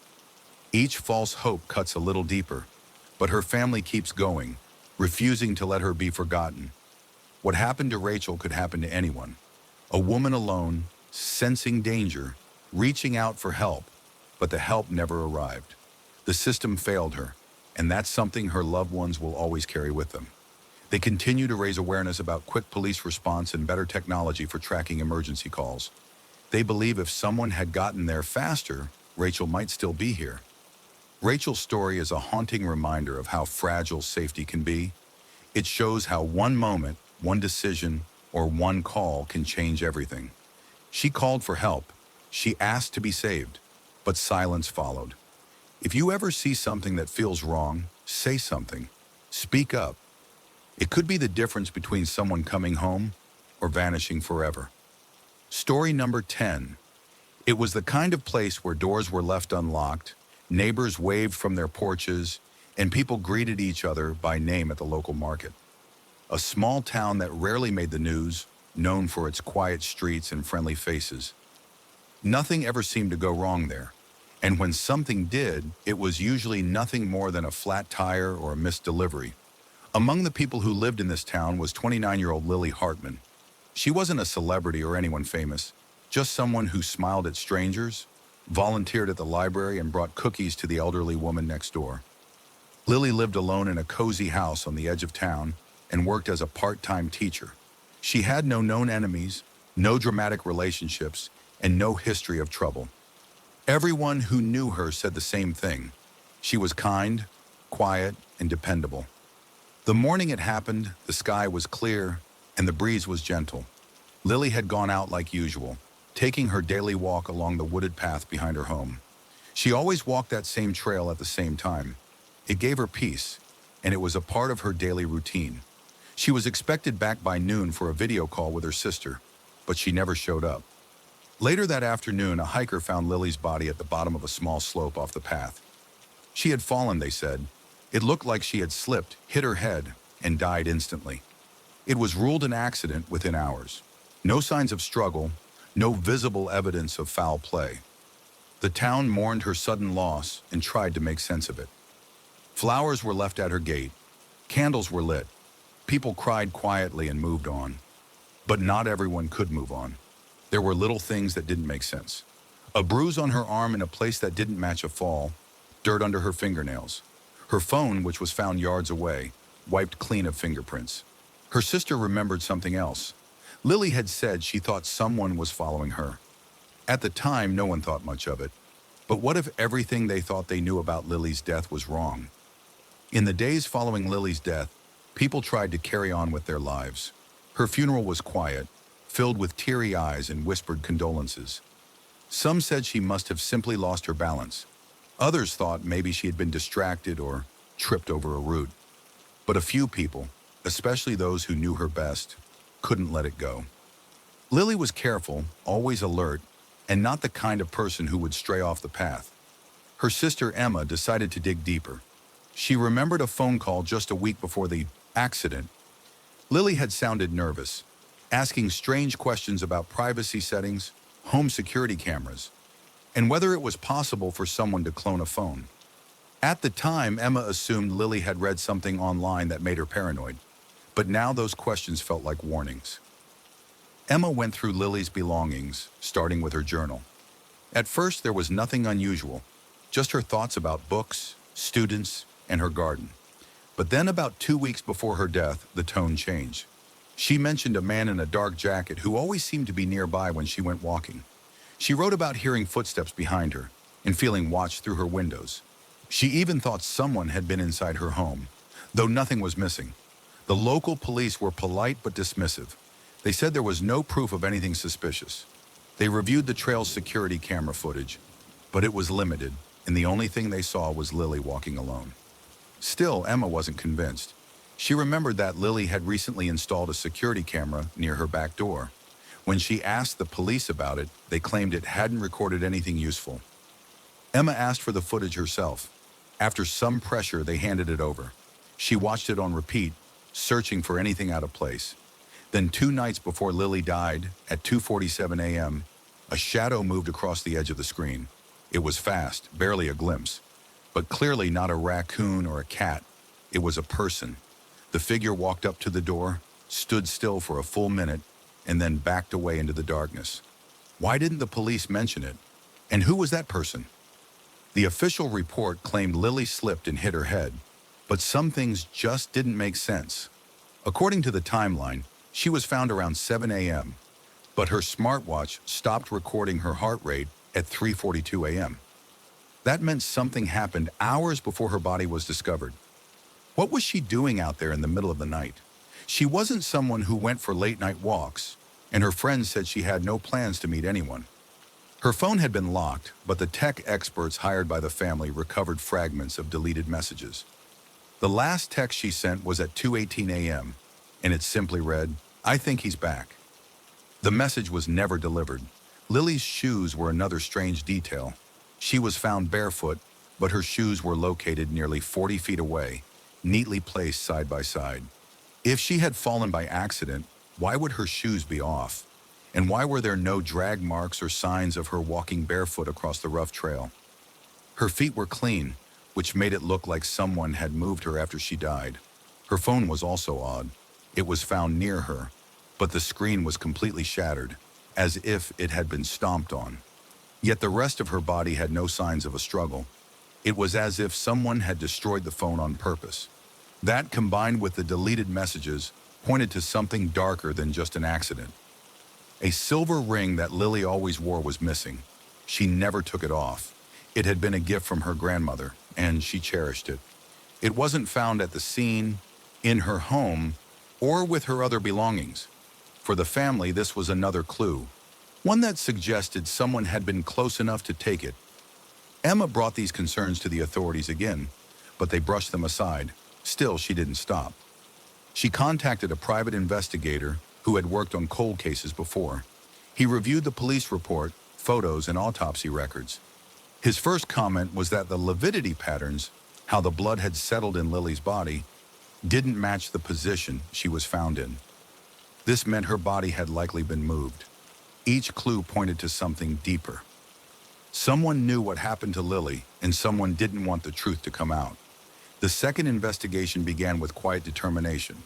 Each false hope cuts a little deeper, but her family keeps going, refusing to let her be forgotten. What happened to Rachel could happen to anyone. A woman alone, sensing danger, reaching out for help, but the help never arrived. The system failed her, and that's something her loved ones will always carry with them. They continue to raise awareness about quick police response and better technology for tracking emergency calls. They believe if someone had gotten there faster, Rachel might still be here. Rachel's story is a haunting reminder of how fragile safety can be. It shows how one moment, one decision, or one call can change everything. She called for help. She asked to be saved, but silence followed. If you ever see something that feels wrong, say something. Speak up. It could be the difference between someone coming home or vanishing forever. Story number 10. It was the kind of place where doors were left unlocked, neighbors waved from their porches, and people greeted each other by name at the local market. A small town that rarely made the news, known for its quiet streets and friendly faces. Nothing ever seemed to go wrong there. And when something did, it was usually nothing more than a flat tire or a missed delivery. Among the people who lived in this town was 29-year-old Lily Hartman. She wasn't a celebrity or anyone famous, just someone who smiled at strangers, volunteered at the library, and brought cookies to the elderly woman next door. Lily lived alone in a cozy house on the edge of town and worked as a part-time teacher. She had no known enemies, no dramatic relationships, and no history of trouble. Everyone who knew her said the same thing. She was kind, quiet, and dependable. The morning it happened, the sky was clear, and the breeze was gentle. Lily had gone out like usual, taking her daily walk along the wooded path behind her home. She always walked that same trail at the same time. It gave her peace, and it was a part of her daily routine. She was expected back by noon for a video call with her sister, but she never showed up. Later that afternoon, a hiker found Lily's body at the bottom of a small slope off the path. She had fallen, they said. It looked like she had slipped, hit her head, and died instantly. It was ruled an accident within hours. No signs of struggle, no visible evidence of foul play. The town mourned her sudden loss and tried to make sense of it. Flowers were left at her gate. Candles were lit. People cried quietly and moved on. But not everyone could move on. There were little things that didn't make sense. A bruise on her arm in a place that didn't match a fall, dirt under her fingernails. Her phone, which was found yards away, wiped clean of fingerprints. Her sister remembered something else. Lily had said she thought someone was following her. At the time, no one thought much of it. But what if everything they thought they knew about Lily's death was wrong? In the days following Lily's death, people tried to carry on with their lives. Her funeral was quiet, filled with teary eyes and whispered condolences. Some said she must have simply lost her balance. Others thought maybe she had been distracted or tripped over a root. But a few people, especially those who knew her best, couldn't let it go. Lily was careful, always alert, and not the kind of person who would stray off the path. Her sister Emma decided to dig deeper. She remembered a phone call just a week before the accident. Lily had sounded nervous, asking strange questions about privacy settings, home security cameras, and whether it was possible for someone to clone a phone. At the time, Emma assumed Lily had read something online that made her paranoid, but now those questions felt like warnings. Emma went through Lily's belongings, starting with her journal. At first, there was nothing unusual, just her thoughts about books, students, and her garden. But then about 2 weeks before her death, the tone changed. She mentioned a man in a dark jacket who always seemed to be nearby when she went walking. She wrote about hearing footsteps behind her and feeling watched through her windows. She even thought someone had been inside her home, though nothing was missing. The local police were polite but dismissive. They said there was no proof of anything suspicious. They reviewed the trail's security camera footage, but it was limited, and the only thing they saw was Lily walking alone. Still, Emma wasn't convinced. She remembered that Lily had recently installed a security camera near her back door. When she asked the police about it, they claimed it hadn't recorded anything useful. Emma asked for the footage herself. After some pressure, they handed it over. She watched it on repeat, searching for anything out of place. Then 2 nights before Lily died, at 2:47 a.m., a shadow moved across the edge of the screen. It was fast, barely a glimpse, but clearly not a raccoon or a cat. It was a person. The figure walked up to the door, stood still for a full minute, and then backed away into the darkness. Why didn't the police mention it? And who was that person? The official report claimed Lily slipped and hit her head, but some things just didn't make sense. According to the timeline, she was found around 7 a.m., but her smartwatch stopped recording her heart rate at 3:42 a.m. That meant something happened hours before her body was discovered. What was she doing out there in the middle of the night? She wasn't someone who went for late-night walks, and her friends said she had no plans to meet anyone. Her phone had been locked, but the tech experts hired by the family recovered fragments of deleted messages. The last text she sent was at 2:18 a.m., and it simply read, "I think he's back." The message was never delivered. Lily's shoes were another strange detail. She was found barefoot, but her shoes were located nearly 40 feet away, neatly placed side by side. If she had fallen by accident, why would her shoes be off? And why were there no drag marks or signs of her walking barefoot across the rough trail? Her feet were clean, which made it look like someone had moved her after she died. Her phone was also odd. It was found near her, but the screen was completely shattered, as if it had been stomped on. Yet the rest of her body had no signs of a struggle. It was as if someone had destroyed the phone on purpose. That, combined with the deleted messages, pointed to something darker than just an accident. A silver ring that Lily always wore was missing. She never took it off. It had been a gift from her grandmother, and she cherished it. It wasn't found at the scene, in her home, or with her other belongings. For the family, this was another clue, one that suggested someone had been close enough to take it. Emma brought these concerns to the authorities again, but they brushed them aside. Still, she didn't stop. She contacted a private investigator who had worked on cold cases before. He reviewed the police report, photos, and autopsy records. His first comment was that the lividity patterns, how the blood had settled in Lily's body, didn't match the position she was found in. This meant her body had likely been moved. Each clue pointed to something deeper. Someone knew what happened to Lily, and someone didn't want the truth to come out. The second investigation began with quiet determination.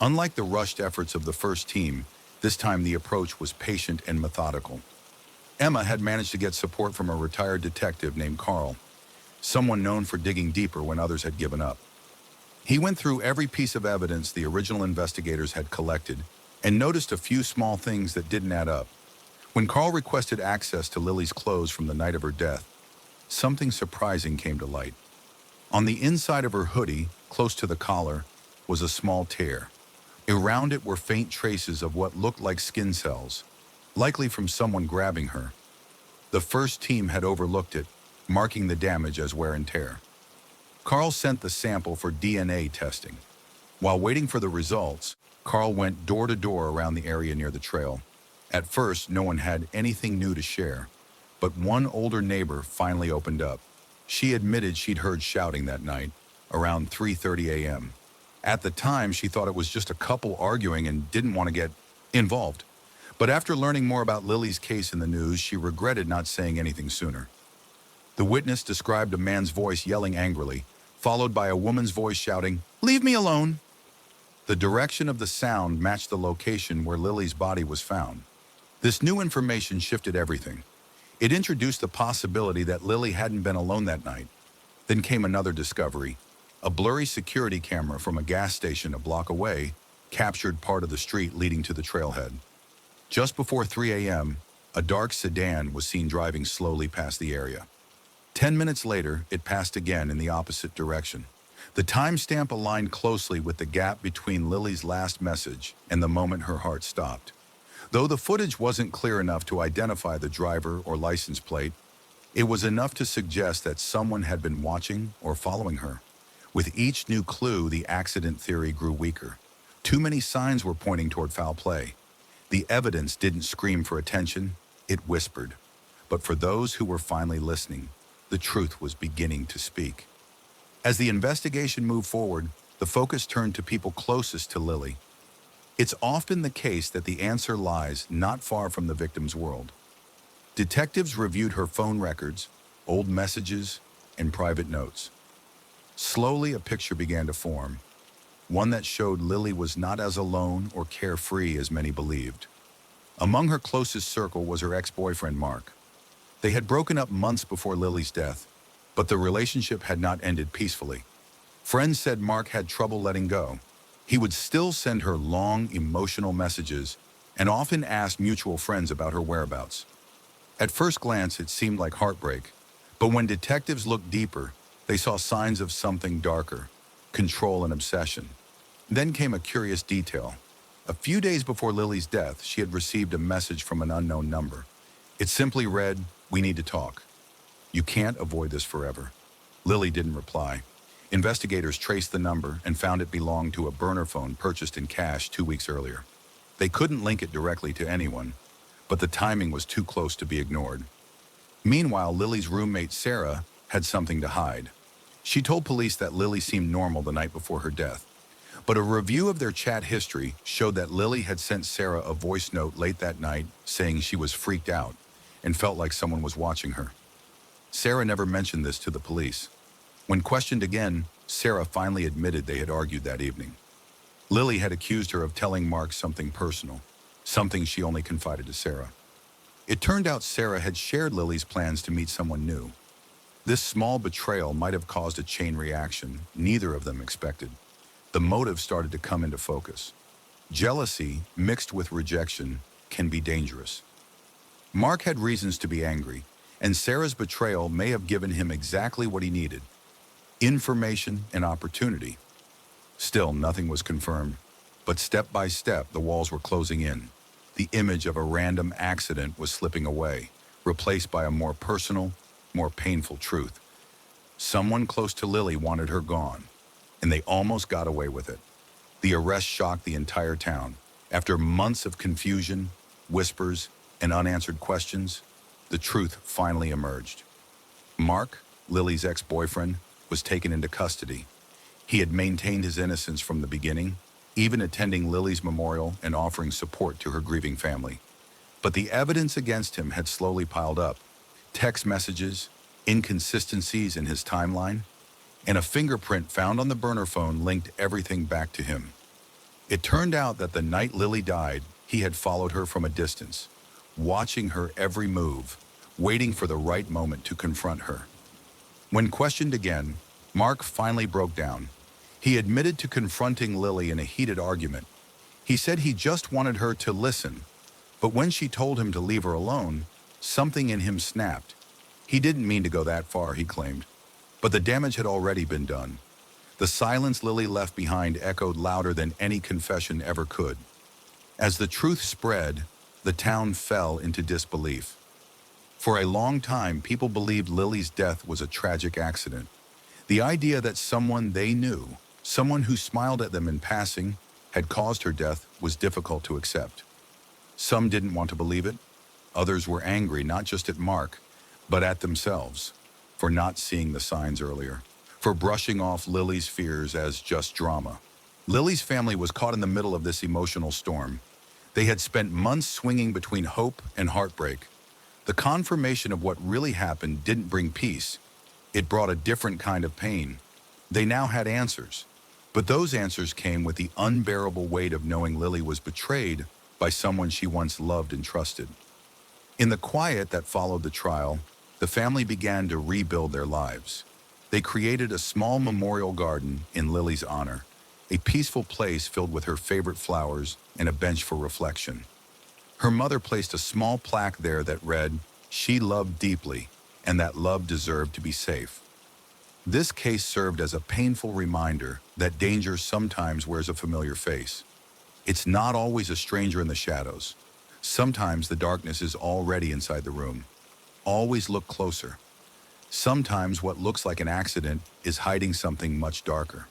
Unlike the rushed efforts of the first team, this time the approach was patient and methodical. Emma had managed to get support from a retired detective named Carl, someone known for digging deeper when others had given up. He went through every piece of evidence the original investigators had collected and noticed a few small things that didn't add up. When Carl requested access to Lily's clothes from the night of her death, something surprising came to light. On the inside of her hoodie, close to the collar, was a small tear. Around it were faint traces of what looked like skin cells, likely from someone grabbing her. The first team had overlooked it, marking the damage as wear and tear. Carl sent the sample for DNA testing. While waiting for the results, Carl went door to door around the area near the trail. At first, no one had anything new to share, but one older neighbor finally opened up. She admitted she'd heard shouting that night, around 3:30 a.m. At the time, she thought it was just a couple arguing and didn't want to get involved. But after learning more about Lily's case in the news, she regretted not saying anything sooner. The witness described a man's voice yelling angrily, followed by a woman's voice shouting, "Leave me alone!" The direction of the sound matched the location where Lily's body was found. This new information shifted everything. It introduced the possibility that Lily hadn't been alone that night. Then came another discovery. A blurry security camera from a gas station a block away captured part of the street leading to the trailhead. Just before 3 a.m., a dark sedan was seen driving slowly past the area. 10 minutes later, it passed again in the opposite direction. The timestamp aligned closely with the gap between Lily's last message and the moment her heart stopped. Though the footage wasn't clear enough to identify the driver or license plate, it was enough to suggest that someone had been watching or following her. With each new clue, the accident theory grew weaker. Too many signs were pointing toward foul play. The evidence didn't scream for attention, it whispered. But for those who were finally listening, the truth was beginning to speak. As the investigation moved forward, the focus turned to people closest to Lily. It's often the case that the answer lies not far from the victim's world. Detectives reviewed her phone records, old messages, and private notes. Slowly, a picture began to form, one that showed Lily was not as alone or carefree as many believed. Among her closest circle was her ex-boyfriend, Mark. They had broken up months before Lily's death, but the relationship had not ended peacefully. Friends said Mark had trouble letting go. He would still send her long, emotional messages and often asked mutual friends about her whereabouts. At first glance, it seemed like heartbreak, but when detectives looked deeper, they saw signs of something darker, control and obsession. Then came a curious detail. A few days before Lily's death, she had received a message from an unknown number. It simply read, "We need to talk. You can't avoid this forever." Lily didn't reply. Investigators traced the number and found it belonged to a burner phone purchased in cash 2 weeks earlier. They couldn't link it directly to anyone, but the timing was too close to be ignored. Meanwhile, Lily's roommate Sarah had something to hide. She told police that Lily seemed normal the night before her death, but a review of their chat history showed that Lily had sent Sarah a voice note late that night saying she was freaked out and felt like someone was watching her. Sarah never mentioned this to the police. When questioned again, Sarah finally admitted they had argued that evening. Lily had accused her of telling Mark something personal, something she only confided to Sarah. It turned out Sarah had shared Lily's plans to meet someone new. This small betrayal might have caused a chain reaction neither of them expected. The motive started to come into focus. Jealousy, mixed with rejection, can be dangerous. Mark had reasons to be angry, and Sarah's betrayal may have given him exactly what he needed: information and opportunity. Still, nothing was confirmed, but step by step, the walls were closing in. The image of a random accident was slipping away, replaced by a more personal, more painful truth. Someone close to Lily wanted her gone, and they almost got away with it. The arrest shocked the entire town. After months of confusion, whispers, and unanswered questions, the truth finally emerged. Mark, Lily's ex-boyfriend, was taken into custody. He had maintained his innocence from the beginning, even attending Lily's memorial and offering support to her grieving family. But the evidence against him had slowly piled up: text messages, inconsistencies in his timeline, and a fingerprint found on the burner phone linked everything back to him. It turned out that the night Lily died, he had followed her from a distance, watching her every move, waiting for the right moment to confront her. When questioned again, Mark finally broke down. He admitted to confronting Lily in a heated argument. He said he just wanted her to listen, but when she told him to leave her alone, something in him snapped. He didn't mean to go that far, he claimed, but the damage had already been done. The silence Lily left behind echoed louder than any confession ever could. As the truth spread, the town fell into disbelief. For a long time, people believed Lily's death was a tragic accident. The idea that someone they knew, someone who smiled at them in passing, had caused her death was difficult to accept. Some didn't want to believe it. Others were angry not just at Mark, but at themselves, for not seeing the signs earlier, for brushing off Lily's fears as just drama. Lily's family was caught in the middle of this emotional storm. They had spent months swinging between hope and heartbreak. The confirmation of what really happened didn't bring peace. It brought a different kind of pain. They now had answers, but those answers came with the unbearable weight of knowing Lily was betrayed by someone she once loved and trusted. In the quiet that followed the trial, the family began to rebuild their lives. They created a small memorial garden in Lily's honor, a peaceful place filled with her favorite flowers and a bench for reflection. Her mother placed a small plaque there that read, "She loved deeply, and that love deserved to be safe." This case served as a painful reminder that danger sometimes wears a familiar face. It's not always a stranger in the shadows. Sometimes the darkness is already inside the room. Always look closer. Sometimes what looks like an accident is hiding something much darker.